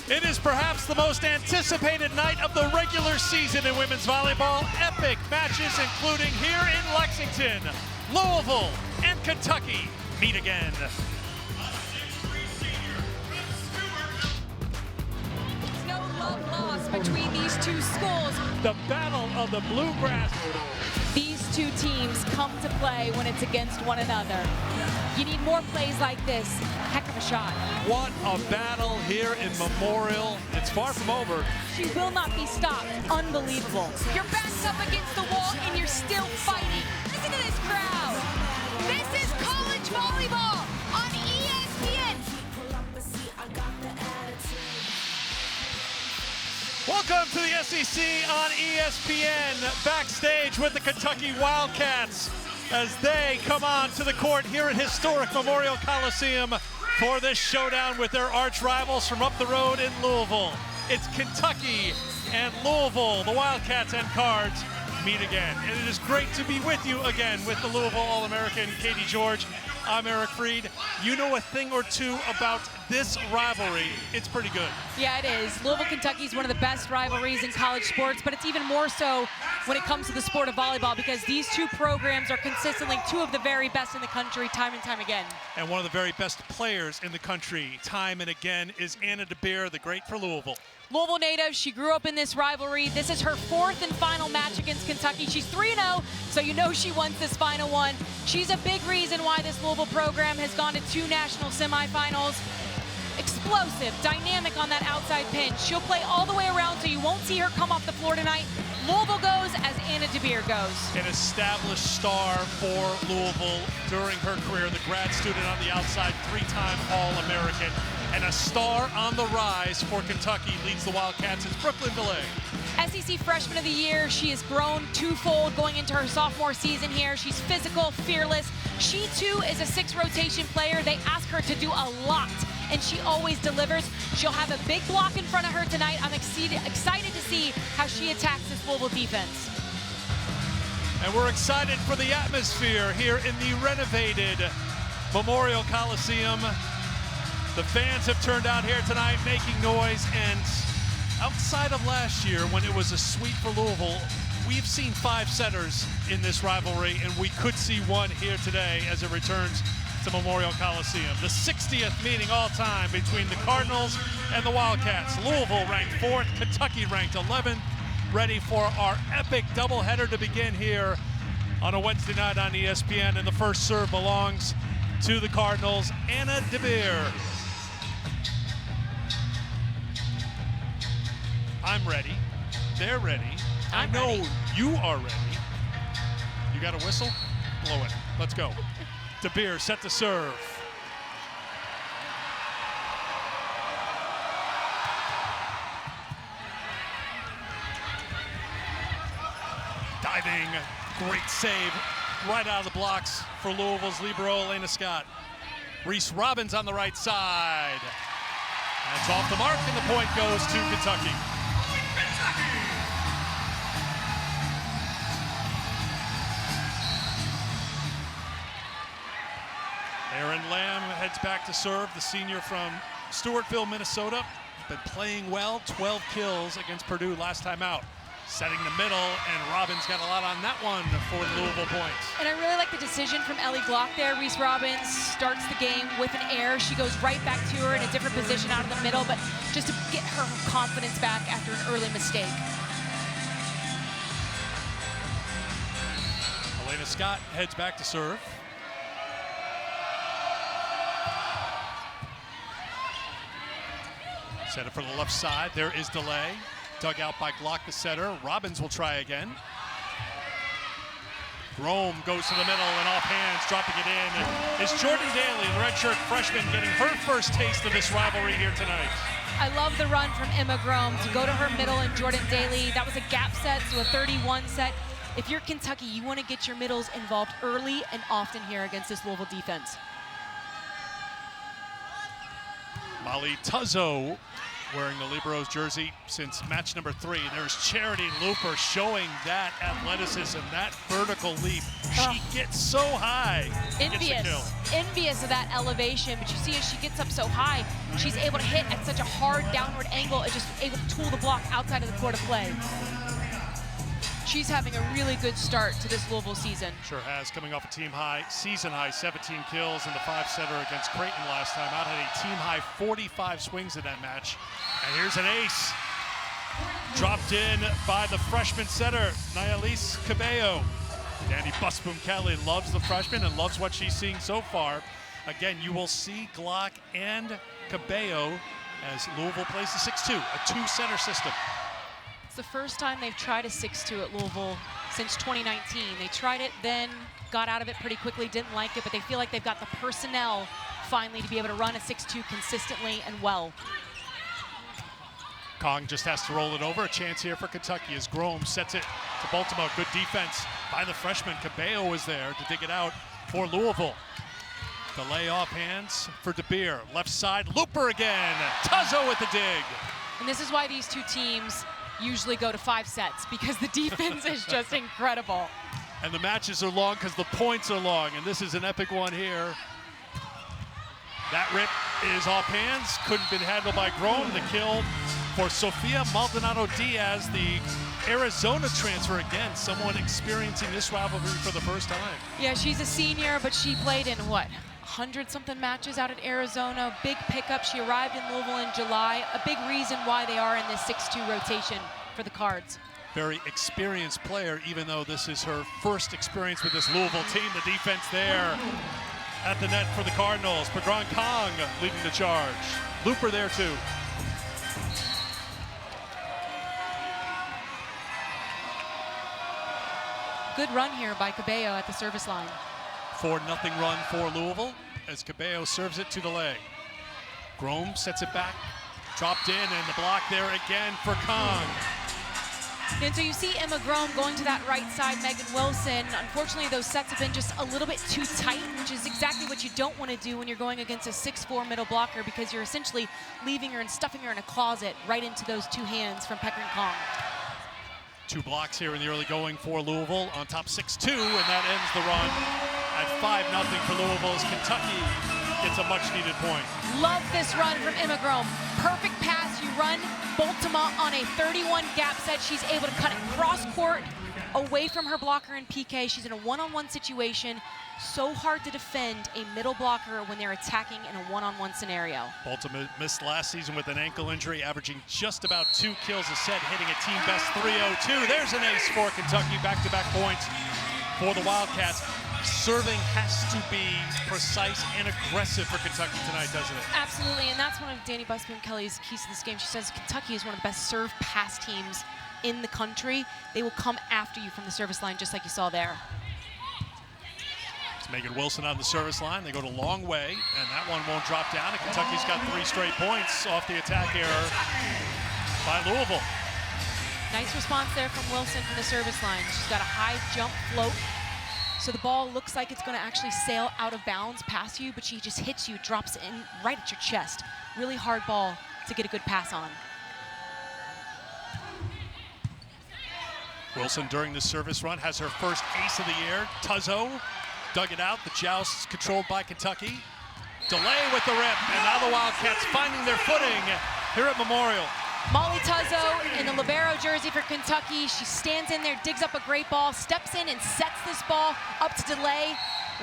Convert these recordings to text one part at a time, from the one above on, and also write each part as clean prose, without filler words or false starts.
It is perhaps the most anticipated night of the regular season in women's volleyball. Epic matches including here in Lexington, Louisville, and Kentucky meet again. There's no love lost between these two schools. The battle of the bluegrass. These two teams come to play when it's against one another. You need more plays like this. Heck of a shot. What a battle here in Memorial. It's far from over. She will not be stopped. Unbelievable. Your back's up against the wall and you're still fighting. Listen to this crowd. This is college volleyball on ESPN. Welcome to the SEC on ESPN. Backstage with the Kentucky Wildcats as they come on to the court here at historic Memorial Coliseum for this showdown with their arch rivals from up the road in Louisville. It's Kentucky and Louisville. The Wildcats and Cards meet again. And it is great to be with you again with the Louisville All-American Katie George. I'm Eric Freed. You know a thing or two about this rivalry. It's pretty good. Yeah, it is. Louisville, Kentucky is one of the best rivalries in college sports, but it's even more so when it comes to the sport of volleyball because these two programs are consistently two of the very best in the country time and time again. And one of the very best players in the country time and again is Ncaa DeBeer, the great for Louisville. Louisville native, she grew up in this rivalry. This is her fourth and final match against Kentucky. She's 3-0, so you know she wants this final one. She's a big reason why this Louisville program has gone to 2 national semifinals. Explosive, dynamic on that outside pinch. She'll play all the way around, so you won't see her come off the floor tonight. Louisville goes as Ncaa DeBeer goes. An established star for Louisville during her career, the grad student on the outside, 3-time All-American, and a star on the rise for Kentucky. Leads the Wildcats is Brooklyn DeLay. SEC Freshman of the Year. She has grown twofold going into her sophomore season here. She's physical, fearless. She too is a 6 rotation player. They ask her to do a lot, and she always delivers. She'll have a big block in front of her tonight. I'm excited to see how she attacks this Louisville defense. And we're excited for the atmosphere here in the renovated Memorial Coliseum. The fans have turned out here tonight making noise, and outside of last year when it was a sweep for Louisville, we've seen 5 setters in this rivalry, and we could see one here today as it returns to Memorial Coliseum. The 60th meeting all time between the Cardinals and the Wildcats. Louisville ranked 4th, Kentucky ranked 11th, ready for our epic doubleheader to begin here on a Wednesday night on ESPN, and the first serve belongs to the Cardinals. Ncaa DeBeer. I'm ready. They're ready. I know ready. You are ready. You got a whistle? Blow it. Let's go. DeBeer set to serve. Diving, great save right out of the blocks for Louisville's libero, Ncaa. Reese Robbins on the right side. That's off the mark, and the point goes to Kentucky. Aaron Lamb heads back to serve, the senior from Stewartville, Minnesota. Been playing well, 12 kills against Purdue last time out. Setting the middle, and Robbins got a lot on that one for Louisville points. And I really like the decision from Ellie Glock there. Reese Robbins starts the game with an air. She goes right back to her in a different position out of the middle, but just to get her confidence back after an early mistake. Elena Scott heads back to serve. Set it for the left side. There is delay. Dug out by Glock, the setter. Robbins will try again. Rome goes to the middle and off hands, dropping it in. It's Jordan Daly, the redshirt freshman, getting her first taste of this rivalry here tonight. I love the run from Emma Grome to go to her middle and Jordan Daly. That was a gap set, so a 31 set. If you're Kentucky, you want to get your middles involved early and often here against this Louisville defense. Molly Tuzzo wearing the Liberos jersey since match number 3. There's Charity Looper showing that athleticism, that vertical leap. She gets so high. Envious of that elevation, but you see as she gets up so high, she's able to hit at such a hard downward angle and just able to tool the block outside of the court of play. She's having a really good start to this Louisville season. Sure has, coming off a team high, season high 17 kills in the 5-setter against Creighton last time out. Had a team high 45 swings in that match. And here's an ace. Dropped in by the freshman setter, Ncaa Cabello. Danny Busboom Kelly loves the freshman and loves what she's seeing so far. Again, you will see Glock and Cabello as Louisville plays the 6-2, a 2-center system. It's the first time they've tried a 6-2 at Louisville since 2019. They tried it, then got out of it pretty quickly, didn't like it, but they feel like they've got the personnel finally to be able to run a 6-2 consistently and well. Kong just has to roll it over. A chance here for Kentucky as Grome sets it to Baltimore. Good defense by the freshman. Cabello is there to dig it out for Louisville. The layoff hands for DeBeer. Left side, Looper again. Tuzzo with the dig. And this is why these two teams usually go to 5 sets, because the defense is just incredible. And the matches are long because the points are long, and this is an epic one here. That rip is off hands, couldn't been handled by Grome. The kill for Sofia Maldonado Diaz, the Arizona transfer again, someone experiencing this rivalry for the first time. Yeah, she's a senior, but she played in what, 100-something matches out at Arizona. Big pickup. She arrived in Louisville in July. A big reason why they are in this 6-2 rotation for the Cards. Very experienced player, even though this is her first experience with this Louisville team. The defense there at the net for the Cardinals. Pagron Kong leading the charge. Looper there too. Good run here by Cabello at the service line. 4-0 run for Louisville as Cabello serves it to the leg. Grome sets it back, dropped in, and the block there again for Kong. And so you see Emma Grome going to that right side, Megan Wilson. Unfortunately, those sets have been just a little bit too tight, which is exactly what you don't want to do when you're going against a 6'4" middle blocker, because you're essentially leaving her and stuffing her in a closet right into those two hands from Pekrin Kong. 2 blocks here in the early going for Louisville on top 6-2, and that ends the run at 5-0 for Louisville as Kentucky gets a much-needed point. Love this run from Emma Grome. Perfect pass. You run Baltimore on a 31 gap set. She's able to cut it cross-court away from her blocker in PK. She's in a one-on-one situation. So hard to defend a middle blocker when they're attacking in a one-on-one scenario. Baltimore missed last season with an ankle injury, averaging just about 2 kills a set, hitting a team best 302. There's an ace for Kentucky. Back-to-back points for the Wildcats. Serving has to be precise and aggressive for Kentucky tonight, doesn't it? Absolutely, and that's one of Danny Busboom Kelly's keys to this game. She says Kentucky is one of the best serve pass teams in the country. They will come after you from the service line, just like you saw there. It's Megan Wilson on the service line. They go a long way, and that one won't drop down. And Kentucky's got 3 straight points off the attack error by Louisville. Nice response there from Wilson from the service line. She's got a high jump float. So the ball looks like it's going to actually sail out of bounds past you, but she just hits you, drops in right at your chest. Really hard ball to get a good pass on. Wilson during the service run has her first ace of the year. Tuzzo dug it out. The joust controlled by Kentucky. Delay with the rip, and now the Wildcats finding their footing here at Memorial. Molly Tuzzo in the libero jersey for Kentucky. She stands in there, digs up a great ball, steps in and sets this ball up to Delay.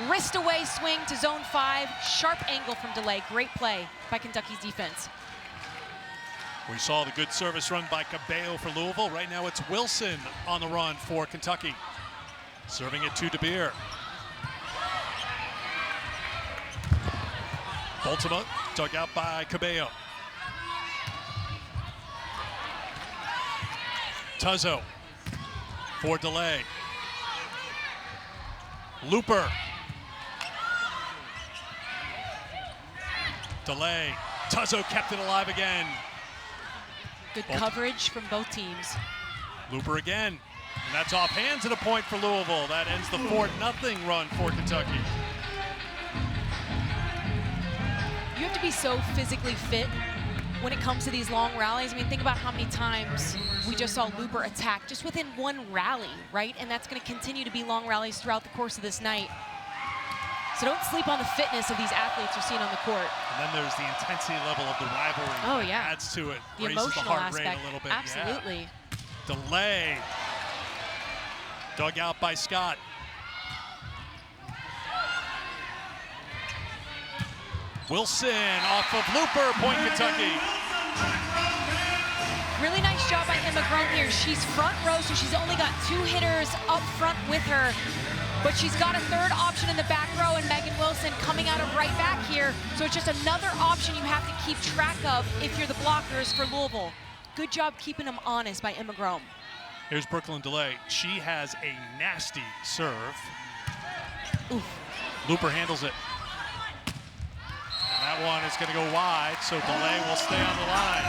Wrist away swing to zone 5. Sharp angle from Delay. Great play by Kentucky's defense. We saw the good service run by Cabello for Louisville. Right now it's Wilson on the run for Kentucky. Serving it to DeBeer. Baltimore dug out by Cabello. Tuzzo for Delay. Looper. Delay. Tuzzo kept it alive again. Good coverage from both teams. Looper again. And that's off hands and a point for Louisville. That ends the 4-0 run for Kentucky. You have to be so physically fit when it comes to these long rallies. I mean, think about how many times we just saw Looper attack just within one rally, right? And that's going to continue to be long rallies throughout the course of this night. So don't sleep on the fitness of these athletes you're seeing on the court. And then there's the intensity level of the rivalry. Oh, yeah. That adds to it. The raises emotional the heart aspect. rate a little bit. Absolutely. Yeah. Delay. Dug out by Scott. Wilson off of Looper, point Kentucky. Really nice job by Emma Grown here. She's front row, so she's only got 2 hitters up front with her, but she's got a third option in the back row, and Megan Wilson coming out of right back here. So it's just another option you have to keep track of if you're the blockers for Louisville. Good job keeping them honest by Emma Grown. Here's Brooklyn DeLay. She has a nasty serve. Oof. Looper handles it. That one is going to go wide, so DeLay will stay on the line.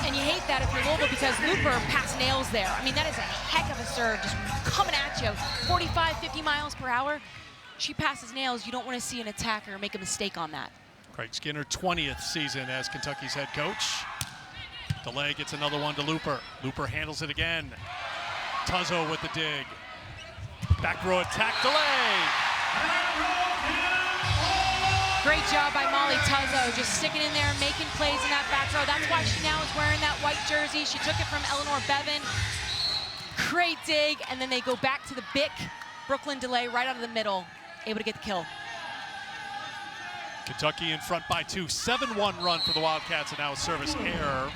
And you hate that if you're Louisville because Looper pass nails there. I mean, that is a heck of a serve, just coming at you, 45, 50 miles per hour. She passes nails. You don't want to see an attacker make a mistake on that. Craig Skinner, 20th season as Kentucky's head coach. DeLay gets another one to Looper. Looper handles it again. Tuzzo with the dig. Back row attack, DeLay. Great job by Molly Tuzzo, just sticking in there, making plays in that back row. That's why she now is wearing that white jersey. She took it from Eleanor Bevan. Great dig, and then they go back to the Bick. Brooklyn DeLay right out of the middle, able to get the kill. Kentucky in front by 2, 7-1 run for the Wildcats, and now a service error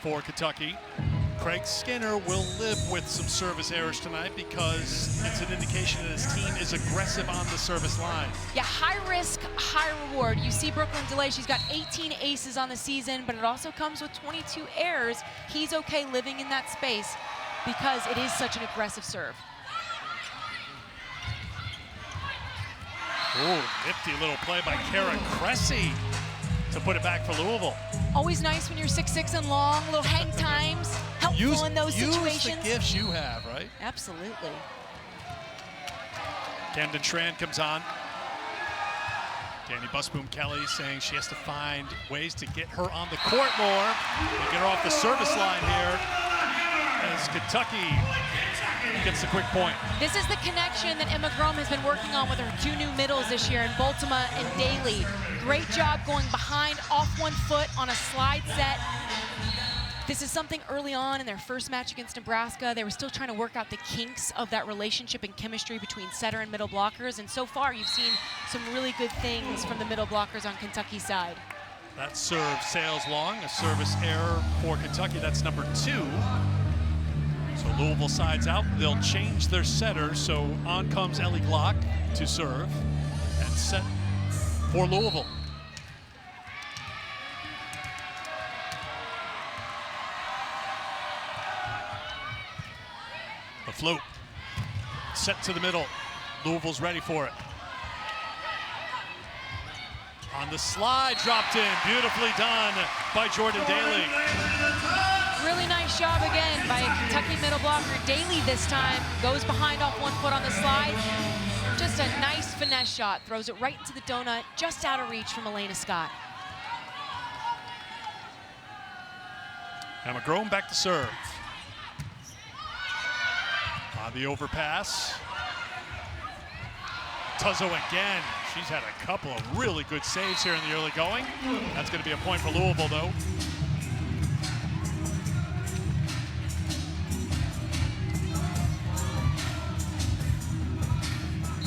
for Kentucky. Craig Skinner will live with some service errors tonight because it's an indication that his team is aggressive on the service line. Yeah, high risk, high reward. You see Brooklyn DeLay, she's got 18 aces on the season, but it also comes with 22 errors. He's okay living in that space because it is such an aggressive serve. Ooh, nifty little play by Kara Cressy to put it back for Louisville. Always nice when you're 6'6" and long, little hang times, helpful in those situations. Use the gifts you have, right? Absolutely. Camden Tran comes on. Danny Busboom Kelly saying she has to find ways to get her on the court more and get her off the service line here as Kentucky gets the quick point. This is the connection that Emma Grown has been working on with her 2 new middles this year in Baltimore and Daly. Great job going behind, off 1 foot on a slide set. This is something early on in their first match against Nebraska. They were still trying to work out the kinks of that relationship and chemistry between setter and middle blockers. And so far, you've seen some really good things from the middle blockers on Kentucky's side. That serve sails long, a service error for Kentucky. That's number 2. So Louisville sides out. They'll change their setter. So on comes Ellie Glock to serve and set for Louisville. The float set to the middle. Louisville's ready for it. On the slide, dropped in. Beautifully done by Jordan Daly. Really nice job again by a Kentucky middle blocker. Daly this time goes behind off 1 foot on the slide. Just a nice finesse shot. Throws it right into the donut, just out of reach from Elena Scott. Emma Grown back to serve. On the overpass. Tuzzo again. She's had a couple of really good saves here in the early going. That's going to be a point for Louisville, though.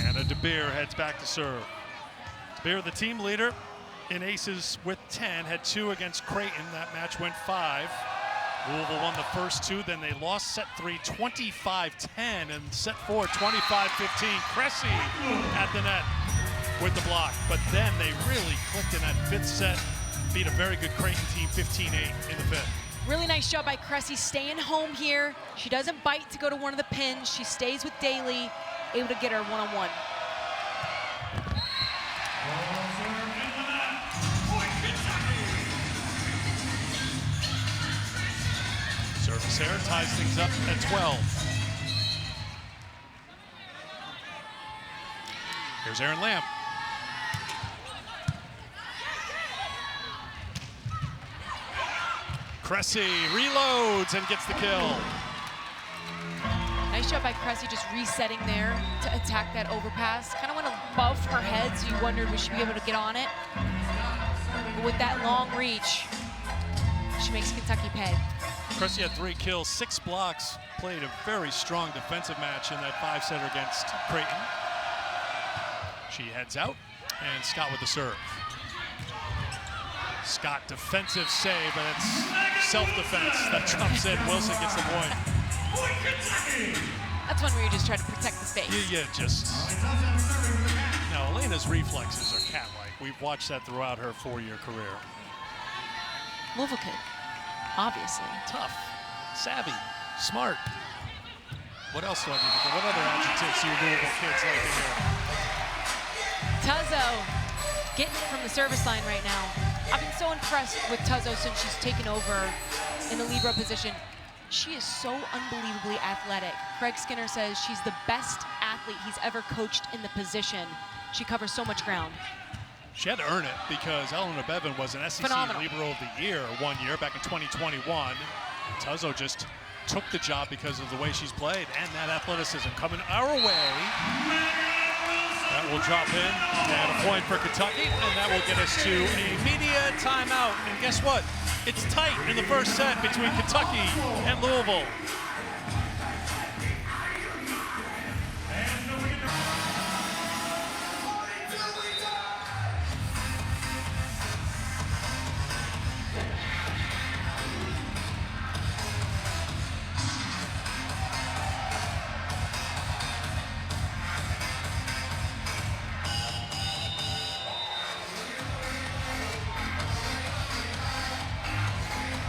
Anna DeBeer heads back to serve. DeBeer, the team leader in aces with 10, had 2 against Creighton. That match went 5. Louisville won the first 2, then they lost set 3, 25-10, and set 4, 25-15. Cressy at the net with the block, but then they really clicked in that 5th set, beat a very good Creighton team 15-8 in the 5th. Really nice job by Cressy staying home here. She doesn't bite to go to one of the pins. She stays with Daly, able to get her one-on-one. Service error ties things up at 12. Here's Aaron Lamb. Cressy reloads and gets the kill. Nice job by Cressy just resetting there to attack that overpass. Kind of went above her head, so you wondered would she be able to get on it. But with that long reach, she makes Kentucky pay. Cressy had 3 kills, 6 blocks, played a very strong defensive match in that 5-setter against Creighton. She heads out, and Scott with the serve. Scott defensive save, but it's self-defense that trumps in. Wilson gets the point. That's one where you just try to protect the space. Yeah, just. Now, Elena's reflexes are cat-like. We've watched that throughout her 4-year career. Louisville kid, obviously. Tough, savvy, smart. What else do I need to get? What other adjectives do your Louisville kids like to hear? Tuzzo getting it from the service line right now. I've been so impressed with Tuzzo since she's taken over in the libero position. She is so unbelievably athletic. Craig Skinner says she's the best athlete he's ever coached in the position. She covers so much ground. She had to earn it because Eleanor Bevan was an SEC Phenomenal. Libero of the Year one year back in 2021. Tuzzo just took the job because of the way she's played and that athleticism coming our way. That will drop in and a point for Kentucky, and that will get us to a media timeout. And guess what? It's tight in the first set between Kentucky and Louisville.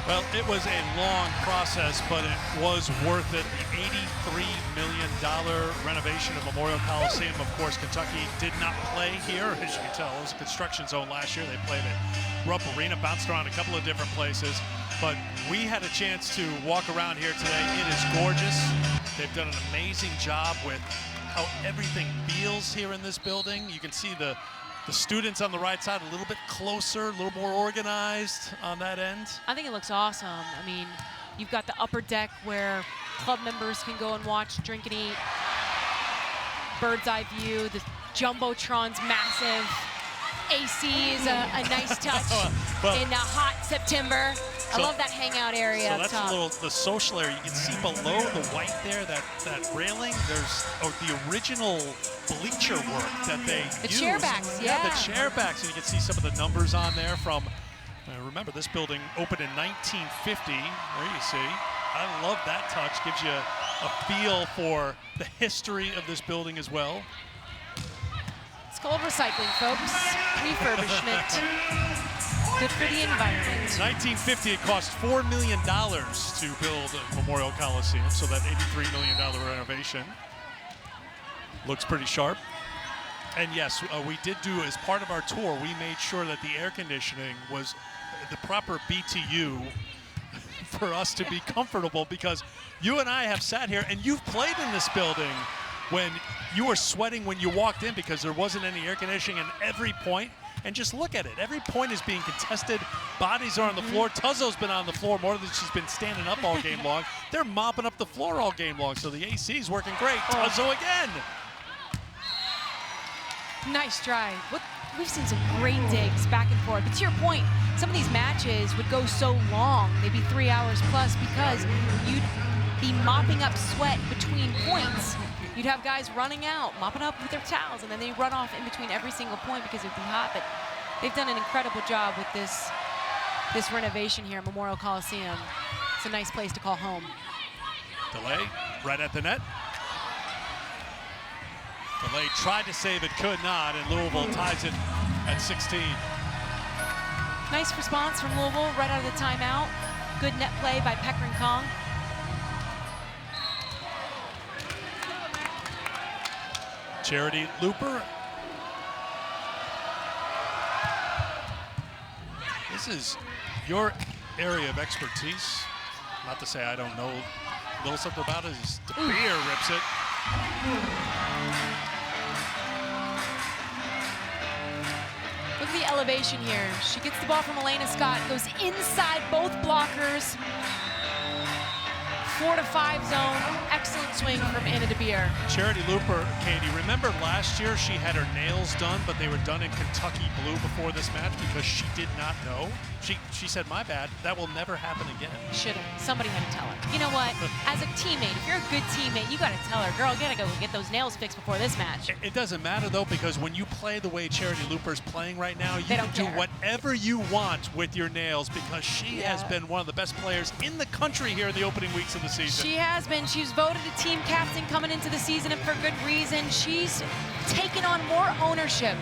Well, it was a long process, but it was worth it. The $83 million renovation of Memorial Coliseum. Of course, Kentucky did not play here, as you can tell. It was a construction zone last year. They played at Rupp Arena, bounced around a couple of different places. But we had a chance to walk around here today. It is gorgeous. They've done an amazing job with how everything feels here in this building. You can see the students on the right side a little bit closer, a little more organized on that end. I think it looks awesome. I mean, you've got the upper deck where club members can go and watch, drink and eat. Bird's eye view, the Jumbotron's massive. AC is a nice touch in a hot September. I love that hangout area up top. So that's a little, the social area. You can see below the white there, that railing, there's the original bleacher work that they used. The chair backs, yeah. The chair backs, and you can see some of the numbers on there from, remember this building opened in 1950. There you see. I love that touch. Gives you a feel for the history of this building as well. It's called recycling, folks. Refurbishment. Good for the environment. 1950, it cost $4 million to build Memorial Coliseum, so that $83 million renovation looks pretty sharp. And yes, we did do, as part of our tour, we made sure that the air conditioning was the proper BTU for us to be comfortable, because you and I have sat here and you've played in this building when you were sweating when you walked in because there wasn't any air conditioning in every point. And just look at it. Every point is being contested. Bodies are on the floor. Tuzzo's been on the floor more than she's been standing up all game long. They're mopping up the floor all game long, so the AC's working great. Tuzzo again. Nice drive. We've seen some great digs back and forth. But to your point, some of these matches would go so long, maybe 3 hours plus, because you'd be mopping up sweat between points. You'd have guys running out, mopping up with their towels, and then they run off in between every single point because it'd be hot. But they've done an incredible job with this renovation here at Memorial Coliseum. It's a nice place to call home. Delay right at the net. Delay tried to save it, could not, and Louisville ties it at 16. Nice response from Louisville right out of the timeout. Good net play by Pecker and Kong. Charity Looper. This is your area of expertise. Not to say I don't know a little something about it. The beer rips it. Look at the elevation here. She gets the ball from Elena Scott, goes inside both blockers. 4-to-5 zone, excellent swing from Anna DeBeer. Charity Looper, Katie, remember last year she had her nails done, but they were done in Kentucky blue before this match because she did not know. She said, my bad, that will never happen again. Should've. Somebody had to tell her. You know what? As a teammate, if you're a good teammate, you gotta tell her, girl, you gotta go get those nails fixed before this match. It doesn't matter though, because when you play the way Charity Looper's playing right now, you can do whatever you want with your nails because she has been one of the best players in the country here in the opening weeks of the season. She has been. She's voted a team captain coming into the season, and for good reason. She's taken on more ownership.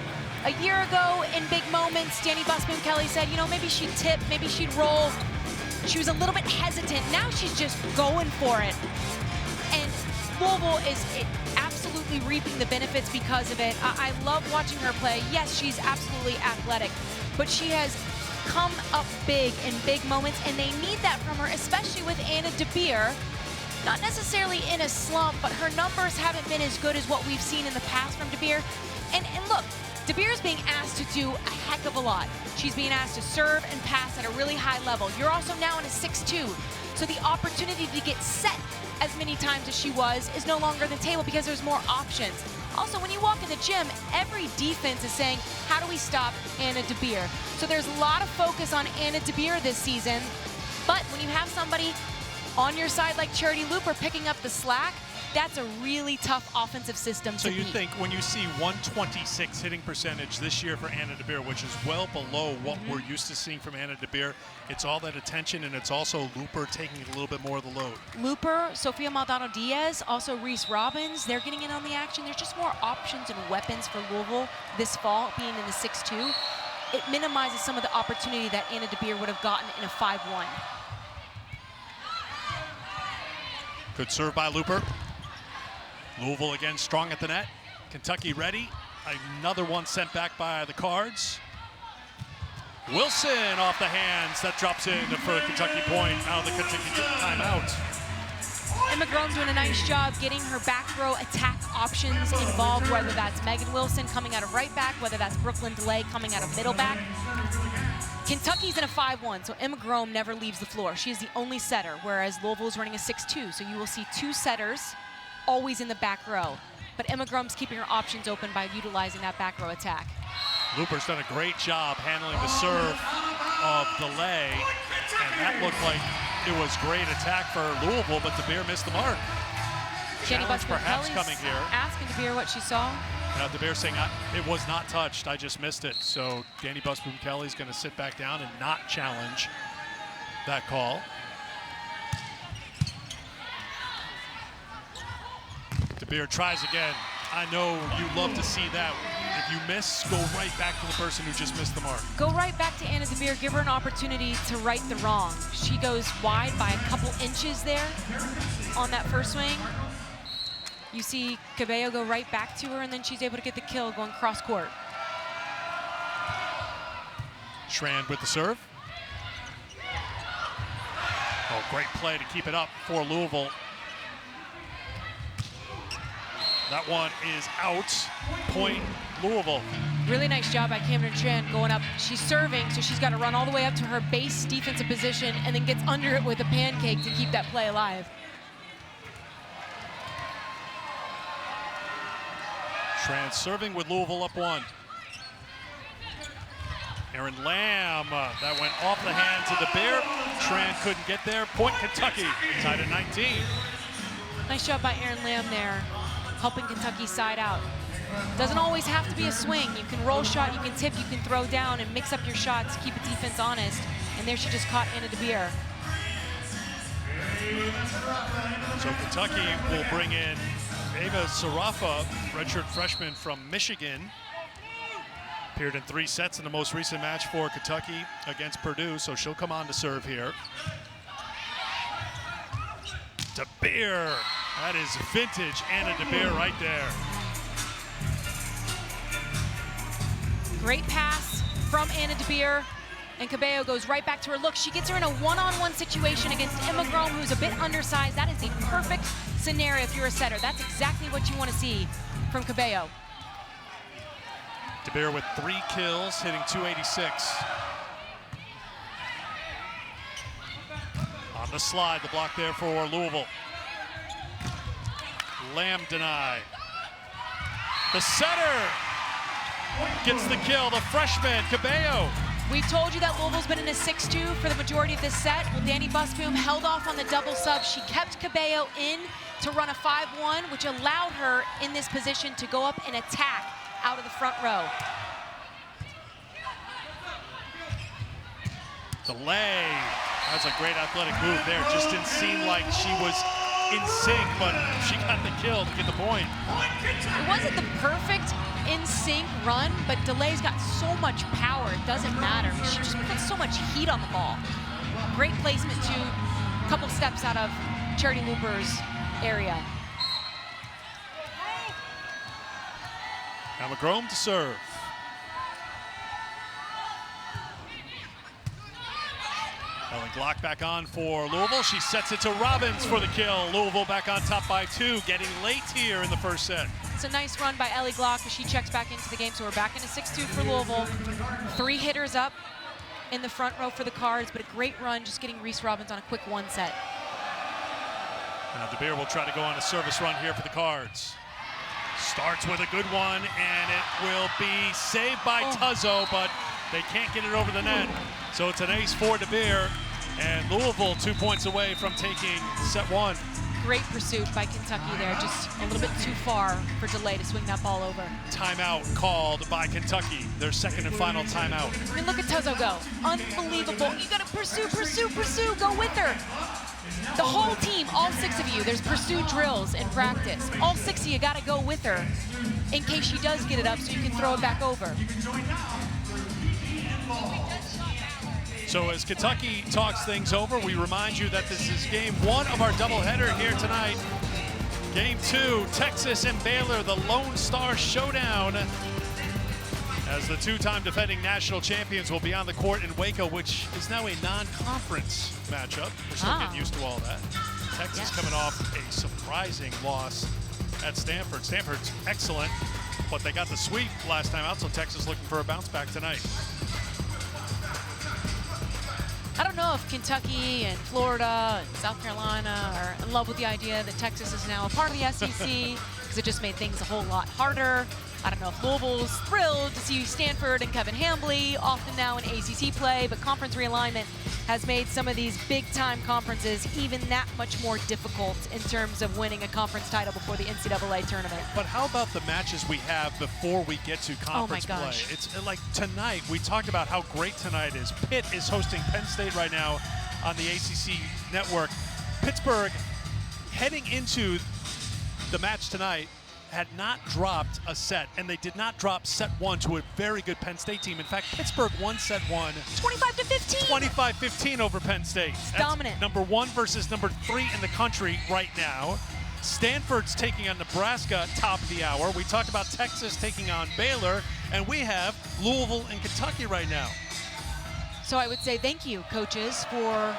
A year ago, in big moments, Danny Busboom Kelly said, you know, maybe she'd tip, maybe she'd roll. She was a little bit hesitant. Now she's just going for it. And Louisville is absolutely reaping the benefits because of it. I love watching her play. Yes, she's absolutely athletic, but she has come up big in big moments, and they need that from her, especially with Anna DeBeer. Not necessarily in a slump, but her numbers haven't been as good as what we've seen in the past from DeBeer. And look, DeBeer's being asked to do a heck of a lot. She's being asked to serve and pass at a really high level. You're also now in a 6'2", so the opportunity to get set as many times as she was is no longer on the table because there's more options. Also, when you walk in the gym, every defense is saying, how do we stop Anna DeBeer? So there's a lot of focus on Anna DeBeer this season, but when you have somebody on your side like Charity Looper picking up the slack, that's a really tough offensive system to beat. So you think when you see 126 hitting percentage this year for Anna DeBeer, which is well below what we're used to seeing from Anna DeBeer, it's all that attention, and it's also Looper taking a little bit more of the load. Looper, Sofia Maldonado-Diaz, also Reese Robbins, they're getting in on the action. There's just more options and weapons for Louisville this fall, being in the 6'2". It minimizes some of the opportunity that Anna DeBeer would have gotten in a 5'1". Good serve by Looper. Louisville again strong at the net. Kentucky ready. Another one sent back by the Cards. Wilson off the hands. That drops in for a Kentucky point out of the Kentucky timeout. Emma Grome doing a nice job getting her back row attack options involved, whether that's Megan Wilson coming out of right back, whether that's Brooklyn DeLay coming out of middle back. Kentucky's in a 5'1", so Emma Grome never leaves the floor. She is the only setter, whereas Louisville is running a 6'2", so you will see two setters always in the back row. But Emma Grome's keeping her options open by utilizing that back row attack. Looper's done a great job handling the serve of DeLay, and that looked like it was great attack for Louisville, but DeBeer missed the mark. Danny Busboom perhaps Kelly's coming here. asking DeBeer what she saw. Now DeBeer saying, it was not touched, I just missed it. So Danny Busboom Kelly's gonna sit back down and not challenge that call. DeBeer tries again. I know you love to see that. If you miss, go right back to the person who just missed the mark. Go right back to Anna DeBeer, give her an opportunity to right the wrong. She goes wide by a couple inches there on that first swing. You see Cabello go right back to her, and then she's able to get the kill going cross court. Schrand with the serve. Oh, great play to keep it up for Louisville. That one is out. Point Louisville. Really nice job by Cameron Schrand going up. She's serving, so she's got to run all the way up to her base defensive position and then gets under it with a pancake to keep that play alive. Schrand serving with Louisville up 1. Aaron Lamb, that went off the hands of DeBeer. Schrand couldn't get there. Point Kentucky, tied at 19. Nice job by Aaron Lamb there, helping Kentucky side out. Doesn't always have to be a swing. You can roll shot, you can tip, you can throw down and mix up your shots, keep the defense honest. And there she just caught Anna DeBeer. So Kentucky will bring in Ava Sarafa, redshirt freshman from Michigan. Appeared in 3 sets in the most recent match for Kentucky against Purdue, so she'll come on to serve here. DeBeer, that is vintage Anna DeBeer right there. Great pass from Anna DeBeer, and Cabello goes right back to her. Look, she gets her in a one-on-one situation against Emma Grome, who's a bit undersized. That is the perfect scenario if you're a setter. That's exactly what you want to see from Cabello. DeBeer with 3 kills, hitting .286. On the slide, the block there for Louisville. Lamb deny. The setter gets the kill, the freshman, Cabello. We told you that Louisville's been in a 6-2 for the majority of this set. Well, Danny Busboom held off on the double sub. She kept Cabello in to run a 5-1, which allowed her in this position to go up and attack out of the front row. Delay. That's a great athletic move there. Just didn't seem like she was in sync, but she got the kill to get the point. It wasn't the perfect in sync run, but Delay's got so much power, it doesn't matter. She just puts so much heat on the ball. Great placement too, a couple steps out of Charity Looper's area. Now McGrome to serve. Ellen Glock back on for Louisville. She sets it to Robbins for the kill. Louisville back on top by 2, getting late here in the first set. It's a nice run by Ellie Glock as she checks back into the game. So we're back into 6-2 for Louisville. 3 hitters up in the front row for the Cards, but a great run just getting Reese Robbins on a quick 1 set. Now DeBeer will try to go on a service run here for the Cards. Starts with a good one, and it will be saved by Tuzzo, but they can't get it over the net. So it's an ace for DeBeer, and Louisville 2 points away from taking set 1. Great pursuit by Kentucky there, just a little bit too far for Delay to swing that ball over. Timeout called by Kentucky, their second and final timeout. I mean, look at Tuzzo go. Unbelievable. You gotta pursue, pursue, pursue, go with her. The whole team, all 6 of you, there's pursuit drills in practice. All 6 of you gotta go with her in case she does get it up so you can throw it back over. So as Kentucky talks things over, we remind you that this is game 1 of our doubleheader here tonight. Game 2, Texas and Baylor, the Lone Star Showdown, as the 2-time defending national champions will be on the court in Waco, which is now a non-conference matchup. We're still getting used to all that. Texas coming off a surprising loss at Stanford. Stanford's excellent, but they got the sweep last time out, so Texas looking for a bounce back tonight. I don't know if Kentucky and Florida and South Carolina are in love with the idea that Texas is now a part of the SEC because it just made things a whole lot harder. I don't know if Louisville's thrilled to see Stanford and Kevin Hambly often now in ACC play, but conference realignment has made some of these big-time conferences even that much more difficult in terms of winning a conference title before the NCAA tournament. But how about the matches we have before we get to conference play? It's like tonight, we talked about how great tonight is. Pitt is hosting Penn State right now on the ACC network. Pittsburgh, heading into the match tonight, had not dropped a set, and they did not drop set 1 to a very good Penn State team. In fact, Pittsburgh won set 1 25-15. 25-15 over Penn State. That's dominant. Number 1 versus number 3 in the country right now. Stanford's taking on Nebraska top of the hour. We talked about Texas taking on Baylor, and we have Louisville and Kentucky right now. So I would say thank you, coaches, for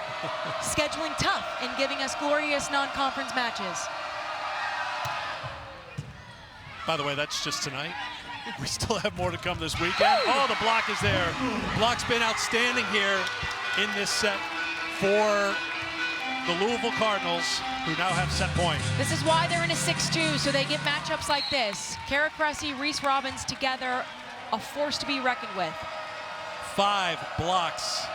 scheduling tough and giving us glorious non-conference matches. By the way, that's just tonight. We still have more to come this weekend. Oh, the block is there. Block's been outstanding here in this set for the Louisville Cardinals, who now have set point. This is why they're in a 6-2, so they get matchups like this. Kara Cressy, Reese Robbins together, a force to be reckoned with. 5 blocks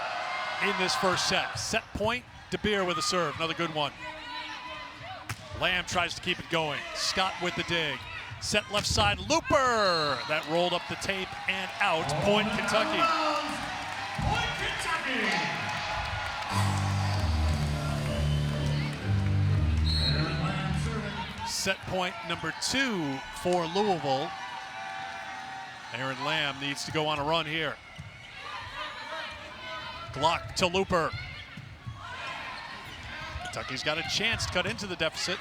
in this first set. Set point, DeBeer with a serve, another good one. Lamb tries to keep it going. Scott with the dig. Set left side, Looper. That rolled up the tape and out. Point Kentucky. Point Kentucky. Set point number 2 for Louisville. Aaron Lamb needs to go on a run here. Glock to Looper. Kentucky's got a chance to cut into the deficit.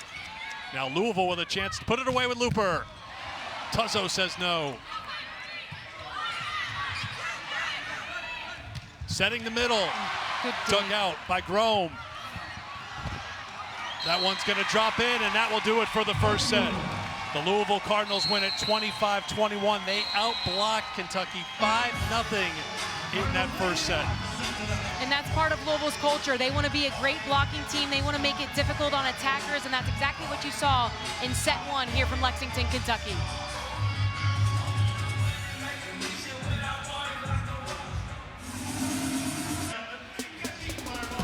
Now Louisville with a chance to put it away with Looper. Tuzzo says no. Setting the middle. Dug out by Grome. That one's going to drop in, and that will do it for the first set. The Louisville Cardinals win it 25-21. They outblocked Kentucky 5-0 in that first set. And that's part of Louisville's culture. They want to be a great blocking team. They want to make it difficult on attackers, and that's exactly what you saw in set one here from Lexington, Kentucky.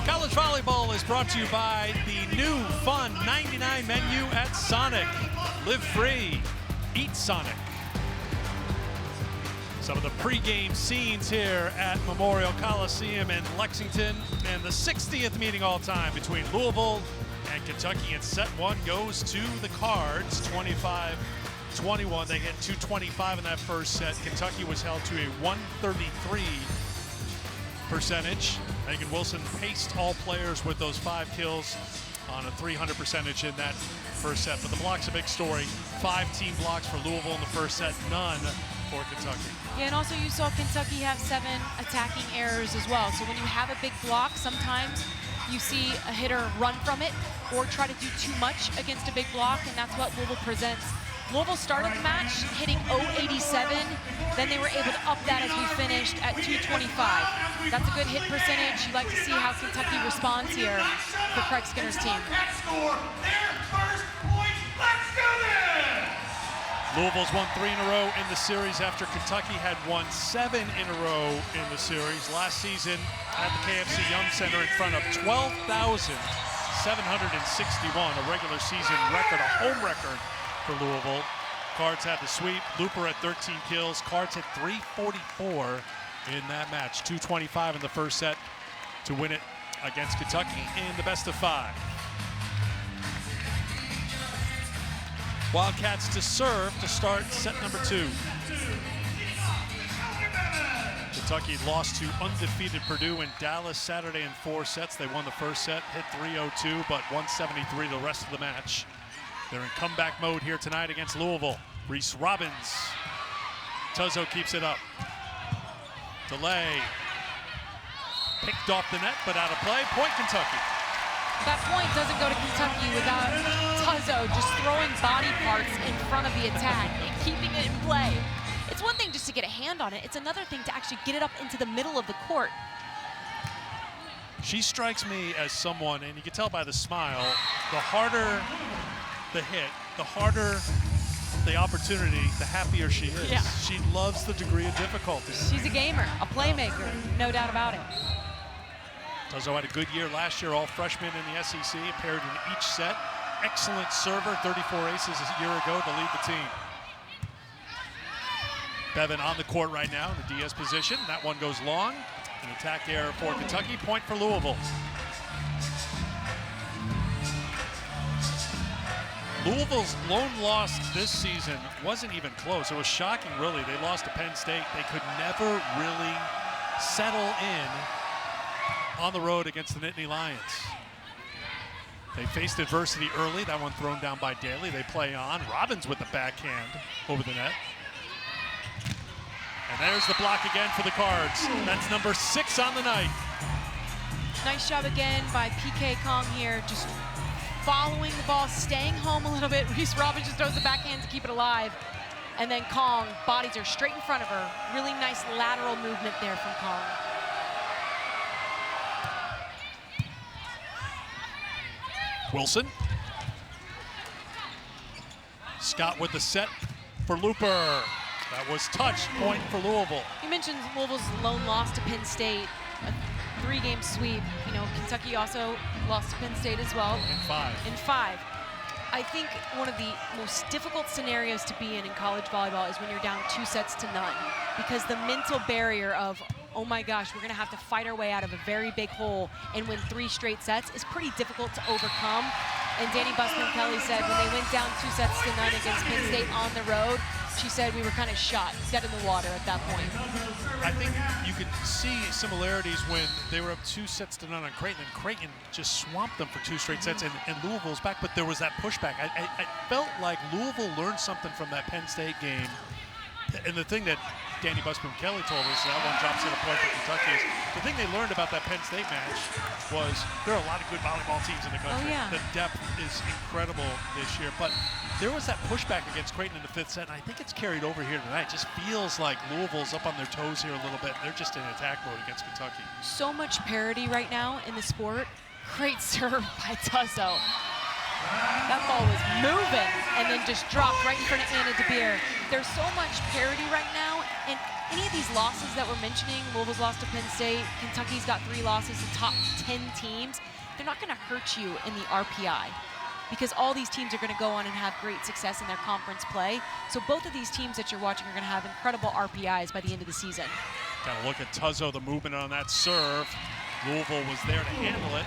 College volleyball is brought to you by the new fun 99 menu at Sonic. Live free, eat Sonic. Some of the pregame scenes here at Memorial Coliseum in Lexington, and the 60th meeting all time between Louisville and Kentucky. And set one goes to the Cards, 25-21. They hit 225 in that first set. Kentucky was held to a 133 percentage. Megan Wilson paced all players with those 5 kills on a 300 percentage in that first set. But the block's a big story. 5 team blocks for Louisville in the first set, none for Kentucky. Yeah, and also you saw Kentucky have 7 attacking errors as well. So when you have a big block, sometimes you see a hitter run from it or try to do too much against a big block, and that's what Louisville presents. Louisville started the match hitting 087, then they were able to up that as we finished at 225. That's a good hit percentage. You like to see how Kentucky responds here for Craig Skinner's team. Louisville's won 3 in a row in the series after Kentucky had won 7 in a row in the series. Last season at the KFC Young Center in front of 12,761, a regular season record, a home record for Louisville. Cards had the sweep. Looper at 13 kills. Cards hit 344 in that match. 225 in the first set to win it against Kentucky in the best of 5. Wildcats to serve to start set number 2. Kentucky lost to undefeated Purdue in Dallas Saturday in 4 sets. They won the first set, hit 302, but 173 the rest of the match. They're in comeback mode here tonight against Louisville. Reese Robbins. Tuzzo keeps it up. Delay. Picked off the net, but out of play. Point Kentucky. That point doesn't go to Kentucky without Tuzzo just throwing body parts in front of the attack and keeping it in play. It's one thing just to get a hand on it. It's another thing to actually get it up into the middle of the court. She strikes me as someone, and you can tell by the smile, the harder the hit, the harder the opportunity, the happier she is. Yeah. She loves the degree of difficulty. She's a gamer, a playmaker, no doubt about it. Tuzzo had a good year last year, all freshmen in the SEC, paired in each set. Excellent server, 34 aces a year ago to lead the team. Bevan on the court right now in the DS position. That one goes long. An attack error for Kentucky, point for Louisville. Louisville's lone loss this season wasn't even close. It was shocking, really. They lost to Penn State. They could never really settle in on the road against the Nittany Lions. They faced adversity early. That one thrown down by Daly. They play on. Robbins with the backhand over the net. And there's the block again for the Cards. That's number 6 on the night. Nice job again by PK Kong here, just following the ball, staying home a little bit. Reese Robbins just throws the backhand to keep it alive. And then Kong bodies her straight in front of her. Really nice lateral movement there from Kong. Wilson. Scott with the set for Looper. That was touched, point for Louisville. You mentioned Louisville's lone loss to Penn State, a 3-game sweep. You know, Kentucky also lost to Penn State as well. In 5. I think one of the most difficult scenarios to be in college volleyball is when you're down 2 sets to none, because the mental barrier of, oh my gosh, we're gonna have to fight our way out of a very big hole and win 3 straight sets is pretty difficult to overcome. And Danny Busman-Kelly said when they went down 2 sets to none against Penn State on the road, she said we were kind of shot, dead in the water at that point. I think you could see similarities when they were up 2 sets to none on Creighton, and Creighton just swamped them for 2 straight sets, and Louisville's back, but there was that pushback. I felt like Louisville learned something from that Penn State game. And the thing that Danny Busboom-Kelly told us that one drops in a point for Kentucky. Is the thing they learned about that Penn State match was there are a lot of good volleyball teams in the country. Oh, yeah. The depth is incredible this year, but there was that pushback against Creighton in the 5th set, and I think it's carried over here tonight. It just feels like Louisville's up on their toes here a little bit. They're just in attack mode against Kentucky. So much parity right now in the sport. Great serve by Tuzzo. That ball was moving and then just dropped right in front of Anna DeBeer. There's so much parity right now, and any of these losses that we're mentioning, Louisville's lost to Penn State, Kentucky's got 3 losses to top 10 teams, they're not gonna hurt you in the RPI because all these teams are gonna go on and have great success in their conference play. So both of these teams that you're watching are gonna have incredible RPIs by the end of the season. Gotta look at Tuzzo, the movement on that serve. Louisville was there to handle it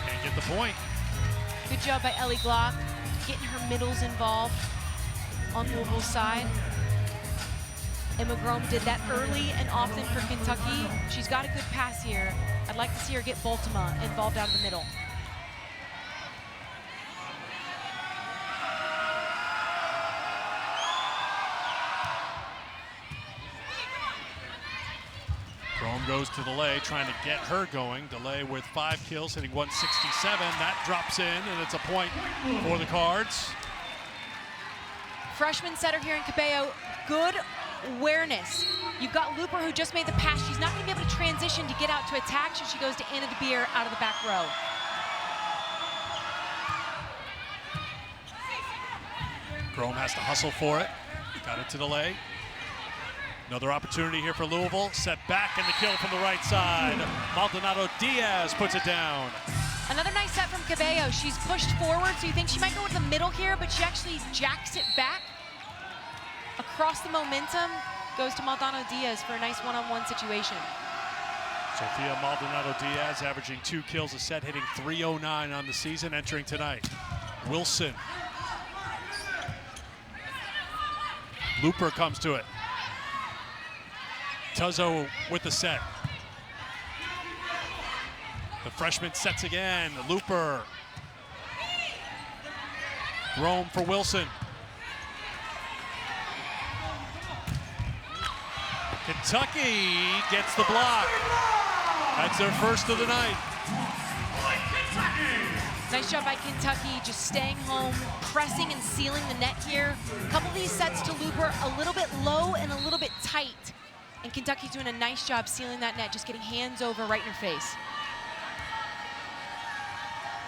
and get the point. Good job by Ellie Glock, getting her middles involved on Louisville's side. Emma Grome did that early and often for Kentucky. She's got a good pass here. I'd like to see her get Bultema involved out of the middle. Grome goes to DeLay, trying to get her going. DeLay with 5 kills, hitting 167. That drops in, and it's a point for the Cards. Freshman setter here in Cabello, good awareness. You've got Looper who just made the pass. She's not gonna be able to transition to get out to attack, so she goes to Anna DeBeer out of the back row. Grome has to hustle for it. Got it to DeLay. Another opportunity here for Louisville. Set back and the kill from the right side. Maldonado Diaz puts it down. Another nice set from Cabello. She's pushed forward, so you think she might go to the middle here, but she actually jacks it back. Across the momentum, goes to Maldonado Diaz for a nice one-on-one situation. Sofia Maldonado Diaz averaging 2 kills a set, hitting 309 on the season, entering tonight. Wilson. Looper comes to it. Tuzzo with the set. The freshman sets again. Looper. Grome for Wilson. Kentucky gets the block. That's their first of the night. Nice job by Kentucky, just staying home, pressing and sealing the net here. A couple of these sets to Looper, a little bit low and a little bit tight. And Kentucky's doing a nice job sealing that net, just getting hands over right in her face.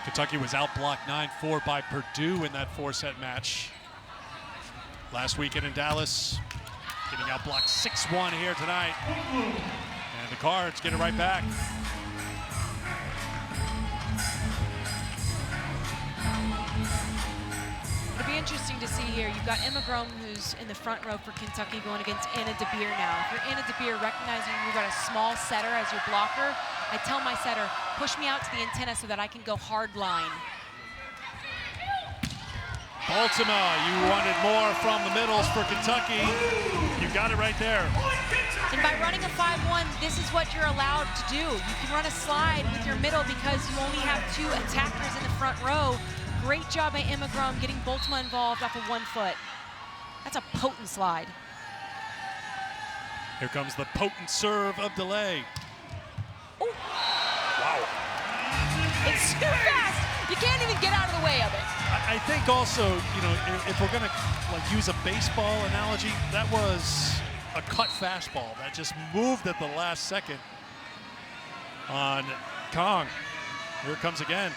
Kentucky was outblocked 9-4 by Purdue in that 4-set match last weekend in Dallas. Getting outblocked 6-1 here tonight. And the Cards get it right back. It'll be interesting to see here. You've got Emma Grome, who's in the front row for Kentucky, going against Anna DeBeer now. If you're Anna DeBeer, recognizing you've got a small setter as your blocker, I tell my setter, push me out to the antenna so that I can go hard line. Ultima, you wanted more from the middles for Kentucky. You got it right there. And by running a 5-1, this is what you're allowed to do. You can run a slide with your middle because you only have 2 attackers in the front row. Great job by Emma Grome getting Bultema involved off of 1 foot. That's a potent slide. Here comes the potent serve of DeLay. Ooh. Wow. It's too fast. You can't even get out of the way of it. I think also, you know, if we're gonna like use a baseball analogy, that was a cut fastball that just moved at the last second on Kong. Here it comes again.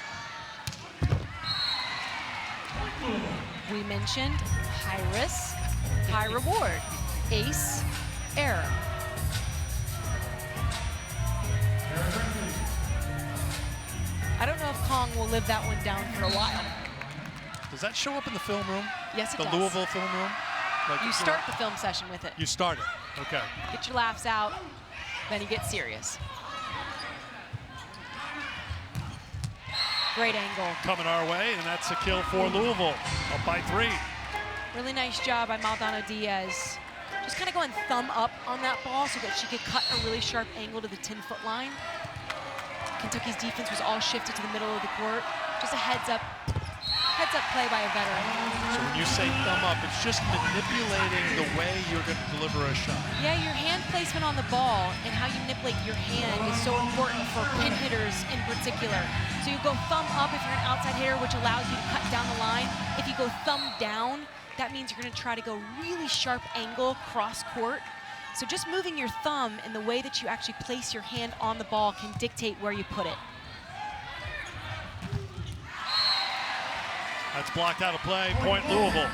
We mentioned high risk, high reward, ace, error. I don't know if Kong will live that one down for a while. Does that show up in the film room? Yes, it does. The Louisville film room? Like, you start the film session with it. You start it, okay. Get your laughs out, then you get serious. Great angle. Coming our way, and that's a kill for Louisville, up by 3. Really nice job by Maldonado Diaz. Just kind of going thumb up on that ball so that she could cut a really sharp angle to the 10-foot line. Kentucky's defense was all shifted to the middle of the court. Just a heads up. Heads-up play by a veteran. So when you say thumb up, it's just manipulating the way you're going to deliver a shot. Yeah, your hand placement on the ball and how you manipulate your hand is so important for pin hitters in particular. So you go thumb up if you're an outside hitter, which allows you to cut down the line. If you go thumb down, that means you're going to try to go really sharp angle cross court. So just moving your thumb and the way that you actually place your hand on the ball can dictate where you put it. That's blocked out of play, point Louisville.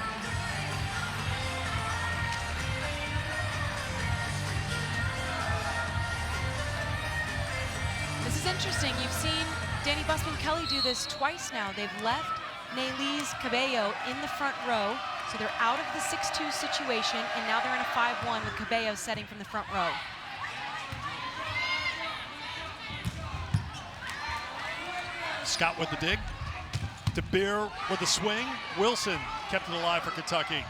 This is interesting. You've seen Danny Busman-Kelly do this twice now. They've left Neilise Cabello in the front row. So they're out of the 6-2 situation, and now they're in a 5-1 with Cabello setting from the front row. Scott with the dig. DeBeer with the swing. Wilson kept it alive for Kentucky.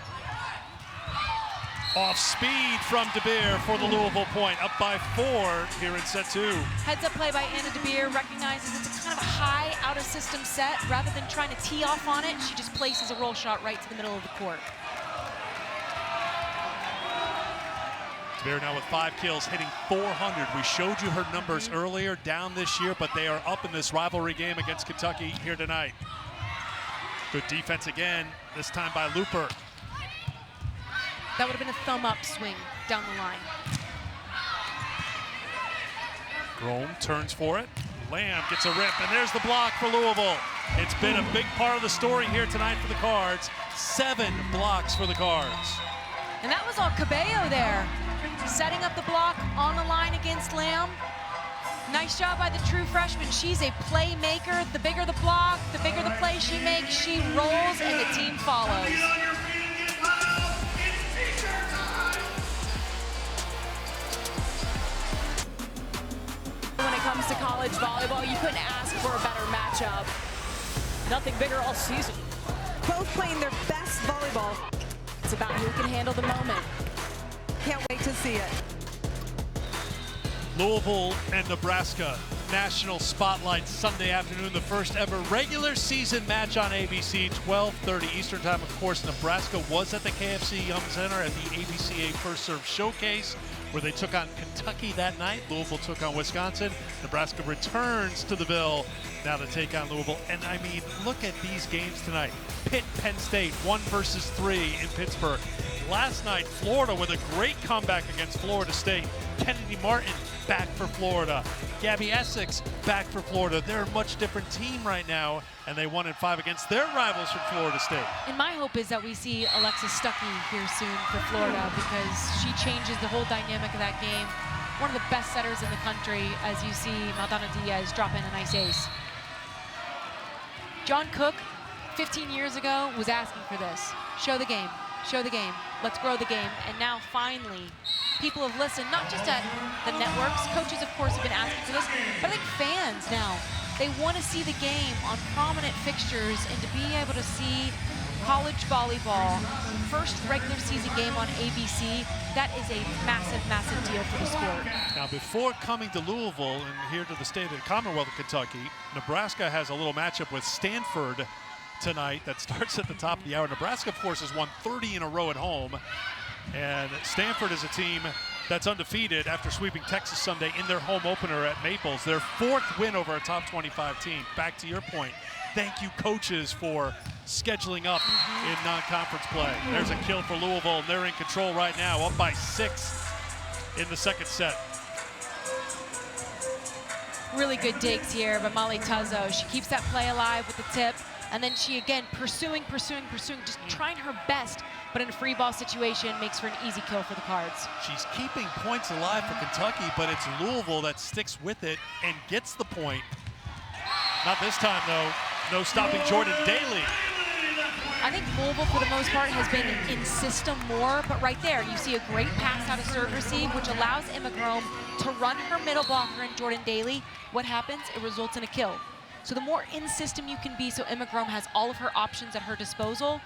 Off speed from DeBeer for the Louisville point. Up by 4 here in set 2. Heads up play by Anna DeBeer, recognizes it's a kind of a high out of system set. Rather than trying to tee off on it, she just places a roll shot right to the middle of the court. DeBeer now with 5 kills, hitting 400. We showed you her numbers earlier, down this year, but they are up in this rivalry game against Kentucky here tonight. Good defense again, this time by Looper. That would have been a thumb up swing down the line. Grome turns for it. Lamb gets a rip, and there's the block for Louisville. It's been a big part of the story here tonight for the Cards. 7 blocks for the Cards. And that was all Cabello there, setting up the block on the line against Lamb. Nice job by the true freshman. She's a playmaker. The bigger the block, the bigger the play she makes, she rolls and the team follows. When it comes to college volleyball, you couldn't ask for a better matchup. Nothing bigger all season. Both playing their best volleyball. It's about who can handle the moment. Can't wait to see it. Louisville and Nebraska, national spotlight Sunday afternoon, the first ever regular season match on ABC, 12:30 Eastern time. Of course, Nebraska was at the KFC Yum Center at the ABCA First Serve Showcase, where they took on Kentucky that night. Louisville took on Wisconsin. Nebraska returns to the Ville now to take on Louisville. And I mean, look at these games tonight. Pitt, Penn State, 1 versus 3 in Pittsburgh. Last night, Florida with a great comeback against Florida State. Kennedy Martin back for Florida. Gabby Essex back for Florida. They're a much different team right now, and they won in 5 against their rivals from Florida State. And my hope is that we see Alexis Stuckey here soon for Florida, because she changes the whole dynamic of that game. One of the best setters in the country, as you see Maldonado Diaz drop in a nice ace. John Cook, 15 years ago, was asking for this. Show the game, show the game, let's grow the game. And now finally, people have listened, not just at the networks. Coaches, of course, have been asking for this, but I think fans now, they want to see the game on prominent fixtures, and to be able to see college volleyball, first regular season game on ABC, that is a massive, massive deal for the sport. Now, before coming to Louisville and here to the state of the Commonwealth of Kentucky, Nebraska has a little matchup with Stanford tonight that starts at the top of the hour. Nebraska, of course, has won 30 in a row at home, and Stanford is a team that's undefeated after sweeping Texas Sunday in their home opener at Maples. Their 4th win over a top 25 team. Back to your point, thank you, coaches, for scheduling up in non-conference play. There's a kill for Louisville, and they're in control right now, up by 6 in the second set. Really good digs here by Molly Tuzzo. She keeps that play alive with the tip, and then she again pursuing, just trying her best, but in a free ball situation makes for an easy kill for the Cards. She's keeping points alive for Kentucky, but it's Louisville that sticks with it and gets the point. Not this time, though. No stopping Jordan Daly. I think Louisville, for the most part, has been in system more, but right there, you see a great pass out of serve receive, which allows Emma Grome to run her middle blocker in Jordan Daly. What happens? It results in a kill. So the more in system you can be, so Emma Grome has all of her options at her disposal,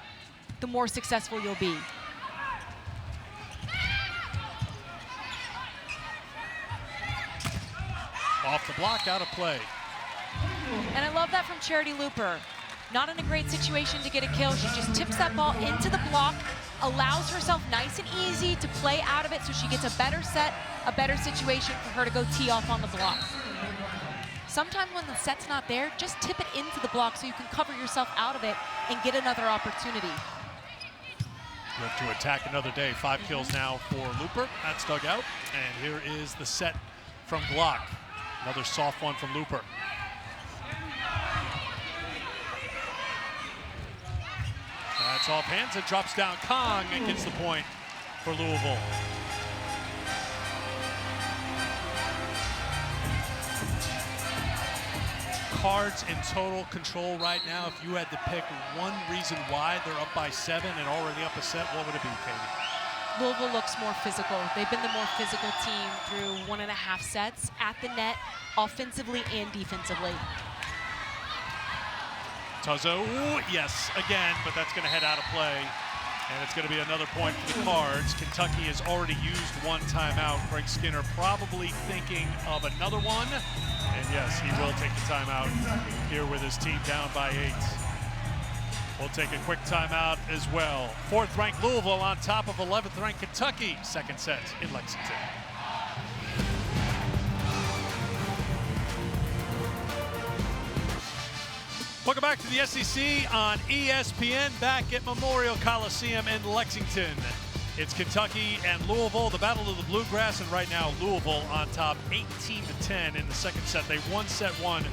the more successful you'll be. Off the block, out of play. And I love that from Charity Looper. Not in a great situation to get a kill. She just tips that ball into the block, allows herself nice and easy to play out of it so she gets a better set, a better situation for her to go tee off on the block. Sometimes when the set's not there, just tip it into the block so you can cover yourself out of it and get another opportunity. Look to attack another day. 5 kills now for Looper. That's dug out. And here is the set from Glock. Another soft one from Looper. That's off hands. It drops down Kong and gets the point for Louisville. Cards in total control right now. If you had to pick one reason why they're up by 7 and already up a set, what would it be, Katie? Louisville looks more physical. They've been the more physical team through 1.5 sets at the net, offensively and defensively. Tuzzo, yes, again, but that's going to head out of play. And it's going to be another point for the Cards. Kentucky has already used one timeout. Craig Skinner probably thinking of another one. And yes, he will take the timeout here with his team down by 8. We'll take a quick timeout as well. 4th-ranked Louisville on top of 11th-ranked Kentucky. Second set in Lexington. Welcome back to the SEC on ESPN, back at Memorial Coliseum in Lexington. It's Kentucky and Louisville, the battle of the Bluegrass, and right now Louisville on top 18-10 in the second set. They won set 1,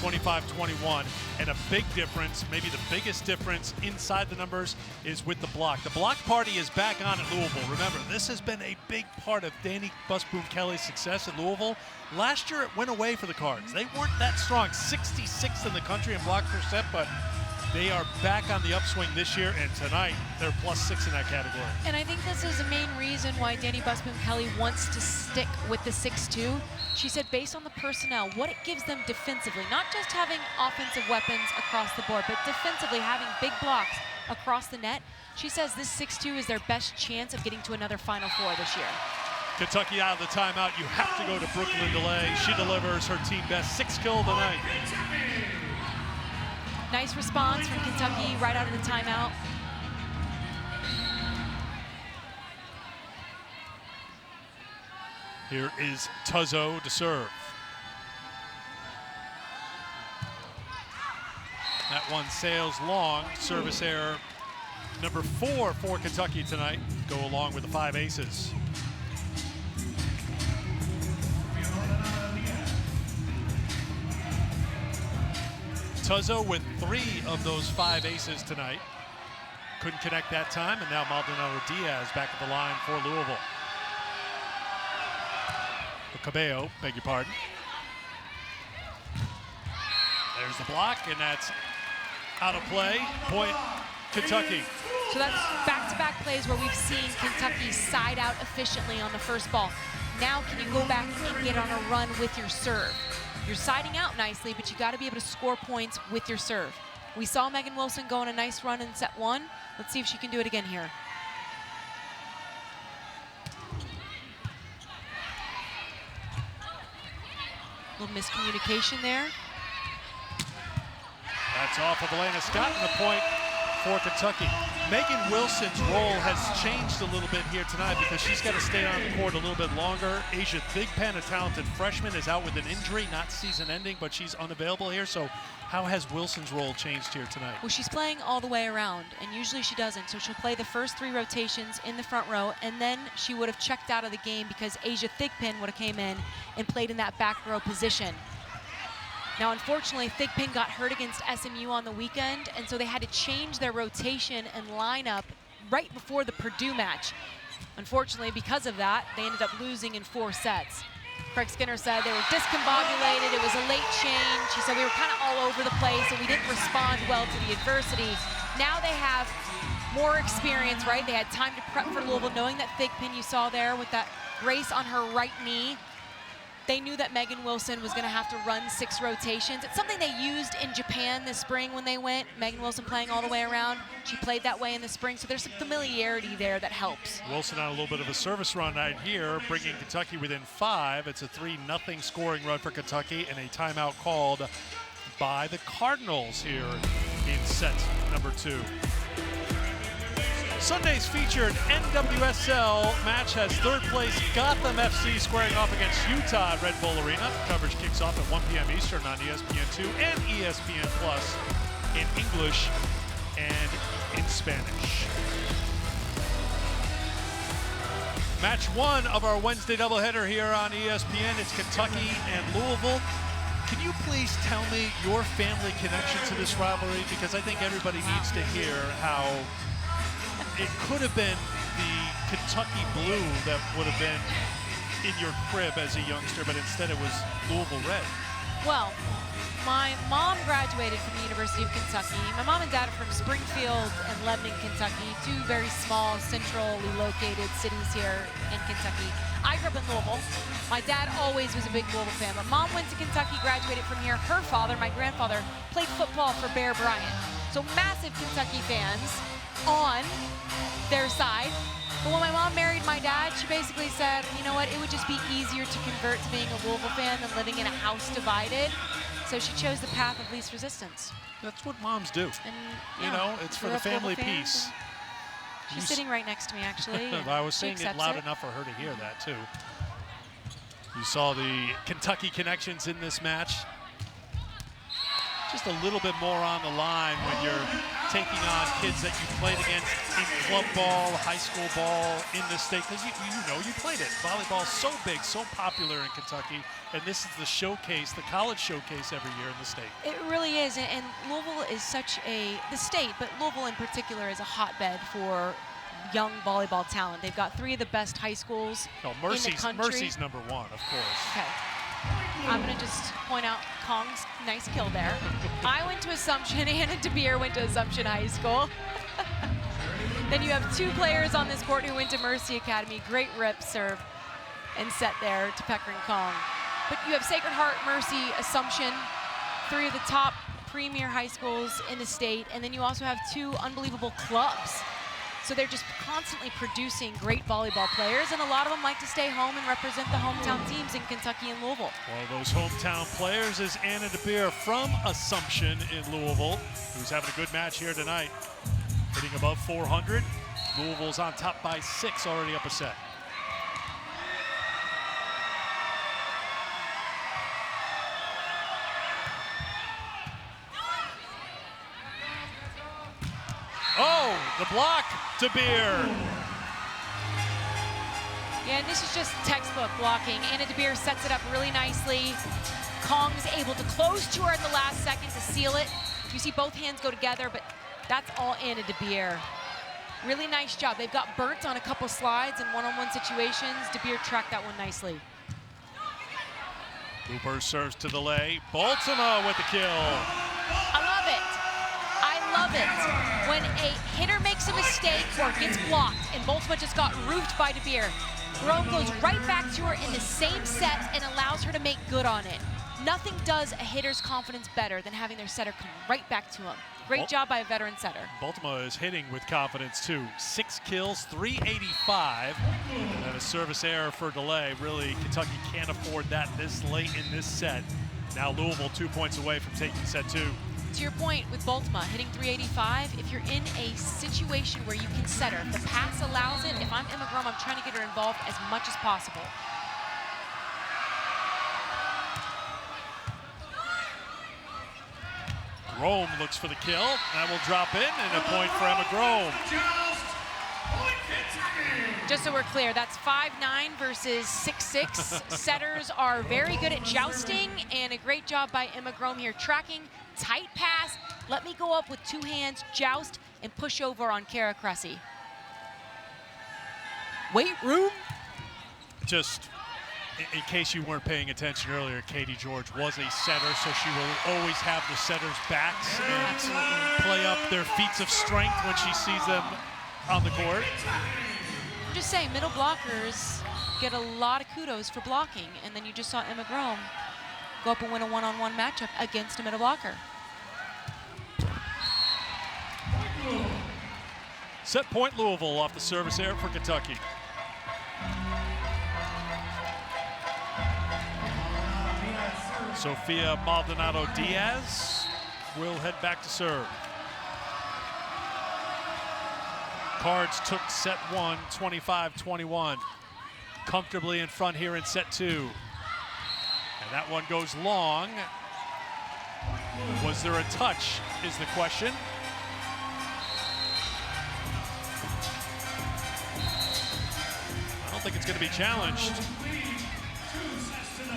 25-21, and a big difference, maybe the biggest difference inside the numbers, is with the block. The block party is back on at Louisville. Remember, this has been a big part of Danny Busboom-Kelly's success at Louisville. Last year, it went away for the Cards. They weren't that strong, 66th in the country in blocks per set, but they are back on the upswing this year, and tonight they're +6 in that category. And I think this is the main reason why Danny Busboom-Kelly wants to stick with the 6-2. She said based on the personnel, what it gives them defensively, not just having offensive weapons across the board, but defensively having big blocks across the net. She says this 6-2 is their best chance of getting to another Final Four this year. Kentucky out of the timeout. You have to go to Brooklyn DeLay. She delivers her team best 6 kill tonight. Nice response from Kentucky right out of the timeout. Here is Tuzzo to serve. That one sails long. Service error number 4 for Kentucky tonight. Go along with the 5 aces. Tuzzo with 3 of those 5 aces tonight. Couldn't connect that time, and now Maldonado Diaz back at the line for Louisville. Cabello, beg your pardon. There's the block, and that's out of play. Point, Kentucky. So that's back-to-back plays where we've seen Kentucky side out efficiently on the first ball. Now can you go back and get on a run with your serve? You're siding out nicely, but you got to be able to score points with your serve. We saw Megan Wilson go on a nice run in set 1. Let's see if she can do it again here. A little miscommunication there. That's off of Elena Scott, and a point for Kentucky. Megan Wilson's role has changed a little bit here tonight because she's got to stay on the court a little bit longer. Asia Thigpen, a talented freshman, is out with an injury, not season-ending, but she's unavailable here. So how has Wilson's role changed here tonight? Well, she's playing all the way around, and usually she doesn't. So she'll play the first 3 rotations in the front row, and then she would have checked out of the game because Asia Thigpen would have came in and played in that back row position. Now, unfortunately, Thigpen got hurt against SMU on the weekend, and so they had to change their rotation and lineup right before the Purdue match. Unfortunately, because of that, they ended up losing in 4 sets. Craig Skinner said they were discombobulated, it was a late change. He said we were kind of all over the place and we didn't respond well to the adversity. Now they have more experience, right? They had time to prep for Louisville, knowing that Thigpen you saw there with that brace on her right knee. They knew that Megan Wilson was going to have to run 6 rotations. It's something they used in Japan this spring when they went. Megan Wilson playing all the way around. She played that way in the spring, so there's some familiarity there that helps. Wilson on a little bit of a service run right here, bringing Kentucky within 5. It's a 3-0 scoring run for Kentucky, and a timeout called by the Cardinals here. in set number 2. Sunday's featured NWSL match has third place Gotham FC squaring off against Utah at Red Bull Arena. Coverage kicks off at 1 p.m. Eastern on ESPN2 and ESPN Plus in English and in Spanish. Match 1 of our Wednesday doubleheader here on ESPN. It's Kentucky and Louisville. Can you please tell me your family connection to this rivalry? Because I think everybody needs to hear how it could have been the Kentucky blue that would have been in your crib as a youngster, but instead it was Louisville red. Well, my mom graduated from the University of Kentucky. My mom and dad are from Springfield and Lebanon, Kentucky, 2 very small, centrally located cities here in Kentucky. I grew up in Louisville. My dad always was a big Louisville fan, but mom went to Kentucky, graduated from here. Her father, my grandfather, played football for Bear Bryant. So massive Kentucky fans on their side. But when my mom married my dad, she basically said, you know what, it would just be easier to convert to being a Louisville fan than living in a house divided. So she chose the path of least resistance. That's what moms do. And, you know, it's for the family peace. She's sitting right next to me, actually. I was saying it loud enough for her to hear that, too. You saw the Kentucky connections in this match. Just a little bit more on the line when you're taking on kids that you played against in club ball, high school ball in the state, because you know you played it. Volleyball's so big, so popular in Kentucky, and this is the showcase, the college showcase every year in the state. It really is, and Louisville is such the state, but Louisville in particular is a hotbed for young volleyball talent. They've got 3 of the best high schools in the country. Mercy's number 1, of course. Okay. I'm going to just point out Kong's nice kill there. I went to Assumption, Anna DeBeer went to Assumption High School. Then you have 2 players on this court who went to Mercy Academy. Great rip, serve, and set there to Pecker and Kong. But you have Sacred Heart, Mercy, Assumption, 3 of the top premier high schools in the state. And then you also have 2 unbelievable clubs. So they're just constantly producing great volleyball players, and a lot of them like to stay home and represent the hometown teams in Kentucky and Louisville. One of those hometown players is Anna DeBeer from Assumption in Louisville, who's having a good match here tonight, hitting above 400. Louisville's on top by 6, already up a set. Oh, the block, DeBeer. Yeah, and this is just textbook blocking. Anna DeBeer sets it up really nicely. Kong's able to close to her at the last second to seal it. You see both hands go together, but that's all Anna DeBeer. Really nice job. They've got burnt on a couple slides in one-on-one situations. DeBeer tracked that one nicely. Cooper serves to the lay. Baltimore with the kill. I love it. I love it. When a hitter makes a mistake or gets blocked, and Baltimore just got roofed by DeBeer, Rome goes right back to her in the same set and allows her to make good on it. Nothing does a hitter's confidence better than having their setter come right back to him. Great job by a veteran setter. Baltimore is hitting with confidence too. 6 kills, 385, and then a service error for delay. Really, Kentucky can't afford that this late in this set. Now Louisville 2 points away from taking set 2. To your point with Baltimore hitting 385, if you're in a situation where you can set her, if the pass allows it, if I'm Emma Grom, I'm trying to get her involved as much as possible. Rome looks for the kill. That will drop in, and a point for Emma Grom. Just so we're clear, that's 5'9" versus 6'6". Setters are very good at jousting, and a great job by Emma Grom here. Tracking, tight pass, let me go up with 2 hands, joust, and push over on Kara Cressy. Weight room. Just in case you weren't paying attention earlier, Katie George was a setter, so she will always have the setters' backs and play up their feats of strength when she sees them on the court. I'm just saying, middle blockers get a lot of kudos for blocking, and then you just saw Emma Grom go up and win a one-on-one matchup against a middle blocker. Set point Louisville off the service error for Kentucky. Sofia Maldonado Diaz will head back to serve. Cards took set one, 25-21. Comfortably in front here in set two. And that one goes long. Was there a touch is the question. I don't think it's going to be challenged.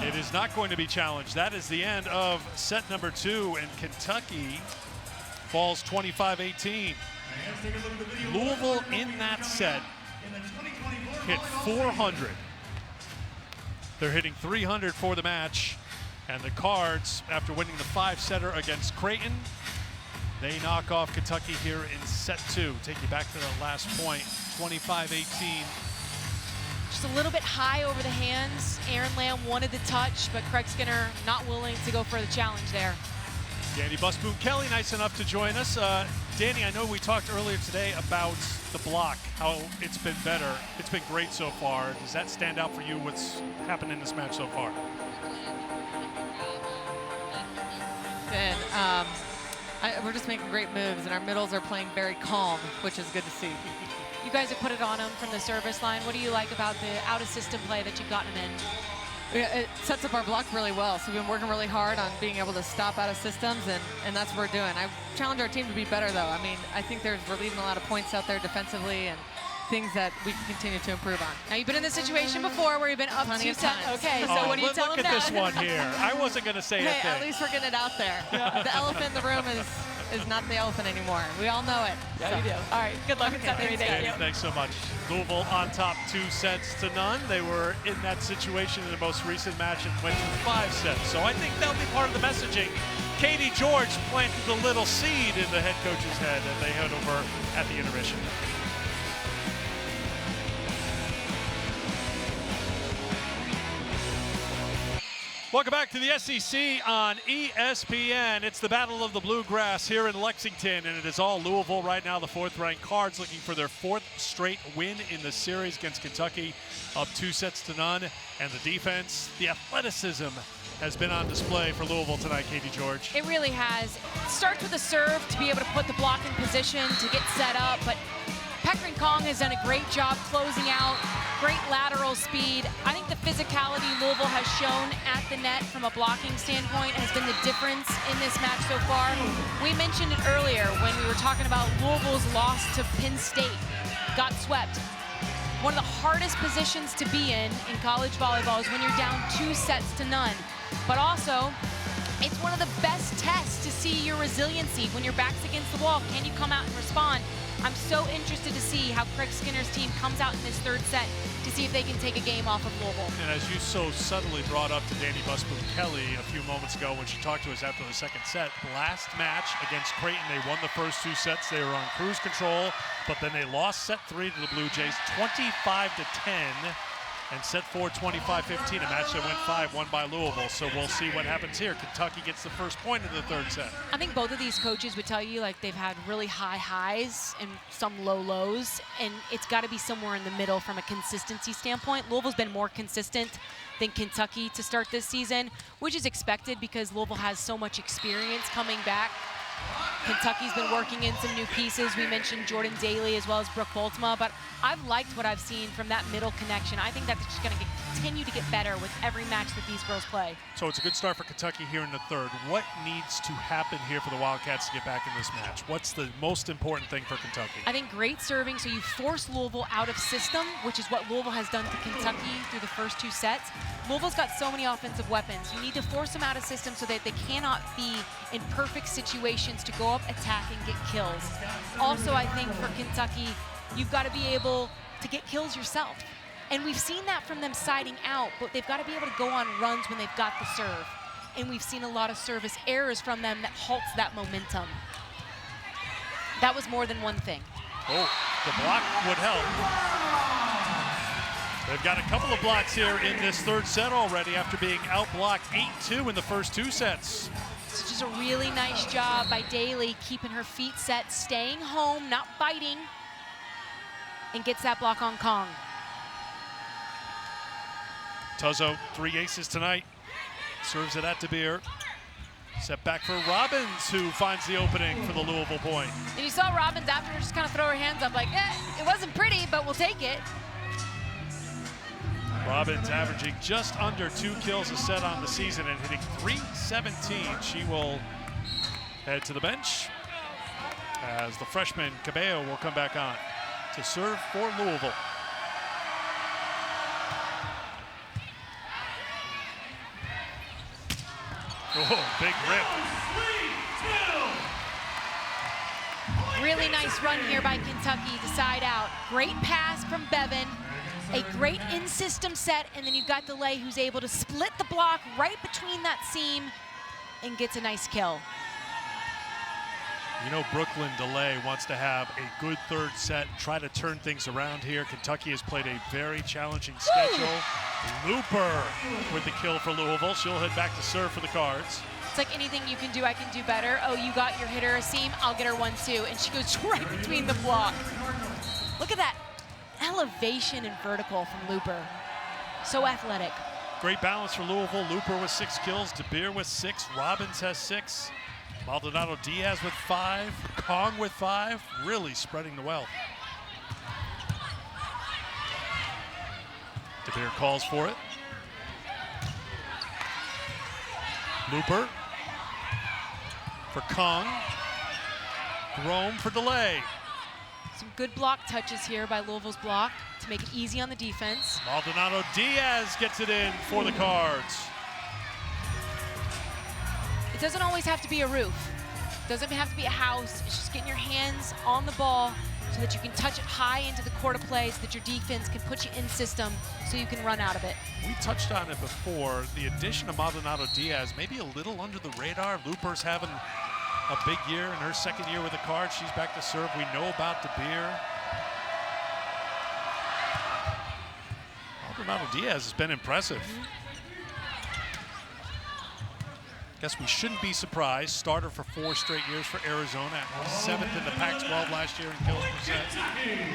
It is not going to be challenged. That is the end of set number two, and Kentucky falls 25-18. Louisville in that set hit 400. They're hitting 300 for the match. And the Cards, after winning the 5-setter against Creighton, they knock off Kentucky here in set two. Take you back to the last point, 25-18. Just a little bit high over the hands. Aaron Lamb wanted the touch, but Craig Skinner not willing to go for the challenge there. Danny Busboom Kelly, nice enough to join us. Danny, I know we talked earlier today about the block, how it's been better. It's been great so far. Does that stand out for you, what's happened in this match so far? We're just making great moves, and our middles are playing very calm, which is good to see. You guys have put it on them from the service line. What do you like about the out-of-system play that you've gotten them in? It sets up our block really well, so we've been working really hard on being able to stop out of systems, and that's what we're doing. I challenge our team to be better, though. I mean, I think we're leaving a lot of points out there defensively and things that we can continue to improve on. Now, you've been in this situation before where you've been up Plenty 2 of sets. times. Okay, so what do you tell them now? Look at this one here. I wasn't going to say a Hey, thing. at least we're getting it out there. The elephant in the room is not the elephant anymore. We all know it. Yeah, we do. All right, good luck in set three. Thank you. Thanks so much. Louisville on top 2-0. They were in that situation in the most recent match and went to 5 sets. So I think that'll be part of the messaging. Katie George planted the little seed in the head coach's head as they head over at the intermission. Welcome back to the SEC on ESPN. It's the Battle of the Bluegrass here in Lexington, and it is all Louisville right now. The 4th-ranked Cards looking for their 4th straight win in the series against Kentucky, up 2-0. And the defense, the athleticism has been on display for Louisville tonight, Katie George. It really has. It starts with a serve to be able to put the block in position to get set up, but Peckering Kong has done a great job closing out. Great lateral speed. I think the physicality Louisville has shown at the net from a blocking standpoint has been the difference in this match so far. We mentioned it earlier when we were talking about Louisville's loss to Penn State. Got swept. One of the hardest positions to be in college volleyball is when you're down 2-0. But also, it's one of the best tests to see your resiliency when your back's against the wall. Can you come out and respond? I'm so interested to see how Craig Skinner's team comes out in this 3rd set to see if they can take a game off of Louisville. And as you so subtly brought up to Danny Busboom Kelly a few moments ago when she talked to us after the 2nd set, last match against Creighton, they won the first 2 sets. They were on cruise control, but then they lost set 3 to the Blue Jays, 25-10. And set 4, 25-15, a match that went 5, won by Louisville. So we'll see what happens here. Kentucky gets the first point in the 3rd set. I think both of these coaches would tell you, like, they've had really high highs and some low lows, and it's got to be somewhere in the middle from a consistency standpoint. Louisville's been more consistent than Kentucky to start this season, which is expected because Louisville has so much experience coming back. Kentucky's been working in some new pieces. We mentioned Jordan Daly as well as Brooke Boltema, but I've liked what I've seen from that middle connection. I think that's just going to continue to get better with every match that these girls play. So it's a good start for Kentucky here in the 3rd. What needs to happen here for the Wildcats to get back in this match? What's the most important thing for Kentucky? I think great serving, so you force Louisville out of system, which is what Louisville has done to Kentucky through the first 2 sets. Louisville's got so many offensive weapons. You need to force them out of system so that they cannot be in perfect situations to go up, attack, and get kills. Also, I think for Kentucky, you've got to be able to get kills yourself. And we've seen that from them siding out, but they've got to be able to go on runs when they've got the serve. And we've seen a lot of service errors from them that halts that momentum. That was more than one thing. Oh, the block would help. They've got a couple of blocks here in this 3rd set already after being outblocked 8-2 in the first 2 sets. It's just a really nice job by Daly keeping her feet set, staying home, not biting, and gets that block on Kong. Tuzzo, 3 aces tonight. Serves it at De Beer. Set back for Robbins, who finds the opening for the Louisville point. And you saw Robbins after just kind of throw her hands up like, it wasn't pretty, but we'll take it. Robbins averaging just under 2 kills a set on the season and hitting .317. She will head to the bench as the freshman Cabello will come back on to serve for Louisville. Oh, big rip. Really nice run here by Kentucky to side out. Great pass from Bevan. A great in-system set, and then you've got DeLay who's able to split the block right between that seam and gets a nice kill. You know, Brooklyn DeLay wants to have a good third set, try to turn things around here. Kentucky has played a very challenging schedule. Looper with the kill for Louisville. She'll head back to serve for the Cards. It's like anything you can do, I can do better. Oh, you got your hitter a seam, I'll get her one too. And she goes right between the block. Look at that elevation and vertical from Looper. So athletic. Great balance for Louisville. Looper with 6 kills, DeBeer with 6, Robbins has 6. Maldonado Diaz with 5, Kong with 5, really spreading the wealth. DeBeer calls for it. Looper for Kong. Rome for DeLay. Some good block touches here by Louisville's block to make it easy on the defense. Maldonado Diaz gets it in for the Cards. It doesn't always have to be a roof. It doesn't have to be a house. It's just getting your hands on the ball so that you can touch it high into the court of play so that your defense can put you in system so you can run out of it. We touched on it before. The addition of Maldonado Diaz, maybe a little under the radar. Looper's having a big year in her second year with the Cards. She's back to serve. We know about DeBeer. Maldonado Diaz has been impressive. Guess we shouldn't be surprised. Starter for 4 straight years for Arizona. 7th in the Pac-12 last year in kills per set.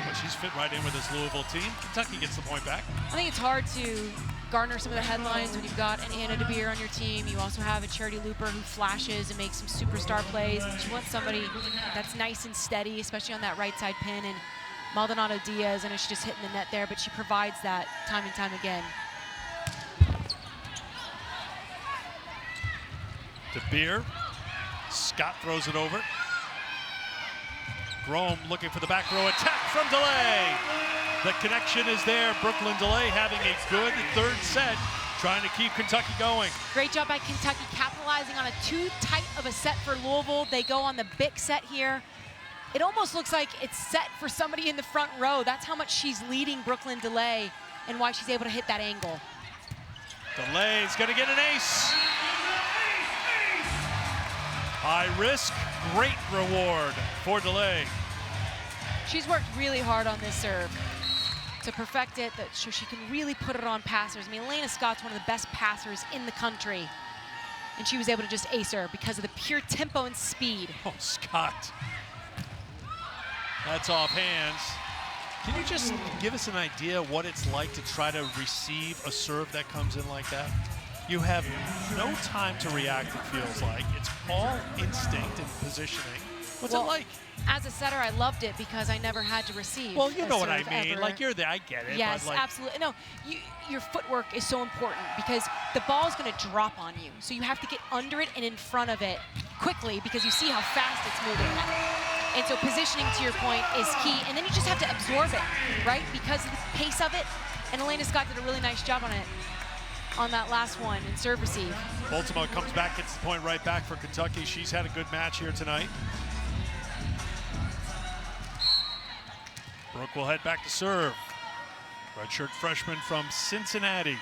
But she's fit right in with this Louisville team. Kentucky gets the point back. I think it's hard to garner some of the headlines when you've got an Anna DeBeer on your team. You also have a Charity Looper who flashes and makes some superstar plays. But you want somebody that's nice and steady, especially on that right side pin. And Maldonado Diaz, I know she's just hitting the net there, but she provides that time and time again. DeBeer. Scott throws it over. Grom looking for the back row attack from DeLay. The connection is there. Brooklyn DeLay having a good third set, trying to keep Kentucky going. Great job by Kentucky capitalizing on a too tight of a set for Louisville. They go on the big set here. It almost looks like it's set for somebody in the front row. That's how much she's leading Brooklyn DeLay and why she's able to hit that angle. DeLay's gonna get an ace. High risk, great reward for DeLay. She's worked really hard on this serve to perfect it, so she can really put it on passers. I mean, Elena Scott's one of the best passers in the country, and she was able to just ace her because of the pure tempo and speed. Oh, Scott. That's off hands. Can you just give us an idea what it's like to try to receive a serve that comes in like that? You have no time to react, it feels like. It's all instinct and positioning. What's it like? As a setter, I loved it because I never had to receive. Well, you know what I mean. Ever. Like, you're there, I get it. Yes, but like, absolutely. No, your footwork is so important because the ball is going to drop on you. So you have to get under it and in front of it quickly because you see how fast it's moving. And so positioning, to your point, is key. And then you just have to absorb it, right? Because of the pace of it. And Elena Scott did a really nice job on it on that last one in serve receive. Baltimore comes back, gets the point right back for Kentucky. She's had a good match here tonight. Brooke will head back to serve. Redshirt freshman from Cincinnati.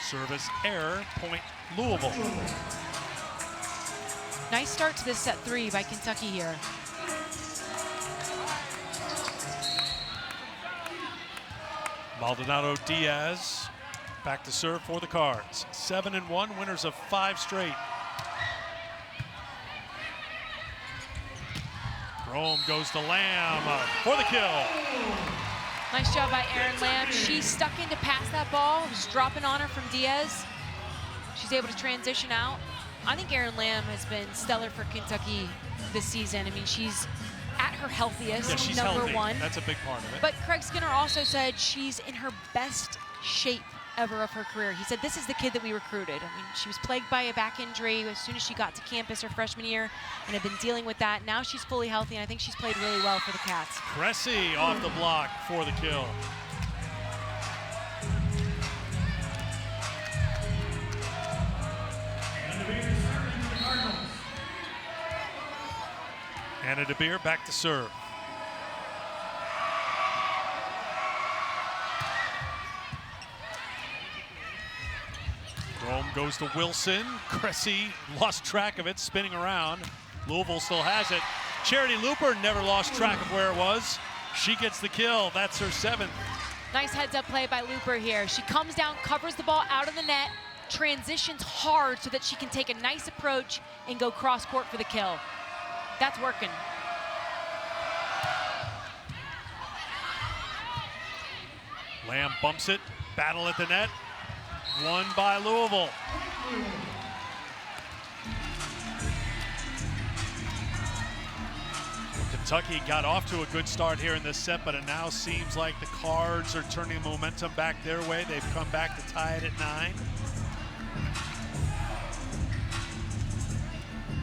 Service error, point Louisville. Nice start to this set 3 by Kentucky here. Maldonado Diaz back to serve for the Cards. 7-1, winners of 5 straight. Rome goes to Lamb for the kill. Nice job by Erin Lamb. She stuck in to pass that ball. It was dropping on her from Diaz. She's She's able to transition out. I think Erin Lamb has been stellar for Kentucky this season. I mean, she's at her healthiest, Yeah, she's number healthy. one. That's a big part of it. But Craig Skinner also said she's in her best shape ever of her career. He said this is the kid that we recruited. I mean, she was plagued by a back injury as soon as she got to campus her freshman year and had been dealing with that. Now she's fully healthy, and I think she's played really well for the Cats. Cressy off the block for the kill. Anna DeBeer back to serve. Rome goes to Wilson. Cressy lost track of it, spinning around. Louisville still has it. Charity Looper never lost track of where it was. She gets the kill. That's her 7th. Nice heads-up play by Looper here. She comes down, covers the ball out of the net, transitions hard so that she can take a nice approach and go cross-court for the kill. That's working. Lamb bumps it, battle at the net. Won by Louisville. Kentucky got off to a good start here in this set, but it now seems like the Cards are turning momentum back their way. They've come back to tie it at 9.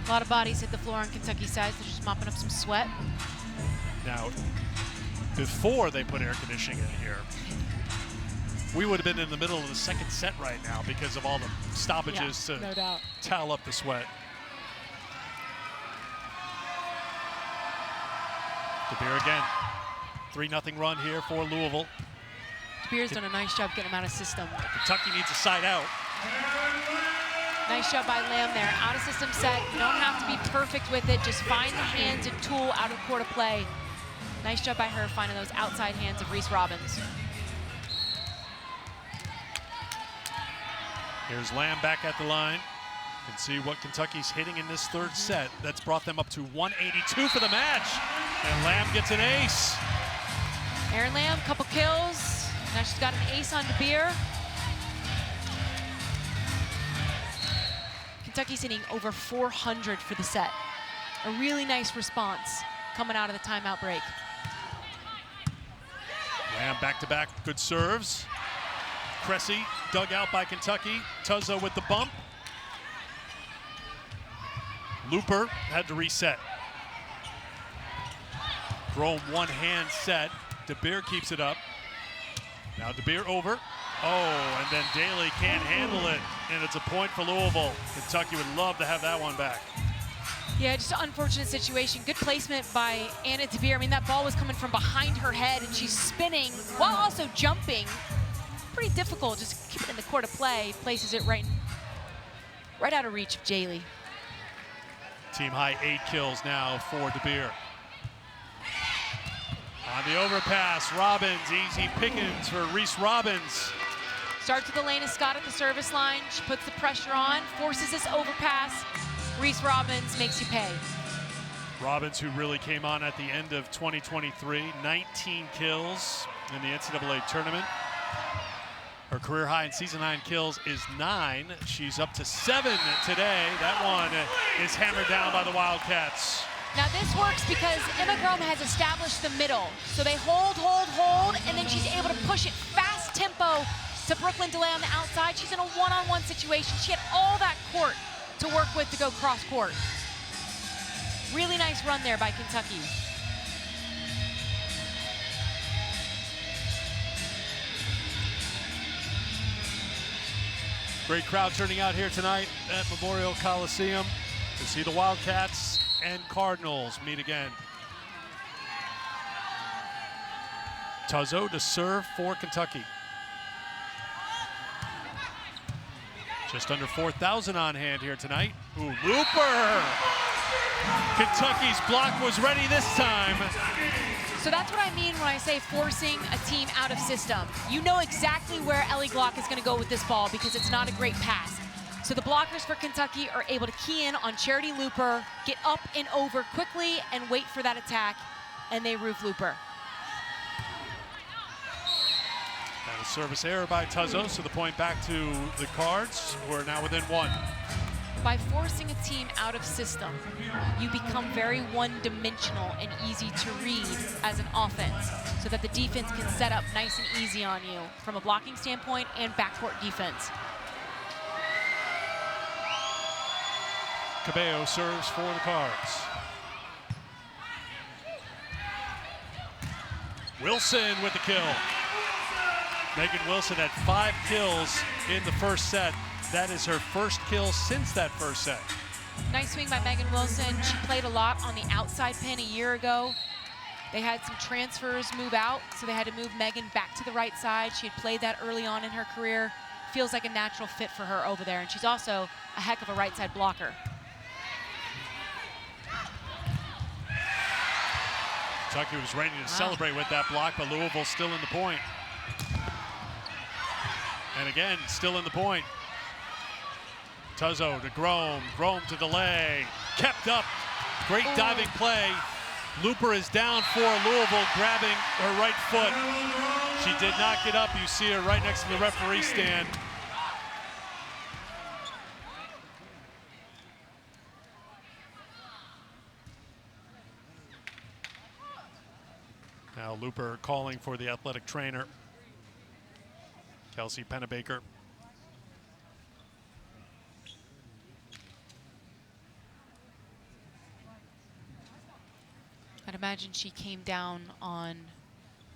A lot of bodies hit the floor on Kentucky's side. They're just mopping up some sweat. Now, before they put air conditioning in here, we would have been in the middle of the second set right now because of all the stoppages to no doubt. towel up the sweat. DeBeer again. 3-0 run here for Louisville. DeBeer's done a nice job getting him out of system. Kentucky needs a side out. Nice job by Lamb there. Out of system set. You don't have to be perfect with it. Just find the hands and tool out of court of play. Nice job by her finding those outside hands of Reese Robbins. Here's Lamb back at the line. You can see what Kentucky's hitting in this 3rd set. That's brought them up to 182 for the match. And Lamb gets an ace. Erin Lamb, couple kills. Now she's got an ace on DeBeer. Kentucky's hitting over 400 for the set. A really nice response coming out of the timeout break. Lamb back-to-back good serves. Cressy dug out by Kentucky. Tuzzo with the bump. Looper had to reset. Rome one-hand set. DeBeer keeps it up. Now DeBeer over. Oh, and then Daly can't handle it, and it's a point for Louisville. Kentucky would love to have that one back. Yeah, just an unfortunate situation. Good placement by Anna DeBeer. I mean, that ball was coming from behind her head, and she's spinning while also jumping. Pretty difficult. Just keep it in the court of play. Places it right out of reach of Daly. Team high 8 kills now for DeBeer. On the overpass, Robbins, easy pickings for Reese Robbins. Starts with Elena Scott at the service line. She puts the pressure on, forces this overpass. Reese Robbins makes you pay. Robbins, who really came on at the end of 2023, 19 kills in the NCAA tournament. Her career high in season 9 kills is 9. She's up to 7 today. That one is hammered down by the Wildcats. Now this works because Emma Grom has established the middle. So they hold, and then she's able to push it fast tempo to Brooklyn DeLay on the outside. She's in a one-on-one situation. She had all that court to work with to go cross court. Really nice run there by Kentucky. Great crowd turning out here tonight at Memorial Coliseum to see the Wildcats and Cardinals meet again. Tuzzo to serve for Kentucky. Just under 4,000 on hand here tonight. Ooh, Looper! Kentucky's block was ready this time. So that's what I mean when I say forcing a team out of system. You know exactly where Ellie Glock is going to go with this ball because it's not a great pass. So the blockers for Kentucky are able to key in on Charity Looper, get up and over quickly, and wait for that attack, and they roof Looper. And a service error by Tuzzo, so the point back to the Cards, who are now within 1. By forcing a team out of system, you become very one-dimensional and easy to read as an offense, so that the defense can set up nice and easy on you from a blocking standpoint and backcourt defense. Cabello serves for the Cards. Wilson with the kill. Megan Wilson had 5 kills in the first set. That is her first kill since that first set. Nice swing by Megan Wilson. She played a lot on the outside pin a year ago. They had some transfers move out, so they had to move Megan back to the right side. She had played that early on in her career. Feels like a natural fit for her over there, and she's also a heck of a right side blocker. Kentucky was ready to celebrate with that block, but Louisville still in the point. And again, still in the point. Tuzzo to Grome, Grome to delay, kept up, great diving play. Looper is down for Louisville, grabbing her right foot. She did not get up, you see her right next to the referee stand. Now Looper calling for the athletic trainer, Kelsey Pennebaker. I'd imagine she came down on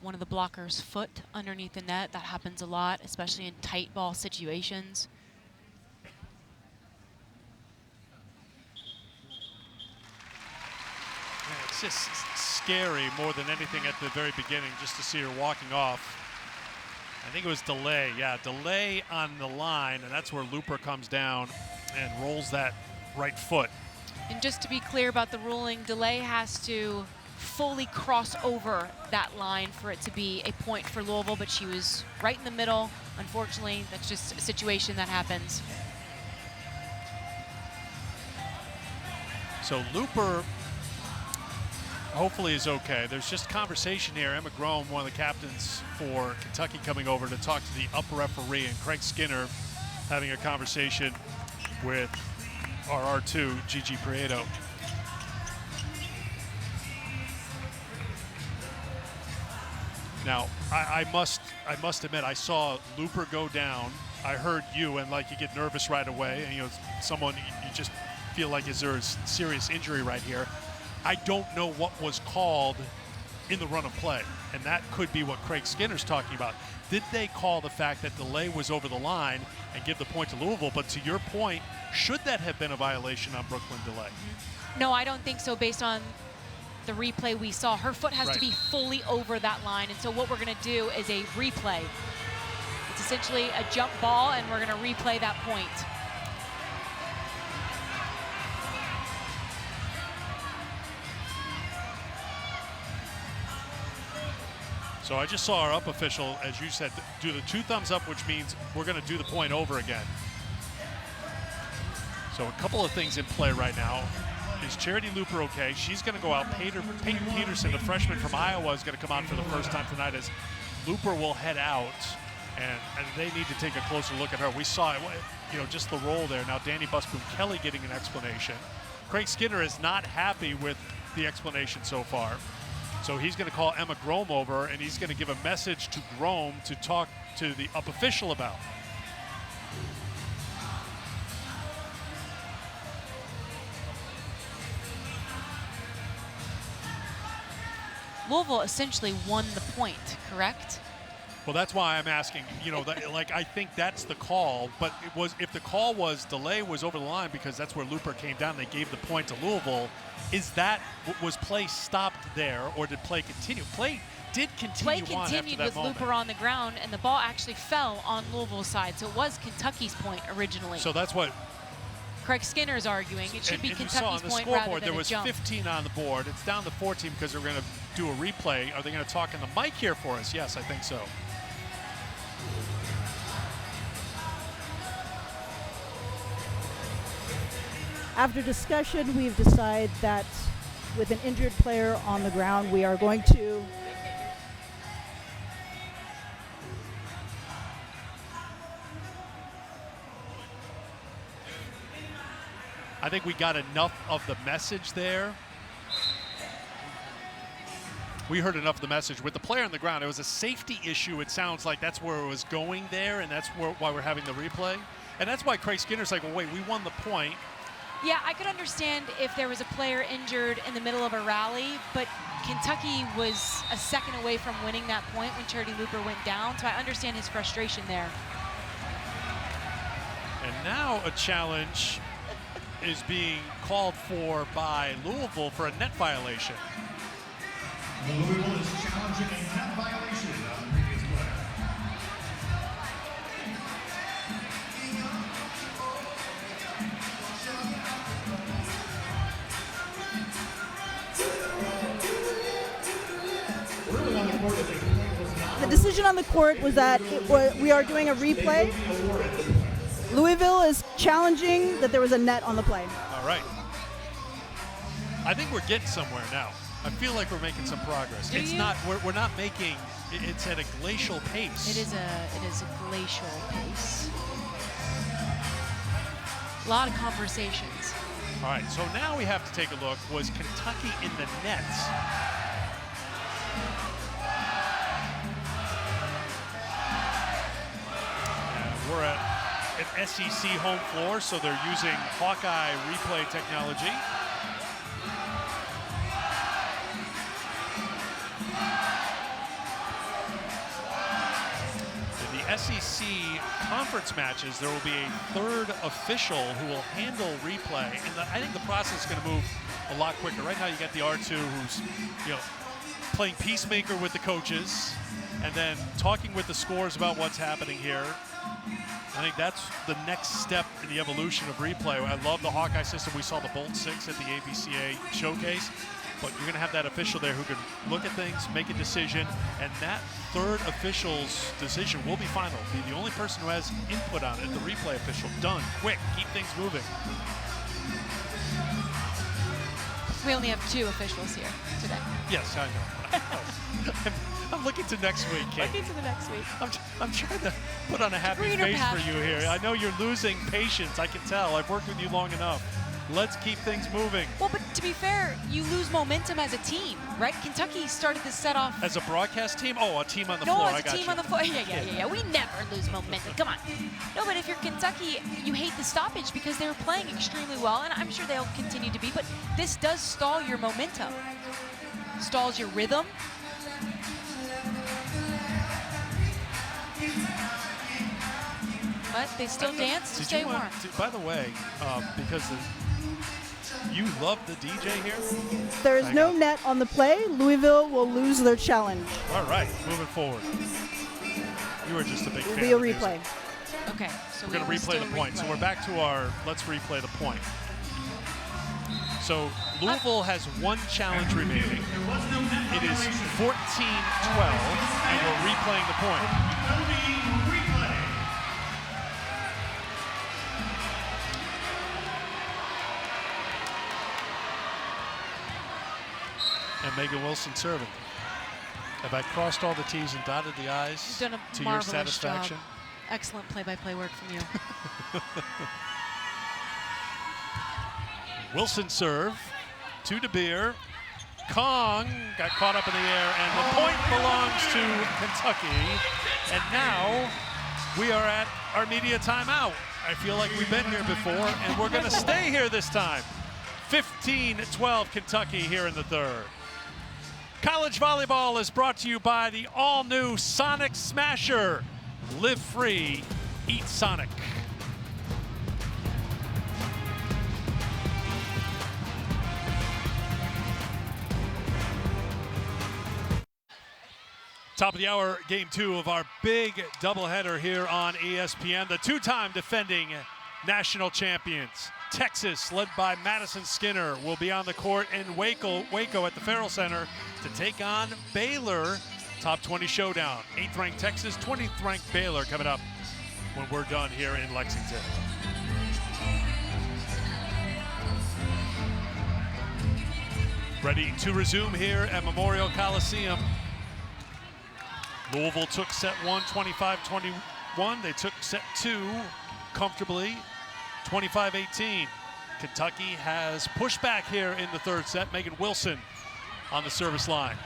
one of the blockers' foot underneath the net. That happens a lot, especially in tight ball situations. Yeah, it's just scary more than anything at the very beginning, just to see her walking off. I think it was delay, yeah, delay on the line, and that's where Looper comes down and rolls that right foot. And just to be clear about the ruling, delay has to fully cross over that line for it to be a point for Louisville, but she was right in the middle. Unfortunately, that's just a situation that happens. So Looper hopefully is okay. There's just conversation here. Emma Grome, one of the captains for Kentucky, coming over to talk to the upper referee, and Craig Skinner having a conversation with our R2, Gigi Prieto. Now, I must admit, I saw Looper go down. I heard you, and like you get nervous right away, and you know, someone you just feel like, is there a serious injury right here? I don't know what was called in the run of play, and that could be what Craig Skinner's talking about. Did they call the fact that delay was over the line and give the point to Louisville? But to your point, should that have been a violation on Brooklyn delay? No, I don't think so based on the replay we saw. Her foot has to be fully over that line, and so what we're going to do is a replay. It's essentially a jump ball, and we're going to replay that point. So I just saw our up official, as you said, do the 2 thumbs up, which means we're going to do the point over again. So a couple of things in play right now. Is Charity Looper okay? She's going to go out. Peyton Peterson, the freshman from Iowa, is going to come out for the first time tonight, as Looper will head out, and they need to take a closer look at her. We saw it, you know, just the roll there. Now Danny Busboom-Kelly getting an explanation. Craig Skinner is not happy with the explanation so far. So he's going to call Emma Grome over, and he's going to give a message to Grome to talk to the up official about. Louisville essentially won the point, correct? Well, that's why I'm asking, you know, like, I think that's the call, but it was, if the call was delay was over the line because that's where Looper came down, they gave the point to Louisville, was play stopped there, or did play continue? Play did continue Play on after continued that with moment. Looper on the ground, and the ball actually fell on Louisville's side, so it was Kentucky's point originally. So that's what Craig Skinner is arguing. It should be and you saw Kentucky's on the point rather scoreboard than there was a jump. 15 on the board. It's down to 14 because they're going to do a replay. Are they going to talk in the mic here for us? Yes, I think so. After discussion, we've decided that with an injured player on the ground, we are going to I think we got enough of the message there. We heard enough of the message. With the player on the ground, it was a safety issue. It sounds like that's where it was going there, and that's why we're having the replay. And that's why Craig Skinner's like, well, wait, we won the point. Yeah, I could understand if there was a player injured in the middle of a rally, but Kentucky was a second away from winning that point when Charity Looper went down, so I understand his frustration there. And now a challenge is being called for by Louisville for a net violation. Louisville is challenging a net violation on the previous play. The decision on the court was that we are doing a replay. Louisville is challenging that there was a net on the play. All right. I think we're getting somewhere now. I feel like we're making some progress. We're not making, it's at a glacial pace. It is a glacial pace. A lot of conversations. All right, so now we have to take a look. Was Kentucky in the nets? And we're at an SEC home floor, so they're using Hawkeye replay technology. SEC conference matches, there will be a third official who will handle replay, and I think the process is going to move a lot quicker. Right now, you got the R2 who's, playing peacemaker with the coaches, and then talking with the scores about what's happening here. I think that's the next step in the evolution of replay. I love the Hawkeye system. We saw the Bolt 6 at the ABCA showcase. But you're going to have that official there who can look at things, make a decision, and that third official's decision will be final. Be the only person who has input on it, the replay official. Done, quick, keep things moving. We only have 2 officials here today. Yes, I know. I'm looking to next week, Kate. Looking to the next week. I'm trying to put on a happy Greener face for you pastures. here. I know you're losing patience. I can tell. I've worked with you long enough. Let's keep things moving. Well, but to be fair, you lose momentum as a team, right? Kentucky started this set off. As a broadcast team? Oh, a team on the floor. No, I as a got team you. on the floor. Yeah. We never lose momentum. Come on. No, but if you're Kentucky, you hate the stoppage because they were playing extremely well, and I'm sure they'll continue to be, but this does stall your momentum. Stalls your rhythm. But they still dance to stay warm. By the way, because you love the DJ here? There is no net on the play. Louisville will lose their challenge. All right, moving forward. You were just a big fan. It'll be a of replay. music. Okay, so We're going to replay the point. So we're back to our let's replay the point. So Louisville has 1 challenge remaining. It is 14-12, and we're replaying the point. And Megan Wilson serving. Have I crossed all the T's and dotted the I's You've done a to your marvelous satisfaction? job. Excellent play-by-play work from you. Wilson serve to DeBeer. Kong got caught up in the air, and the point belongs to Kentucky. And now we are at our media timeout. I feel like we've been here before, and we're going to stay here this time. 15-12 Kentucky here in the third. College volleyball is brought to you by the all-new Sonic Smasher. Live free, eat Sonic. Top of the hour, game 2 of our big doubleheader here on ESPN. The 2-time defending national champions, Texas, led by Madison Skinner, will be on the court in Waco at the Farrell Center to take on Baylor. Top 20 showdown. 8th ranked Texas, 20th ranked Baylor coming up when we're done here in Lexington. Ready to resume here at Memorial Coliseum. Louisville took set 1, 25-21. They took set 2 comfortably, 25-18. Kentucky has pushed back here in the third set. Megan Wilson on the service line.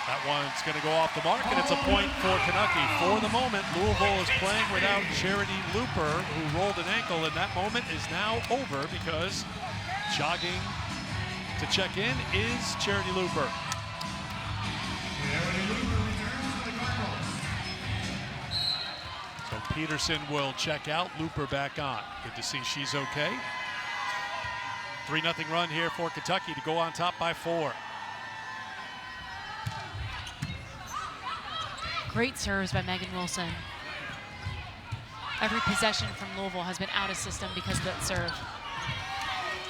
That one's going to go off the mark, and it's a point for Kentucky. For the moment, Louisville is playing without Charity Looper, who rolled an ankle, and that moment is now over because jogging to check in is Charity Looper. So Peterson will check out, Looper back on. Good to see she's okay. 3-0 run here for Kentucky to go on top by 4. Great serves by Megan Wilson. Every possession from Louisville has been out of system because of that serve.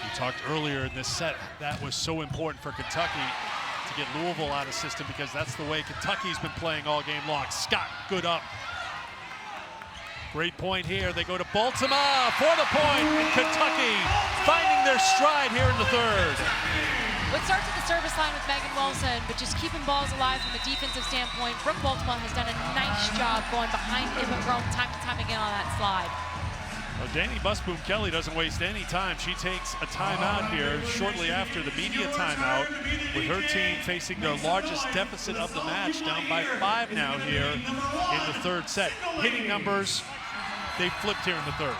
You talked earlier in this set, that was so important for Kentucky to get Louisville out of system because that's the way Kentucky's been playing all game long. Scott, good up. Great point here. They go to Baltimore for the point, and Kentucky finding their stride here in the third. It starts at the service line with Megan Wilson, but just keeping balls alive from a defensive standpoint. Brooke Baltimore has done a nice job going behind Emma Grome time and time again on that slide. Well, Danny Busboom-Kelly doesn't waste any time. She takes a timeout here shortly after the media timeout, with her team facing their largest deficit of the match, down by 5 now here in the third set. Hitting numbers, they flipped here in the third.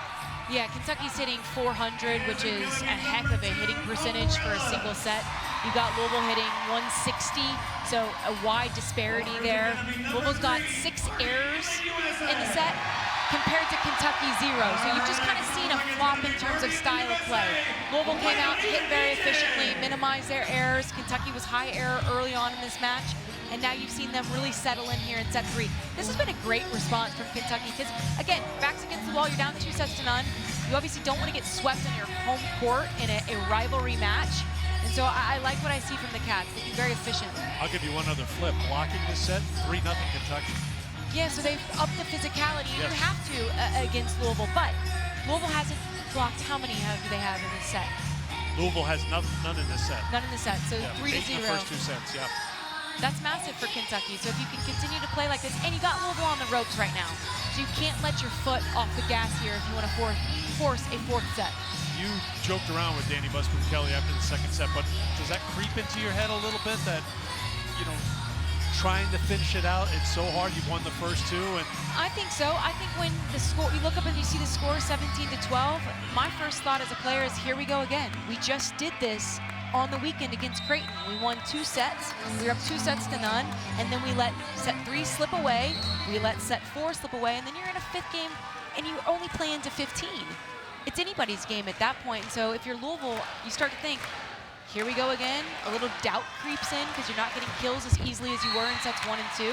Yeah, Kentucky's hitting 400, which is a heck of a hitting percentage for a single set. You got Louisville hitting 160, so a wide disparity there. Louisville's got 6 errors in the set compared to Kentucky 0. So you've just kind of seen a flop in terms of style of play. Louisville came out, hit very efficiently, minimized their errors. Kentucky was high error early on in this match, and now you've seen them really settle in here in set 3. This has been a great response from Kentucky because, again, backs against the wall, you're down 2 sets to none. You obviously don't want to get swept on your home court in a rivalry match. And so I like what I see from the Cats. They've been very efficient. I'll give you one other flip. Blocking this set, 3-0 Kentucky. Yeah, so they've upped the physicality, and Yes. you have to against Louisville. But Louisville hasn't blocked. How many do they have in this set? Louisville has none in this set. None in the set, so Yeah, 3-0. 8 in the first 2 sets, yeah. That's massive for Kentucky. So if you can continue to play like this, and you got Louisville on the ropes right now, so you can't let your foot off the gas here if you want to force a 4th set. You joked around with Danny Busboom-Kelly after the second set, but does that creep into your head a little bit that, you know, trying to finish it out, it's so hard, you've won the first 2, and I think so. I think when the score, you look up and you see the score 17-12, my first thought as a player is, here we go again. We just did this on the weekend against Creighton. We won 2 sets, we were up 2 sets to none, and then we let set 3 slip away, we let set 4 slip away, and then you're in a 5th game and you only play into 15. It's anybody's game at that point. So if you're Louisville, you start to think, here we go again. A little doubt creeps in because you're not getting kills as easily as you were in sets 1 and 2.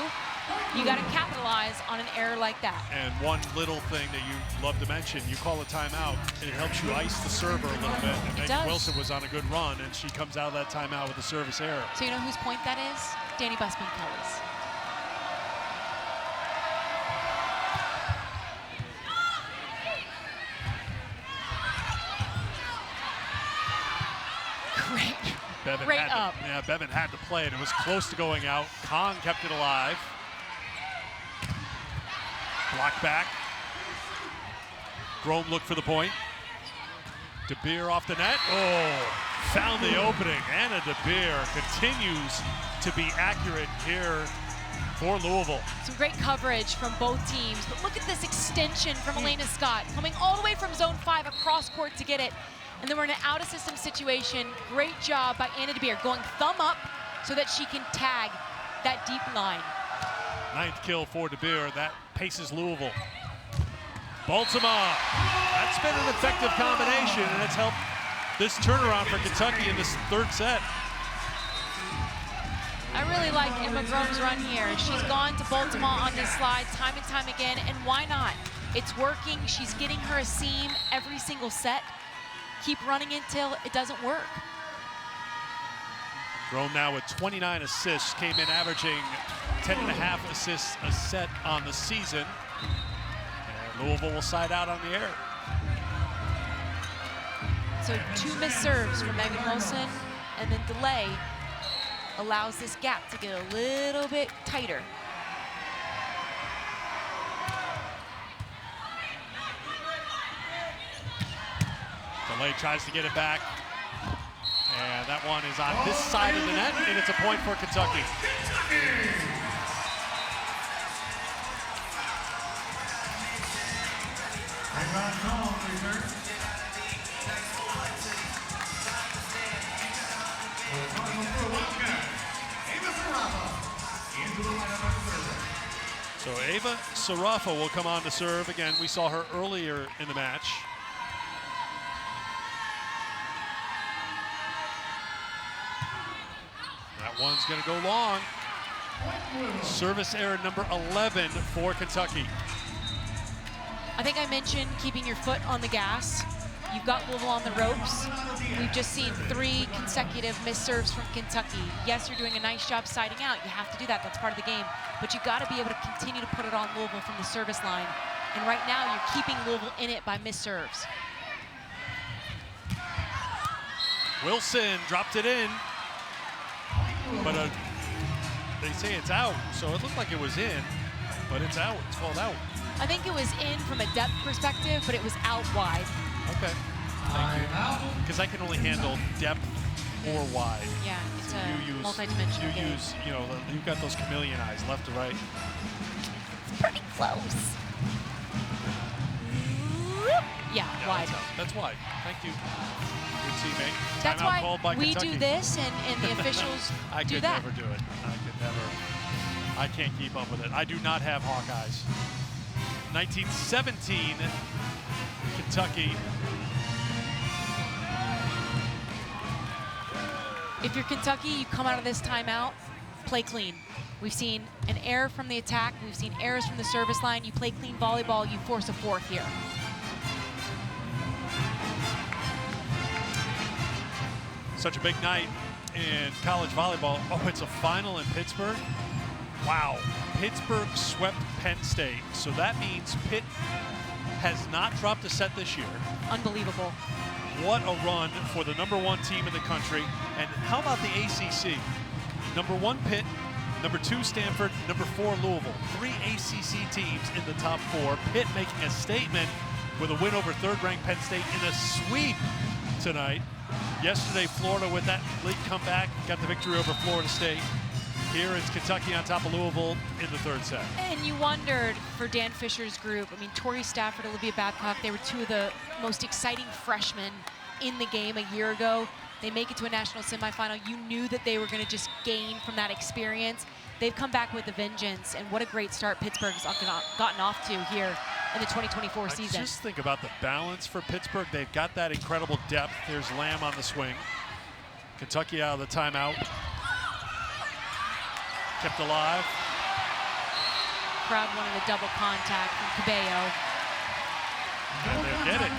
You got to capitalize on an error like that. And one little thing that you love to mention, you call a timeout, and it helps you ice the server a little bit. And Megan Wilson was on a good run, and she comes out of that timeout with a service error. So you know whose point that is? Danny Busboom-Kelly's. Bevan had to play it. It was close to going out. Kahn kept it alive. Block back. Grome looked for the point. DeBeer off the net. Oh, found the opening. Anna DeBeer continues to be accurate here for Louisville. Some great coverage from both teams. But look at this extension from Elena Scott, coming all the way from zone 5 across court to get it. And then we're in an out-of-system situation. Great job by Anna DeBeer, going thumb up so that she can tag that deep line. 9th kill for DeBeer. That paces Louisville. Baltimore. That's been an effective combination, and it's helped this turnaround for Kentucky in this 3rd set. I really like Emma Grome's run here. She's gone to Baltimore on this slide time and time again, and why not? It's working. She's getting her a seam every single set. Keep running until it doesn't work. Grome now with 29 assists, came in averaging 10.5 assists a set on the season. And Louisville will side out on the air. So 2 missed serves from Megan Wilson, and then delay allows this gap to get a little bit tighter. DeLay tries to get it back. And that one is on this side of the net, and it's a point for Kentucky. So Ava Sarafa will come on to serve. Again, we saw her earlier in the match. That one's going to go long. Service error number 11 for Kentucky. I think I mentioned keeping your foot on the gas. You've got Louisville on the ropes. We've just seen 3 consecutive missed serves from Kentucky. Yes, you're doing a nice job siding out. You have to do that. That's part of the game. But you've got to be able to continue to put it on Louisville from the service line. And right now, you're keeping Louisville in it by missed serves. Wilson dropped it in. But they say it's out, so it looked like it was in, but it's out. It's called out. I think it was in from a depth perspective, but it was out wide. Okay. Because I can only handle depth or wide. Yeah, it's so a multi-dimensional game. You've got those chameleon eyes, left to right. It's pretty close. Yeah, wide. That's wide. Thank you. Good teammate. That's Timeout called by why we Kentucky. do this, and the officials do that. I could never do it. I can't keep up with it. I do not have Hawkeyes. 1917, Kentucky. If you're Kentucky, you come out of this timeout, play clean. We've seen an error from the attack. We've seen errors from the service line. You play clean volleyball, you force a 4th here. Such a big night in college volleyball. Oh, it's a final in Pittsburgh. Wow. Pittsburgh swept Penn State. So that means Pitt has not dropped a set this year. Unbelievable. What a run for the #1 team in the country. And how about the ACC? #1 Pitt, #2 Stanford, #4 Louisville. 3 ACC teams in the top 4. Pitt making a statement with a win over 3rd-ranked Penn State in a sweep tonight. Yesterday, Florida with that late comeback got the victory over Florida State. Here it's Kentucky on top of Louisville in the 3rd set. And you wondered for Dan Fisher's group, I mean, Tori Stafford, Olivia Babcock, they were 2 of the most exciting freshmen in the game a year ago. They make it to a national semifinal. You knew that they were going to just gain from that experience. They've come back with a vengeance, and what a great start Pittsburgh's gotten off to here in the 2024 season. Just think about the balance for Pittsburgh. They've got that incredible depth. There's Lamb on the swing. Kentucky out of the timeout. Kept alive. Crowd wanted a double contact from Cabello. And they get it.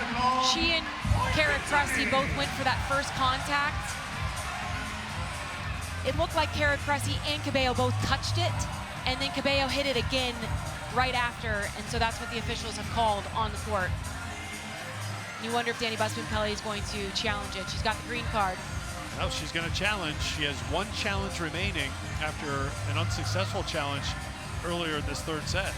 She and Kara Cressy both went for that first contact. It looked like Kara Cressy and Cabello both touched it, and then Cabello hit it again right after, and so that's what the officials have called on the court. You wonder if Danny Busman-Pelly is going to challenge it. She's got the green card. No, she's going to challenge. She has 1 challenge remaining after an unsuccessful challenge earlier in this 3rd set.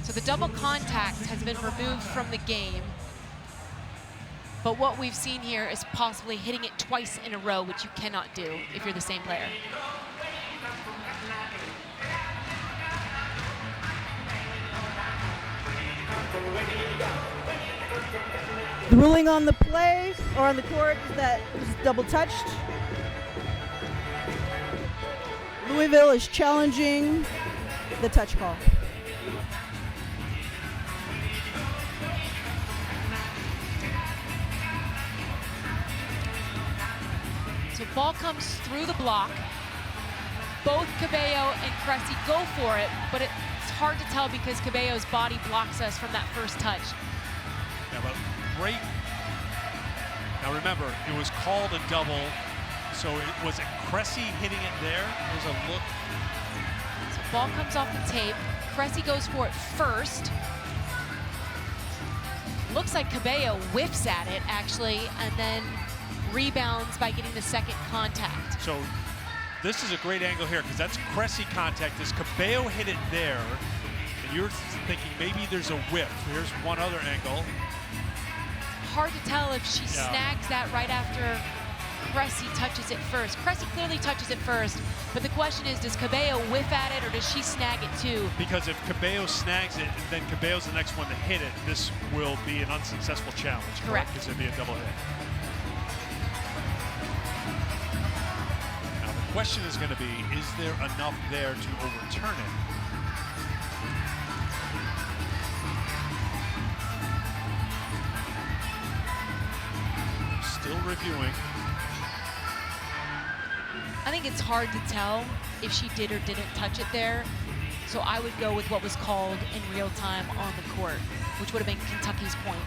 So the double contact has been removed from the game. But what we've seen here is possibly hitting it twice in a row, which you cannot do if you're the same player. The ruling on the play or on the court is that it was double touched. Louisville is challenging the touch call. So ball comes through the block. Both Cabello and Cressy go for it, but it's hard to tell because Cabello's body blocks us from that first touch. Yeah, but great. Now remember, it was called a double, So was it Cressy hitting it there? There's a look. So ball comes off the tape. Cressy goes for it first. Looks like Cabello whiffs at it, actually, and then rebounds by getting the second contact. So this is a great angle here because that's Cressy contact. As Cabello hit it there, and you're thinking maybe there's a whiff. Here's one other angle. Hard to tell if she snags that right after Cressy touches it first. Cressy clearly touches it first, but the question is, does Cabello whiff at it or does she snag it too? Because if Cabello snags it, then Cabello's the next one to hit it, this will be an unsuccessful challenge. Correct. Because it'd be a double hit. Now the question is going to be, is there enough there to overturn it? Still reviewing. I think it's hard to tell if she did or didn't touch it there. So I would go with what was called in real time on the court, which would have been Kentucky's point.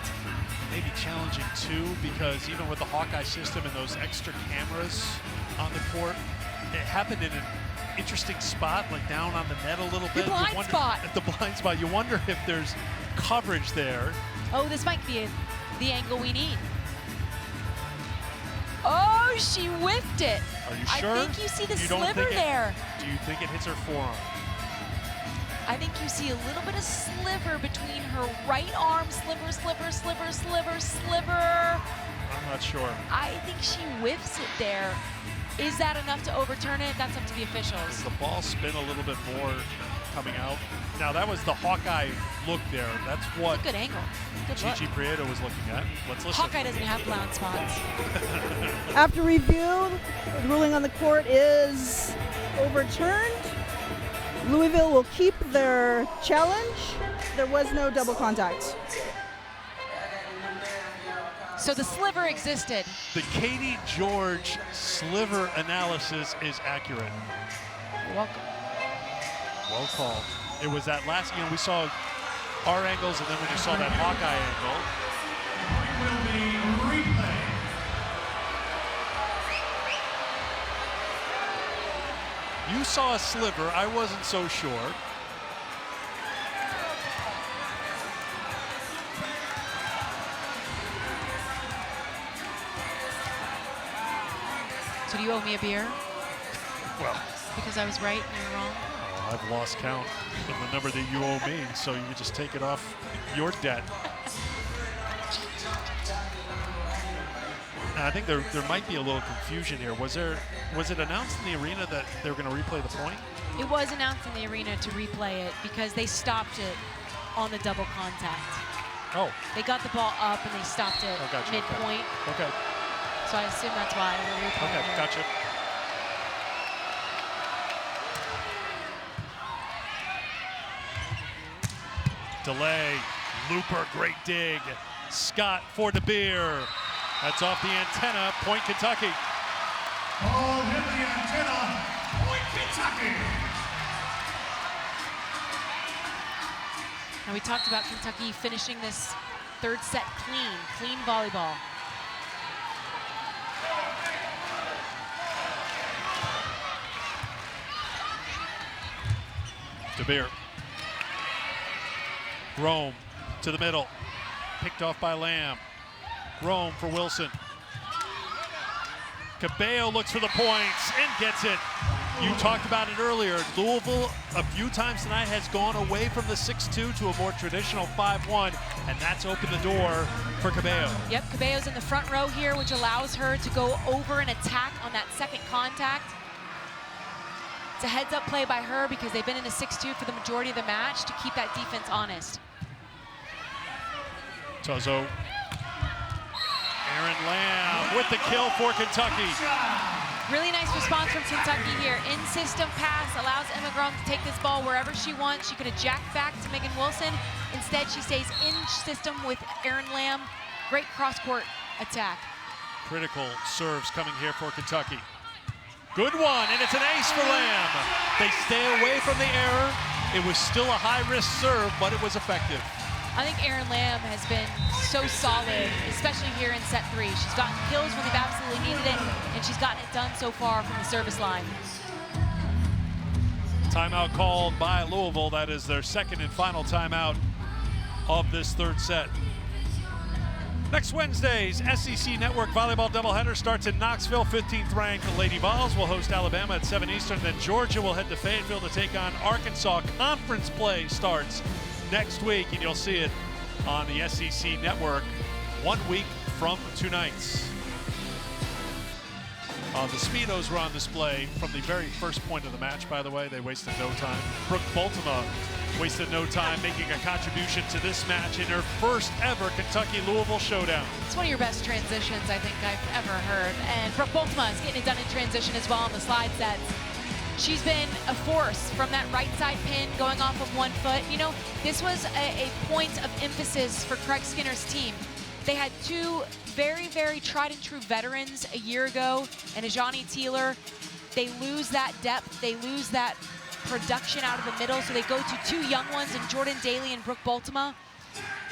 Maybe challenging too, because even with the Hawkeye system and those extra cameras on the court, it happened in an interesting spot, like down on the net a little bit. The blind spot. At the blind spot. You wonder if there's coverage there. Oh, this might be the angle we need. Oh, she whiffed it. Are you sure? I think you see the sliver there. Do you think it hits her forearm? I think you see a little bit of sliver between her right arm. Sliver, sliver, sliver, sliver, sliver. I'm not sure. I think she whiffs it there. Is that enough to overturn it? That's up to the officials. Does the ball spin a little bit more coming out? Now, that was the Hawkeye look there. That's what Good angle. Good look. Gigi Prieto was looking at. Let's listen. Hawkeye doesn't have blind spots. After review, the ruling on the court is overturned. Louisville will keep their challenge. There was no double contact. So the sliver existed. The Katie George sliver analysis is accurate. You're welcome. Well called. It was that last, we saw our angles, and then when you saw that Hawkeye angle. Will be replay. You saw a sliver. I wasn't so sure. So do you owe me a beer? Well, Because I was right and you were wrong? I've lost count of the number that you owe me, so you can just take it off your debt. And I think there might be a little confusion here. Was it announced in the arena that they were going to replay the point? It was announced in the arena to replay it because they stopped it on the double contact. Oh. They got the ball up and they stopped it Gotcha. midpoint. Okay. So I assume that's why we're replaying Okay, it. gotcha. Delay, Looper, great dig. Scott for DeBeer. That's off the antenna, point Kentucky. Ball hit the antenna. Point Kentucky. And we talked about Kentucky finishing this third set clean volleyball. DeBeer. Rome to the middle. Picked off by Lamb. Rome for Wilson. Cabello looks for the points and gets it. You talked about it earlier. Louisville, a few times tonight, has gone away from the 6-2 to a more traditional 5-1, and that's opened the door for Cabello. Yep, Cabello's in the front row here, which allows her to go over and attack on that second contact. It's a heads-up play by her because they've been in a 6-2 for the majority of the match to keep that defense honest. Tuzzo. Aaron Lamb with the kill for Kentucky. Really nice response from Kentucky here. In-system pass allows Emma Grom to take this ball wherever she wants. She could have jacked back to Megan Wilson. Instead, she stays in-system with Aaron Lamb. Great cross-court attack. Critical serves coming here for Kentucky. Good one, and it's an ace for Lamb. They stay away from the error. It was still a high-risk serve, but it was effective. I think Erin Lamb has been so solid, especially here in set 3. She's gotten kills when they've absolutely needed it, and she's gotten it done so far from the service line. Timeout called by Louisville. That is their second and final timeout of this third set. Next Wednesday's SEC Network Volleyball doubleheader starts in Knoxville. 15th ranked Lady Vols will host Alabama at 7 Eastern. Then Georgia will head to Fayetteville to take on Arkansas. Conference play starts next week, and you'll see it on the SEC Network 1 week from tonight. The Speedos were on display from the very first point of the match, by the way. They wasted no time. Brooke Boltima wasted no time making a contribution to this match in her first ever Kentucky-Louisville showdown. It's one of your best transitions I think I've ever heard. And Brooke Boltima is getting it done in transition as well on the slide sets. She's been a force from that right side pin going off of 1 foot. You know, this was a point of emphasis for Craig Skinner's team. They had 2 very, very tried and true veterans a year ago, and Ajani Teeler. They lose that depth, they lose that production out of the middle, so they go to 2 young ones in Jordan Daly and Brooke Boltima.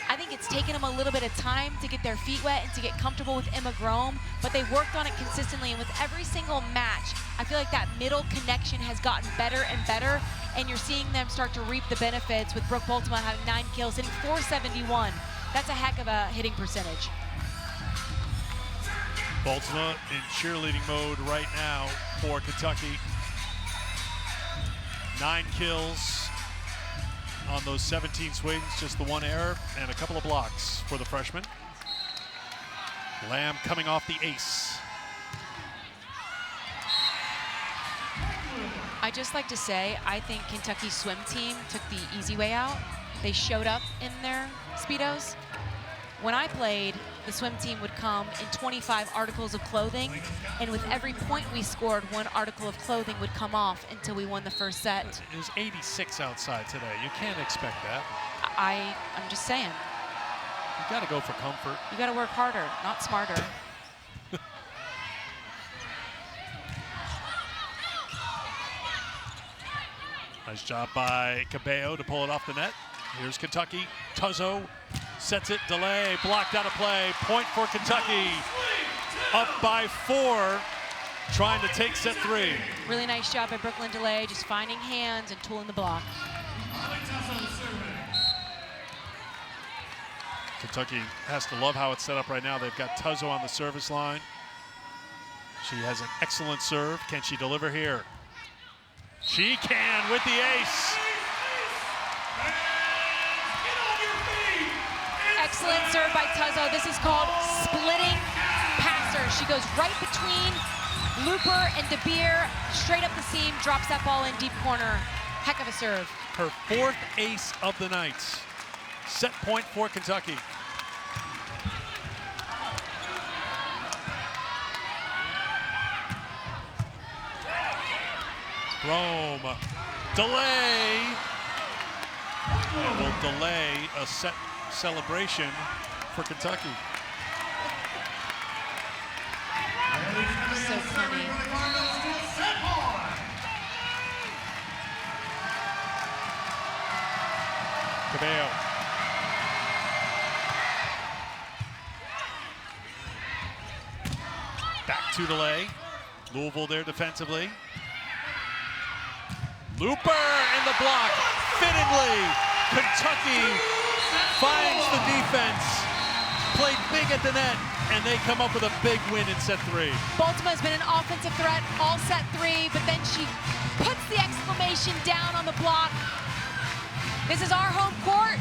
I think it's taken them a little bit of time to get their feet wet and to get comfortable with Emma Grome, but they worked on it consistently, and with every single match, I feel like that middle connection has gotten better and better, and you're seeing them start to reap the benefits with Brooke Boltima having 9 kills, hitting .471. That's a heck of a hitting percentage. Boltima in cheerleading mode right now for Kentucky. 9 kills on those 17 swings, just the 1 error and a couple of blocks for the freshman. Lamb coming off the ace. I just like to say, I think Kentucky's swim team took the easy way out. They showed up in their Speedos. When I played, the swim team would come in 25 articles of clothing, and with every point we scored, 1 article of clothing would come off until we won the first set. It was 86 outside today. You can't expect that. I'm just saying. You got to go for comfort. You got to work harder, not smarter. Nice job by Cabello to pull it off the net. Here's Kentucky. Tuzzo sets it, delay, blocked out of play. Point for Kentucky. Up by 4, trying to take set 3. Really nice job by Brooklyn DeLay, just finding hands and tooling the block. Kentucky has to love how it's set up right now. They've got Tuzzo on the service line. She has an excellent serve. Can she deliver here? She can with the ace. Excellent serve by Tuzzo. This is called splitting passer. She goes right between Looper and DeBeer, straight up the seam, drops that ball in deep corner. Heck of a serve. Her 4th ace of the night. Set point for Kentucky. Rome, delay. And will delay a set celebration for Kentucky. So funny. Cabello. Back to delay. Louisville there defensively. Looper in the block. Fittingly, Kentucky finds the defense. Played big at the net, and they come up with a big win in set 3. Boltima's been an offensive threat all set 3, but then she puts the exclamation down on the block. This is our home court.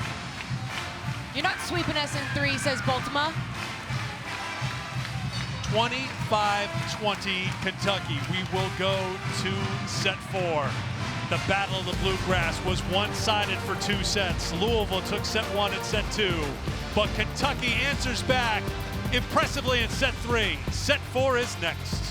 You're not sweeping us in 3, says Boltima. 25-20 Kentucky. We will go to set 4. The Battle of the Bluegrass was one-sided for 2 sets. Louisville took set 1 and set 2, but Kentucky answers back impressively in set 3. Set 4 is next.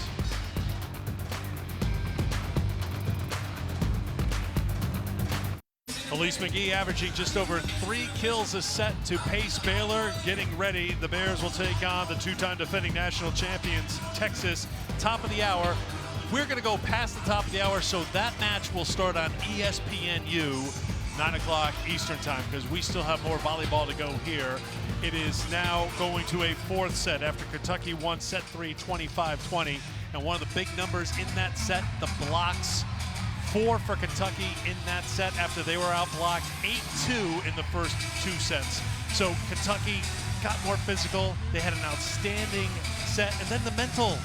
Elise McGee averaging just over 3 kills a set to pace Baylor. Getting ready, the Bears will take on the 2-time defending national champions, Texas. Top of the hour. We're going to go past the top of the hour, so that match will start on ESPNU 9 o'clock Eastern time, because we still have more volleyball to go here. It is now going to a fourth set after Kentucky won set 3, 25-20. And one of the big numbers in that set, the blocks. 4 for Kentucky in that set after they were outblocked 8-2 in the first 2 sets. So Kentucky got more physical. They had an outstanding set, and then the mental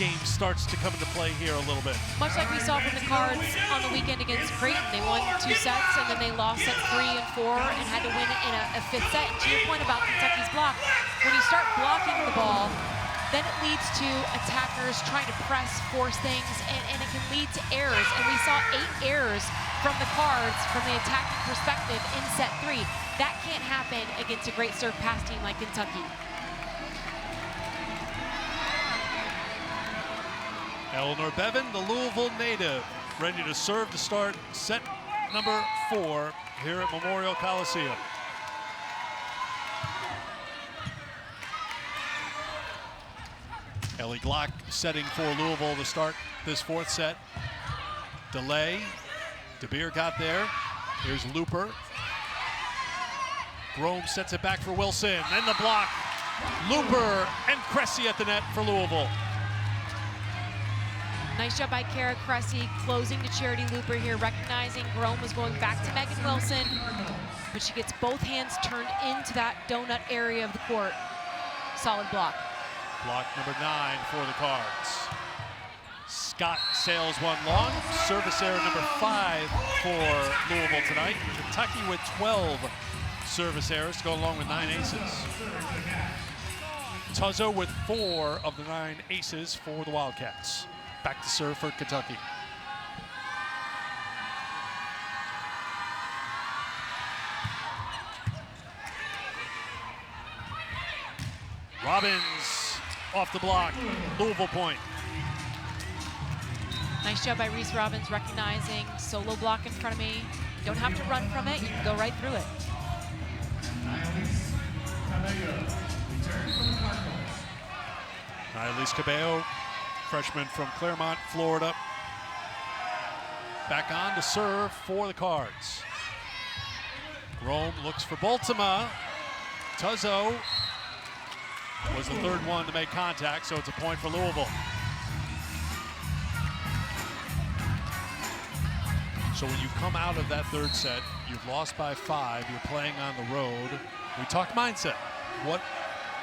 game starts to come into play here a little bit. Much like we saw from the Cards on the weekend against Creighton. They won 2 sets, and then they lost set 3 and 4 and had to win it in a 5th set. And to your point about Kentucky's block, when you start blocking the ball, then it leads to attackers trying to press, force things, and it can lead to errors. And we saw 8 errors from the Cards from the attacking perspective in set 3. That can't happen against a great serve pass team like Kentucky. Eleanor Bevan, the Louisville native, ready to serve to start set number 4 here at Memorial Coliseum. Ellie Glock setting for Louisville to start this 4th set. Delay. DeBeer got there. Here's Looper. Grome sets it back for Wilson. Then the block. Looper and Cressy at the net for Louisville. Nice job by Kara Cressy closing to Charity Looper here, recognizing Grome was going back to Megan Wilson, but she gets both hands turned into that donut area of the court. Solid block. Block number 9 for the Cards. Scott sails one long. Service error number 5 for Louisville tonight. Kentucky with 12 service errors to go along with 9 aces. Tuzzo with 4 of the 9 aces for the Wildcats. Back to serve for Kentucky. Robbins off the block, Louisville point. Nice job by Reese Robbins recognizing solo block in front of me. You don't have to run from it, you can go right through it. Nialise Cabello, freshman from Claremont, Florida. Back on to serve for the Cards. Grome looks for Bultema. Tuzzo was the 3rd one to make contact, so it's a point for Louisville. So when you come out of that 3rd set, you've lost by 5, you're playing on the road. We talked mindset. What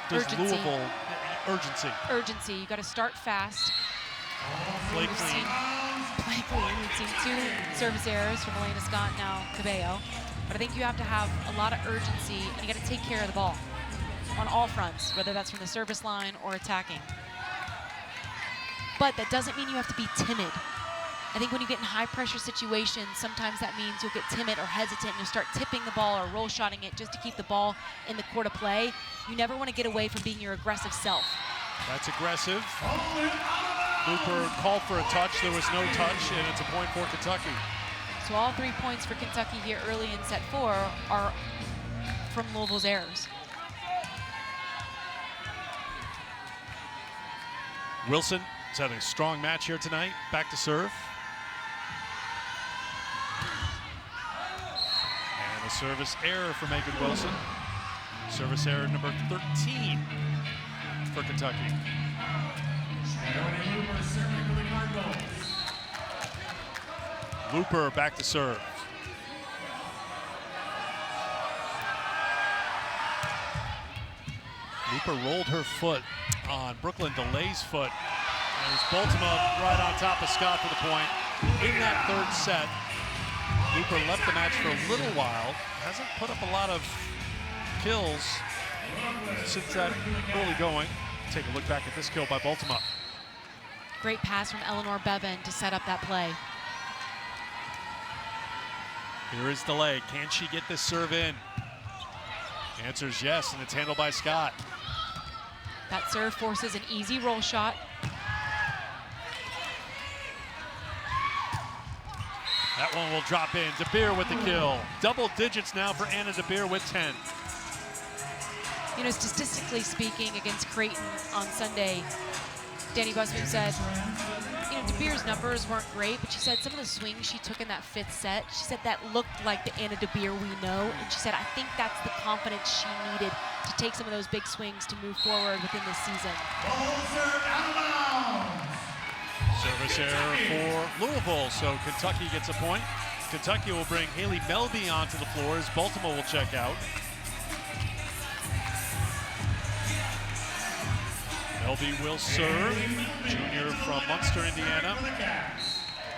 does Urgency. Louisville, urgency? Urgency, you gotta start fast. Play We've clean. Play clean. We've seen 2 service errors from Elena Scott, now Cabello. But I think you have to have a lot of urgency, and you gotta take care of the ball on all fronts, whether that's from the service line or attacking. But that doesn't mean you have to be timid. I think when you get in high pressure situations, sometimes that means you'll get timid or hesitant and you'll start tipping the ball or roll shotting it just to keep the ball in the court of play. You never want to get away from being your aggressive self. That's aggressive. Looper called for a touch, there was no touch, and it's a point for Kentucky. So all 3 points for Kentucky here early in set 4 are from Louisville's errors. Wilson has had a strong match here tonight. Back to serve. And a service error for Megan Wilson. Service error number 13 for Kentucky. Looper back to serve. Looper rolled her foot on Brooklyn DeLay's foot. And it was Bultema right on top of Scott for the point. In that 3rd set, Looper left the match for a little while. Hasn't put up a lot of kills since that early going. Take a look back at this kill by Bultema. Great pass from Eleanor Bevan to set up that play. Here is Delay. Can she get this serve in? The answer is yes, and it's handled by Scott. That serve forces an easy roll shot. That one will drop in. DeBeer with the kill. Double digits now for Anna DeBeer with 10. You know, statistically speaking, against Creighton on Sunday, Danny Busman said, you know, De Beer's numbers weren't great, but she said some of the swings she took in that 5th set, she said that looked like the Anna De Beer we know, and she said, I think that's the confidence she needed to take some of those big swings to move forward within this season. Service error for Louisville, so Kentucky gets a point. Kentucky will bring Haley Melby onto the floor as Baltimore will check out. Melby will serve, junior from Munster, Indiana.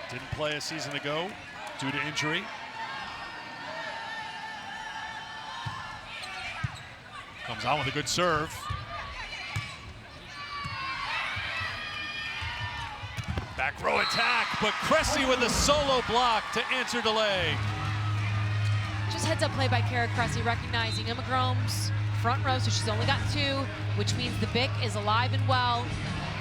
Didn't play a season ago due to injury. Comes on with a good serve. Back row attack, but Cressy with a solo block to answer delay. Just heads up play by Kara Cressy, recognizing Emma Grome's front row, so she's only got 2, which means the Bic is alive and well.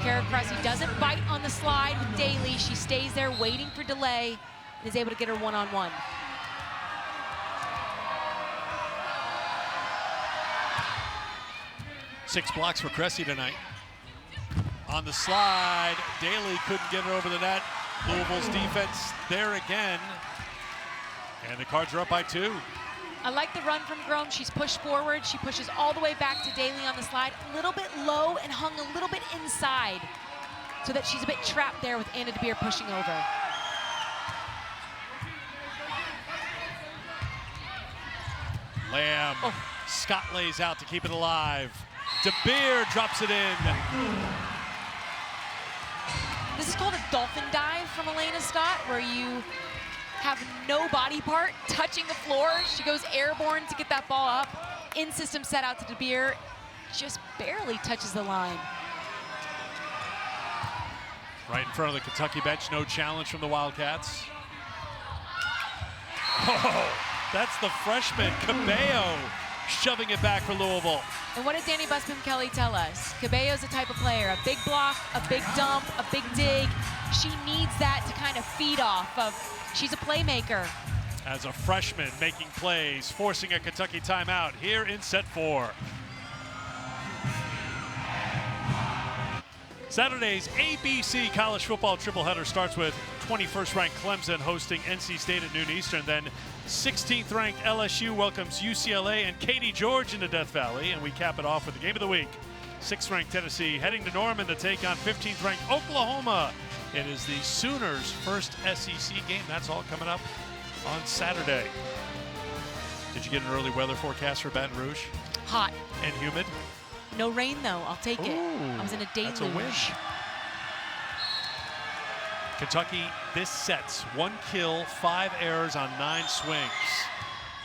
Kara Cressy doesn't bite on the slide with Daly. She stays there waiting for delay and is able to get her one-on-one. Six blocks for Cressy tonight. On the slide, Daly couldn't get it over the net. Louisville's defense there again. And the Cards are up by 2. I like the run from Grome. She's pushed forward. She pushes all the way back to Daly on the slide, a little bit low and hung a little bit inside so that she's a bit trapped there with Anna De Beer pushing over. Lamb, Scott lays out to keep it alive. De Beer drops it in. This is called a dolphin dive from Elena Scott, where you have no body part touching the floor. She goes airborne to get that ball up. In-system set out to De Beer, just barely touches the line. Right in front of the Kentucky bench, no challenge from the Wildcats. Oh, that's the freshman, Cabello, shoving it back for Louisville. And what did Danny Busby-Kelly tell us? Cabello's the type of player, a big block, a big dump, a big dig. She needs that to kind of feed off of. She's a playmaker. As a freshman making plays, forcing a Kentucky timeout here in set 4. Saturday's ABC college football tripleheader starts with 21st ranked Clemson hosting NC State at noon Eastern. Then 16th ranked LSU welcomes UCLA and Katie George into Death Valley. And we cap it off with the game of the week. 6th ranked Tennessee heading to Norman to take on 15th ranked Oklahoma. It is the Sooners' first SEC game. That's all coming up on Saturday. Did you get an early weather forecast for Baton Rouge? Hot. And humid? No rain, though. I'll take it. Ooh, I was in a deluge. That's a win. Kentucky, this sets 1 kill, 5 errors on 9 swings.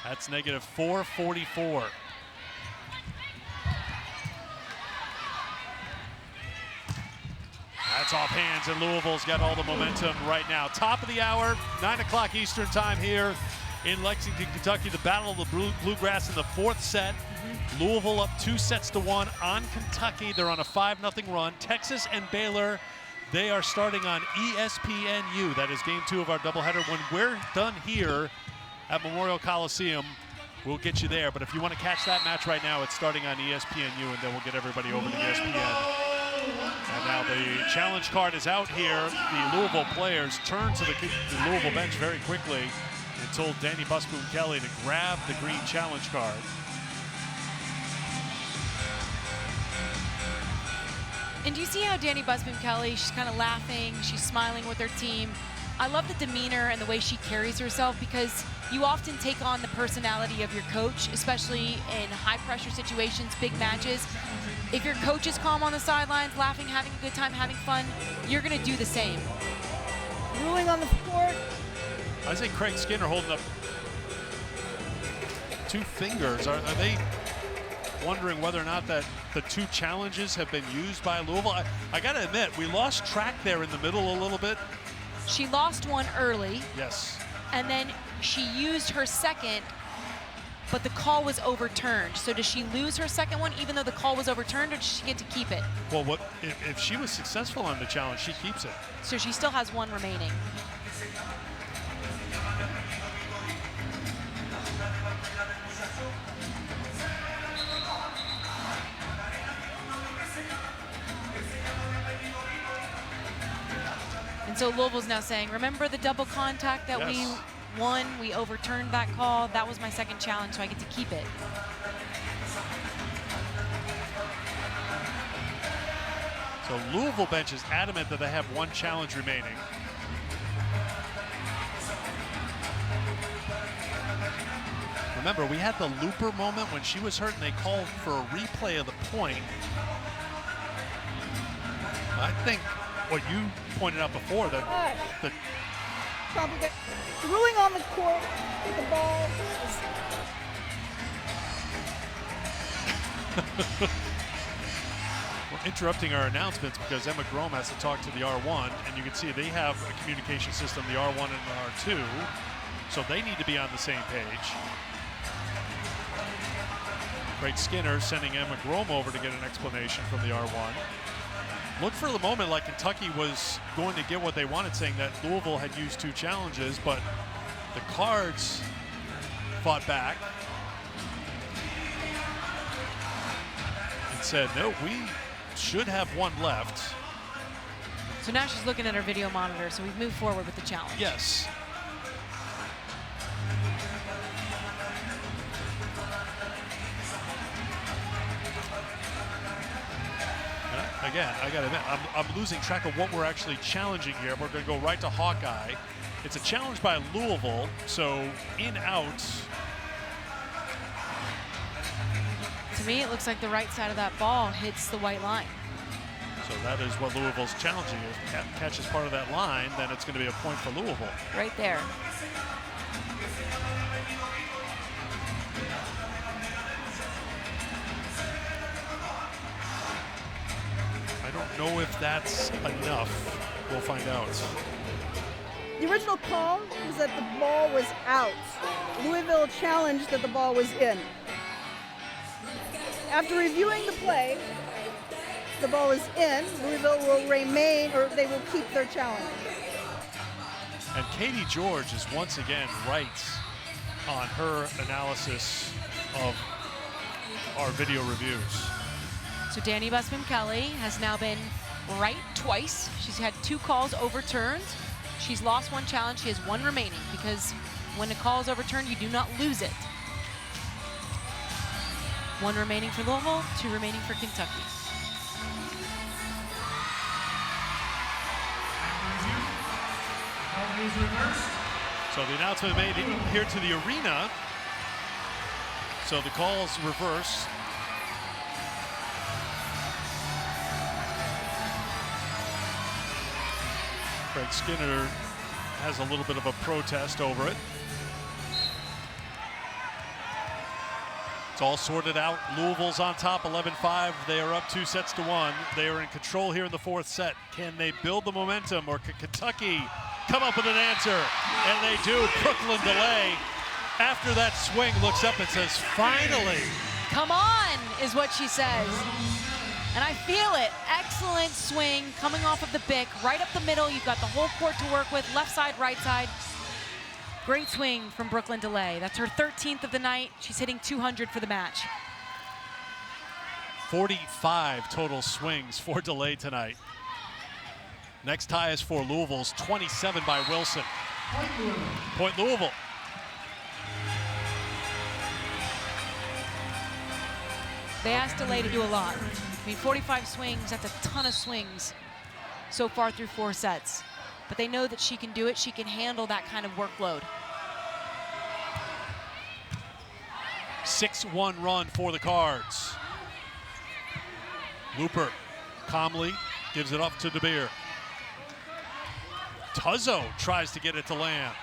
That's negative 444. That's off hands, and Louisville's got all the momentum right now. Top of the hour, 9 o'clock Eastern time here in Lexington, Kentucky. The battle of the Bluegrass in the 4th set. Louisville up 2-1 on Kentucky. They're on a 5-0 run. Texas and Baylor, they are starting on ESPNU. That is game 2 of our doubleheader. When we're done here at Memorial Coliseum, we'll get you there. But if you want to catch that match right now, it's starting on ESPNU, and then we'll get everybody over to ESPN. And now the challenge card is out here. The Louisville players turn to the Louisville bench very quickly and told Danny Busby-Kelly to grab the green challenge card. And do you see how Danny Busby-Kelly, she's kind of laughing, she's smiling with her team. I love the demeanor and the way she carries herself, because you often take on the personality of your coach, especially in high-pressure situations, big matches. If your coach is calm on the sidelines, laughing, having a good time, having fun, you're going to do the same. Ruling on the court. I say Craig Skinner holding up 2 fingers. Are they wondering whether or not that the 2 challenges have been used by Louisville? I got to admit, we lost track there in the middle a little bit. She lost one early. Yes. And then she used her second, but the call was overturned. So does she lose her second one even though the call was overturned, or does she get to keep it? Well, what if she was successful on the challenge, she keeps it. So she still has 1 remaining. And And so Louisville's now saying, remember the double contact that we won? We overturned that call. That was my second challenge, so I get to keep it. So Louisville bench is adamant that they have one challenge remaining. Remember, we had the Looper moment when she was hurt and they called for a replay of the point. I think what you pointed out before, that the ruling on the court, the ball is We're interrupting our announcements because Emma Grome has to talk to the R1, and you can see they have a communication system, the R1 and the R2, so they need to be on the same page. Craig Skinner sending Emma Grome over to get an explanation from the R1. Looked for the moment like Kentucky was going to get what they wanted, saying that Louisville had used 2 challenges, but the Cards fought back and said, no, we should have 1 left. So now she's looking at her video monitor, so we've moved forward with the challenge. Yes. Again, I gotta admit, I'm losing track of what we're actually challenging here. We're gonna go right to Hawkeye. It's a challenge by Louisville, so in out. To me, it looks like the right side of that ball hits the white line. So that is what Louisville's challenging is. Catches part of that line, then it's gonna be a point for Louisville. Right there. I don't know if that's enough. We'll find out. The original call was that the ball was out. Louisville challenged that the ball was in. After reviewing the play, the ball is in. Louisville will remain, or they will keep their challenge. And Katie George is once again right on her analysis of our video reviews. So Danny Busman-Kelly has now been right twice. She's had 2 calls overturned. She's lost 1 challenge. She has 1 remaining, because when a call is overturned, you do not lose it. 1 remaining for Louisville, 2 remaining for Kentucky. So the announcement made here to the arena. So the call's reversed. Craig Skinner has a little bit of a protest over it. It's all sorted out. Louisville's on top, 11-5. They are up 2-1. They are in control here in the 4th set. Can they build the momentum, or can Kentucky come up with an answer? And they do. Brooklyn delay. After that swing, looks up and says, finally. Come on, is what she says. And I feel it. Excellent swing coming off of the Bic, right up the middle. You've got the whole court to work with, left side, right side. Great swing from Brooklyn DeLay. That's her 13th of the night. She's hitting 200 for the match. 45 total swings for DeLay tonight. Next tie is for Louisville's 27 by Wilson. Point Louisville. They asked DeLay to do a lot. I mean, 45 swings, that's a ton of swings so far through 4 sets. But they know that she can do it. She can handle that kind of workload. 6-1 run for the Cards. Looper calmly gives it up to DeBeer. Tuzzo tries to get it to land.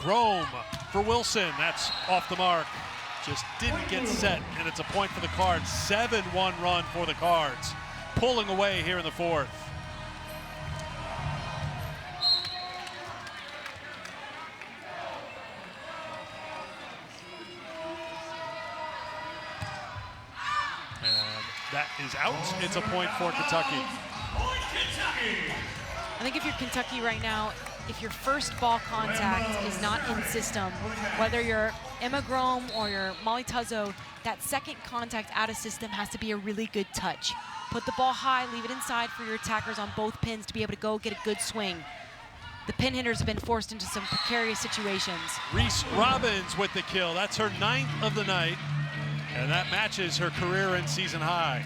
Grome for Wilson, that's off the mark. Just didn't get set, and it's a point for the Cards. 7-1 run for the Cards. Pulling away here in the 4th. And that is out. It's a point for Kentucky. I think if you're Kentucky right now, if your first ball contact is not in system, whether you're Emma Grom or your Molly Tuzzo, that second contact out of system has to be a really good touch. Put the ball high, leave it inside for your attackers on both pins to be able to go get a good swing. The pin hitters have been forced into some precarious situations. Reese Robbins with the kill. That's her 9th of the night, and that matches her career and season high.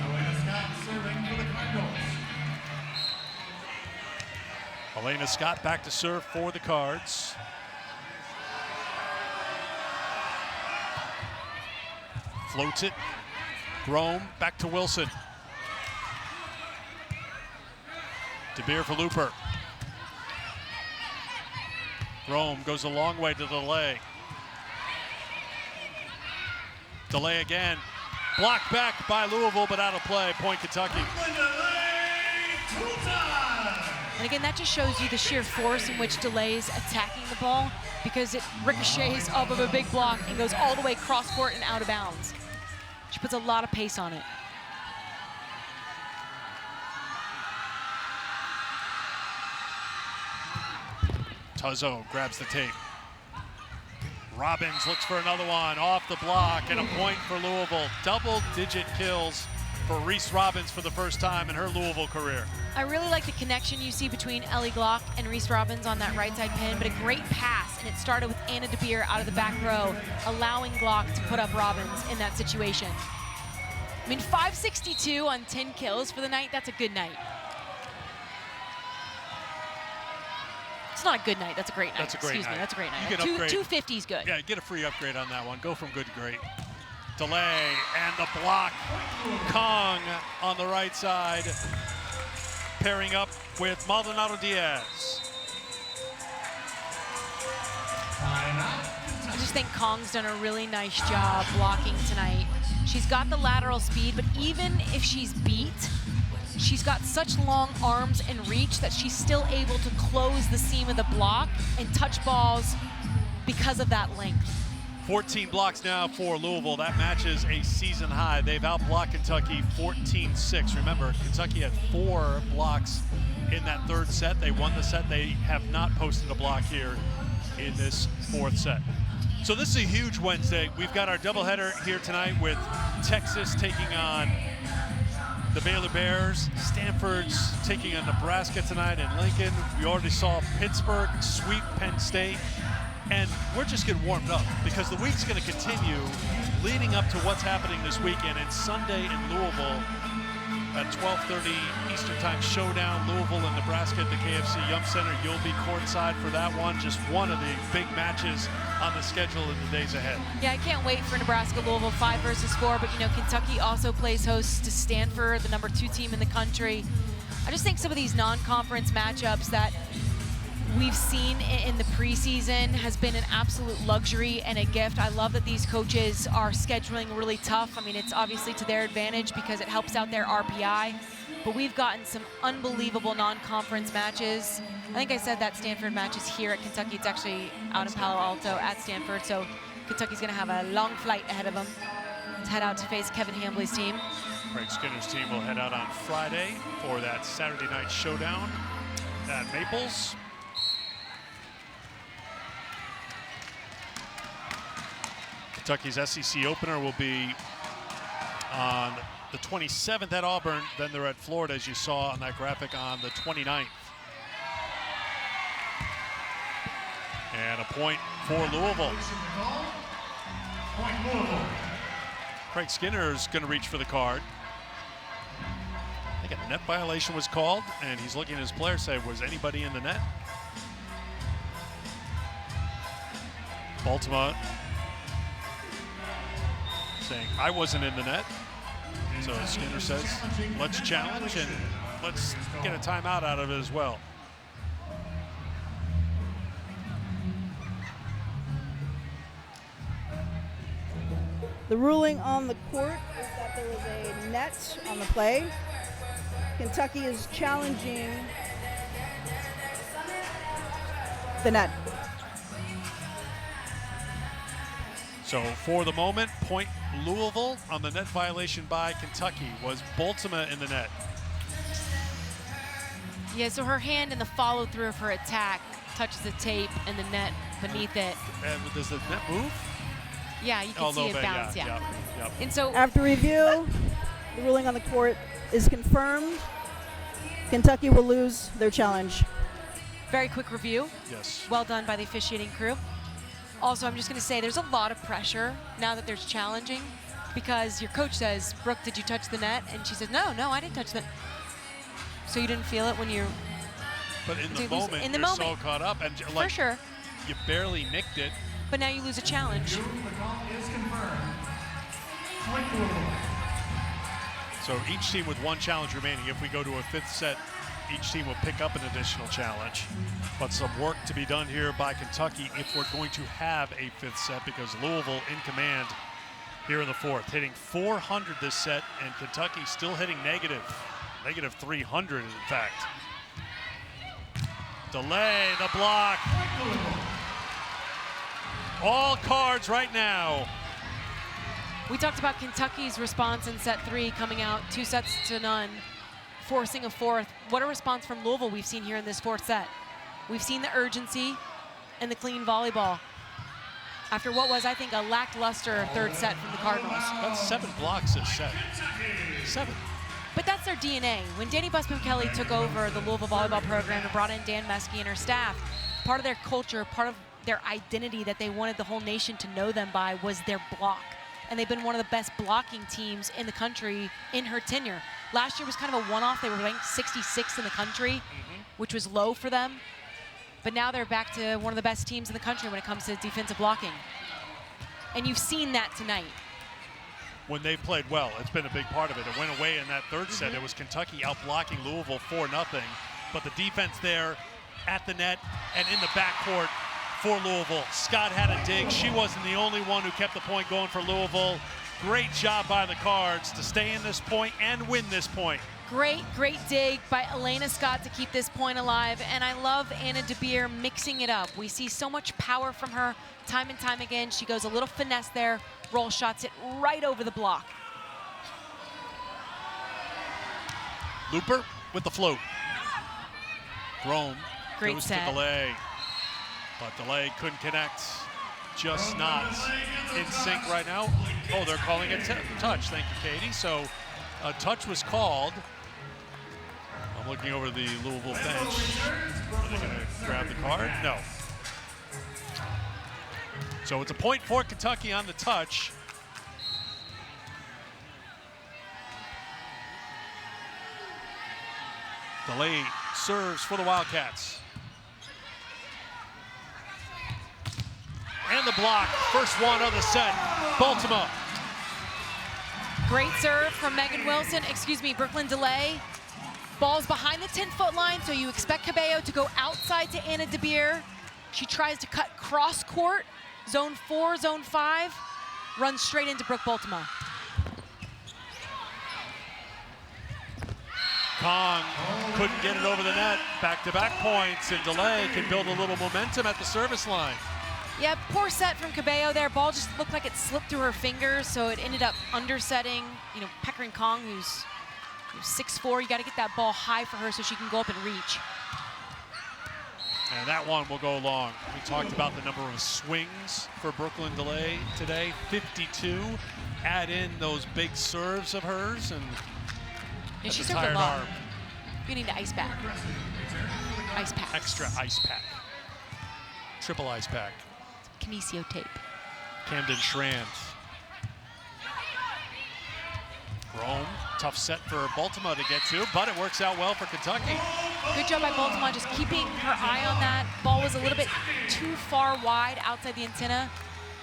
Elena Scott serving for the Cardinals. Elena Scott back to serve for the Cards. Floats it. Grom back to Wilson. DeBeer for Looper. Grom goes a long way to delay. Delay again. Blocked back by Louisville, but out of play. Point Kentucky. And again, that just shows you the sheer force in which Delay is attacking the ball, because it ricochets off of a big block and goes all the way cross court and out of bounds. She puts a lot of pace on it. Tuzzo grabs the tape. Robbins looks for another one off the block, and a point for Louisville. Double-digit kills for Reese Robbins for the first time in her Louisville career. I really like the connection you see between Ellie Glock and Reese Robbins on that right side pin, but a great pass, and it started with Anna DeBeer out of the back row, allowing Glock to put up Robbins in that situation. I mean, 562 on 10 kills for the night, that's a good night. It's not a good night, that's a great night. That's a great night. That's a great night. You can upgrade. 250 is good. Yeah, get a free upgrade on that one. Go from good to great. Delay and the block. Kong on the right side, pairing up with Maldonado Diaz. I just think Kong's done a really nice job blocking tonight. She's got the lateral speed, but even if she's beat, she's got such long arms and reach that she's still able to close the seam of the block and touch balls because of that length. 14 blocks now for Louisville. That matches a season high. They've outblocked Kentucky 14-6. Remember, Kentucky had 4 blocks in that third set. They won the set. They have not posted a block here in this 4th set. So this is a huge Wednesday. We've got our doubleheader here tonight with Texas taking on the Baylor Bears. Stanford's taking on Nebraska tonight in Lincoln. We already saw Pittsburgh sweep Penn State. And we're just getting warmed up because the week's going to continue leading up to what's happening this weekend. And Sunday in Louisville at 12:30 Eastern Time showdown, Louisville and Nebraska at the KFC Yum Center. You'll be courtside for that one. Just one of the big matches on the schedule in the days ahead. Yeah, I can't wait for Nebraska-Louisville 5 versus 4, but you know, Kentucky also plays host to Stanford, the #2 team in the country. I just think some of these non-conference matchups that we've seen in the preseason has been an absolute luxury and a gift. I love that these coaches are scheduling really tough. I mean, it's obviously to their advantage because it helps out their RPI, but we've gotten some unbelievable non-conference matches. I think I said that Stanford match is here at Kentucky. It's actually out in Palo Alto at Stanford, so Kentucky's gonna have a long flight ahead of them to head out to face Kevin Hambley's team. Craig Skinner's team will head out on Friday for that Saturday night showdown at Maples. Kentucky's SEC opener will be on the 27th at Auburn. Then they're at Florida, as you saw on that graphic, on the 29th. And a point for Louisville. Point Louisville. Craig Skinner is going to reach for the card. I think a net violation was called, and he's looking at his players, say, was anybody in the net? Baltimore saying, I wasn't in the net. So Skinner says, let's challenge and let's get a timeout out of it as well. The ruling on the court is that there was a net on the play. Kentucky is challenging the net. So for the moment, point Louisville on the net violation by Kentucky. Was Baltimore in the net? Yeah, so her hand in the follow-through of her attack touches the tape and the net beneath it. And does the net move? Yeah, you can see it bounce, yeah. Yep. And so After review, the ruling on the court is confirmed. Kentucky will lose their challenge. very quick review. Yes. Well done by the officiating crew. Also, I'm just going to say there's a lot of pressure now that there's challenging, because your coach says, Brooke, did you touch the net? And she says, no, I didn't touch the net. So you didn't feel it when you're... But in the moment, you're so caught up. And like, for sure. You barely nicked it. But now you lose a challenge. The call is confirmed. Point Louisville. So each team with one challenge remaining. If we go to a fifth set, each team will pick up an additional challenge. But some work to be done here by Kentucky if we're going to have a fifth set, because Louisville in command here in the fourth, hitting 400 this set, and Kentucky still hitting negative 300 in fact. Delay, the block. All cards right now. We talked about Kentucky's response in set 3, coming out 2-0, forcing a fourth. What a response from Louisville we've seen here in this fourth set. We've seen the urgency and the clean volleyball after what was, I think, a lackluster third set from the Cardinals. That's 7 blocks this set. 7. But that's their DNA. When Danny Busman-Kelly took over the Louisville volleyball program and brought in Dan Meskey and her staff, part of their culture, part of their identity that they wanted the whole nation to know them by was their block. And they've been one of the best blocking teams in the country in her tenure. Last year was kind of a one-off. They were ranked 66th in the country, which was low for them. But now they're back to one of the best teams in the country when it comes to defensive blocking. And you've seen that tonight. When they've played well, it's been a big part of it. It went away in that third set. It was Kentucky out-blocking Louisville 4-0. But the defense there at the net and in the backcourt for Louisville. Scott had a dig. She wasn't the only one who kept the point going for Louisville. Great job by the Cards to stay in this point and win this point. Great dig by Elena Scott to keep this point alive. And I love Anna DeBeer mixing it up. We see so much power from her time and time again. She goes a little finesse there, roll shots it right over the block. Looper with the float. Rome Great goes set. to Delay. But Delay couldn't connect. Just not in sync right now. Oh, they're calling it touch. Thank you, Katie. So a touch was called. I'm looking over the Louisville bench. Are they going to grab the card? No. So it's a point for Kentucky on the touch. Delay serves for the Wildcats. And the block, first one of the set, Baltimore. Great serve from Brooklyn Delay. Ball's behind the 10-foot line, so you expect Cabello to go outside to Anna DeBeer. She tries to cut cross court, zone 4, zone 5, runs straight into Brooke Baltimore. Kong couldn't get it over the net. Back-to-back points, and Delay can build a little momentum at the service line. Yeah, poor set from Cabello there. Ball just looked like it slipped through her fingers, so it ended up undersetting, Peckering Kong, who's 6'4". You got to get that ball high for her so she can go up and reach. And that one will go long. We talked about the number of swings for Brooklyn Delay today, 52. Add in those big serves of hers, and Yeah, she that's a served a tired lot. arm. You need an ice pack. Ice pack. Extra ice pack. Triple ice pack. Kinesio tape. Camden Schrand. Rome, tough set for Baltimore to get to, but it works out well for Kentucky. Good job by Baltimore just keeping her eye on that. Ball was a little bit too far wide outside the antenna,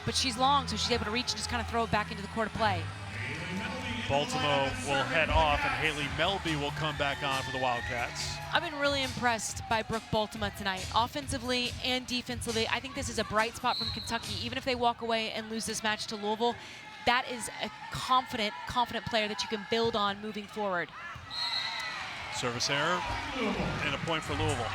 but she's long, so she's able to reach and just kind of throw it back into the court of play. Baltimore will head off, and Haley Melby will come back on for the Wildcats. I've been really impressed by Brooke Baltimore tonight, offensively and defensively. I think this is a bright spot from Kentucky. Even if they walk away and lose this match to Louisville, that is a confident player that you can build on moving forward. Service error and a point for Louisville.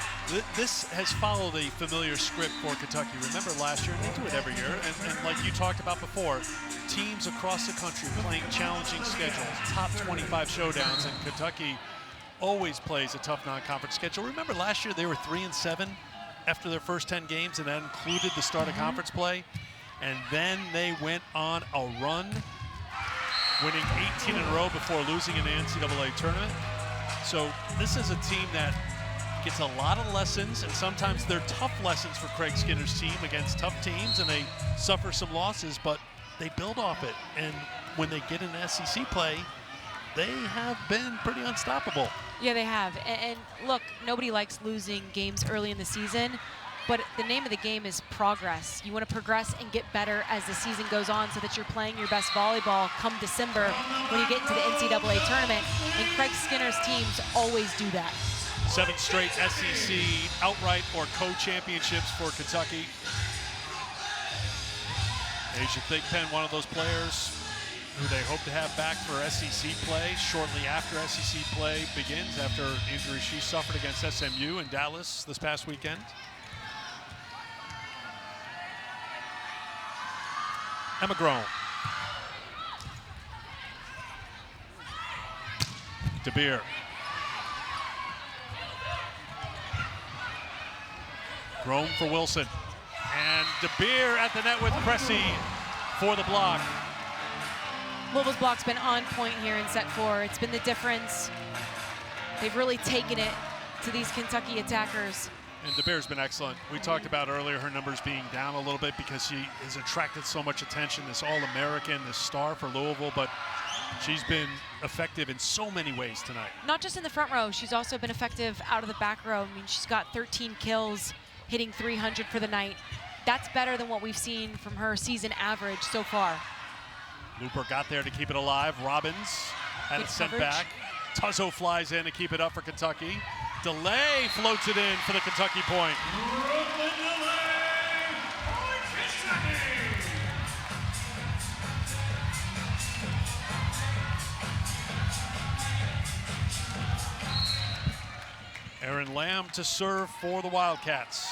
This has followed a familiar script for Kentucky. Remember last year, and they do it every year, and like you talked about before, teams across the country playing challenging schedules, top 25 showdowns, and Kentucky always plays a tough non-conference schedule. Remember last year they were 3-7 after their first 10 games, and that included the start of conference play. And then they went on a run, winning 18 in a row before losing in the NCAA tournament. So this is a team that gets a lot of lessons, and sometimes they're tough lessons for Craig Skinner's team against tough teams, and they suffer some losses, but they build off it. And when they get into SEC play, they have been pretty unstoppable. Yeah, they have. And look, nobody likes losing games early in the season, but the name of the game is progress. You want to progress and get better as the season goes on so that you're playing your best volleyball come December when you get into the NCAA tournament. And Craig Skinner's teams always do that. 7 straight SEC outright or co-championships for Kentucky. Asia Thigpen, one of those players who they hope to have back for SEC play shortly after SEC play begins, after injury she suffered against SMU in Dallas this past weekend. Emma Grohm. DeBeer. Grohm for Wilson. And DeBeer at the net with Cressy for the block. Louisville's block's been on point here in set 4. It's been the difference. They've really taken it to these Kentucky attackers. And DeBeer's been excellent. We talked about earlier her numbers being down a little bit because she has attracted so much attention, this All-American, this star for Louisville, but she's been effective in so many ways tonight. Not just in the front row, she's also been effective out of the back row. I mean, she's got 13 kills, hitting 300 for the night. That's better than what we've seen from her season average so far. Looper got there to keep it alive. Robbins had Good it sent coverage. back. Tuzzo flies in to keep it up for Kentucky. DeLay floats it in for the Kentucky point. Aaron Lamb to serve for the Wildcats.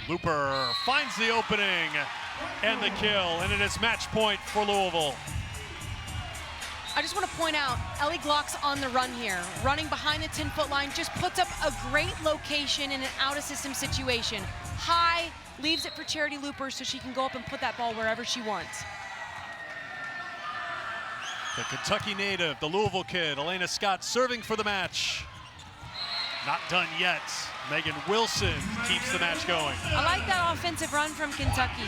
Looper finds the opening and the kill, and it is match point for Louisville. I just want to point out, Ellie Glock's on the run here. Running behind the 10-foot line, just puts up a great location in an out-of-system situation. High, leaves it for Charity Looper so she can go up and put that ball wherever she wants. The Kentucky native, the Louisville kid, Elena Scott, serving for the match. Not done yet. Megan Wilson keeps the match going. I like that offensive run from Kentucky.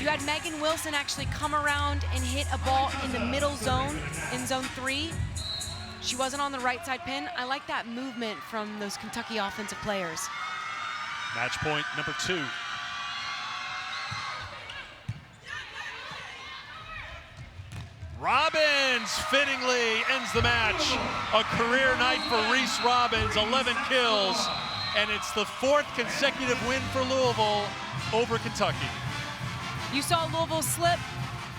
You had Megan Wilson actually come around and hit a ball in the middle zone, in zone 3. She wasn't on the right side pin. I like that movement from those Kentucky offensive players. Match point number 2. Robbins fittingly ends the match. A career night for Reese Robbins, 11 kills, and it's the 4th consecutive win for Louisville over Kentucky. You saw Louisville slip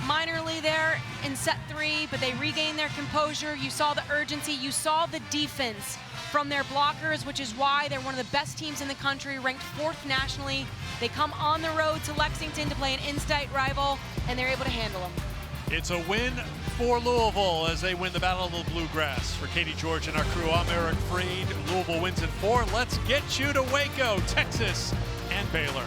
minorly there in set 3, but they regained their composure. You saw the urgency. You saw the defense from their blockers, which is why they're one of the best teams in the country, ranked 4th nationally. They come on the road to Lexington to play an in-state rival, and they're able to handle them. It's a win for Louisville as they win the Battle of the Bluegrass. For Katie George and our crew, I'm Eric Freed. Louisville wins in 4. Let's get you to Waco, Texas, and Baylor.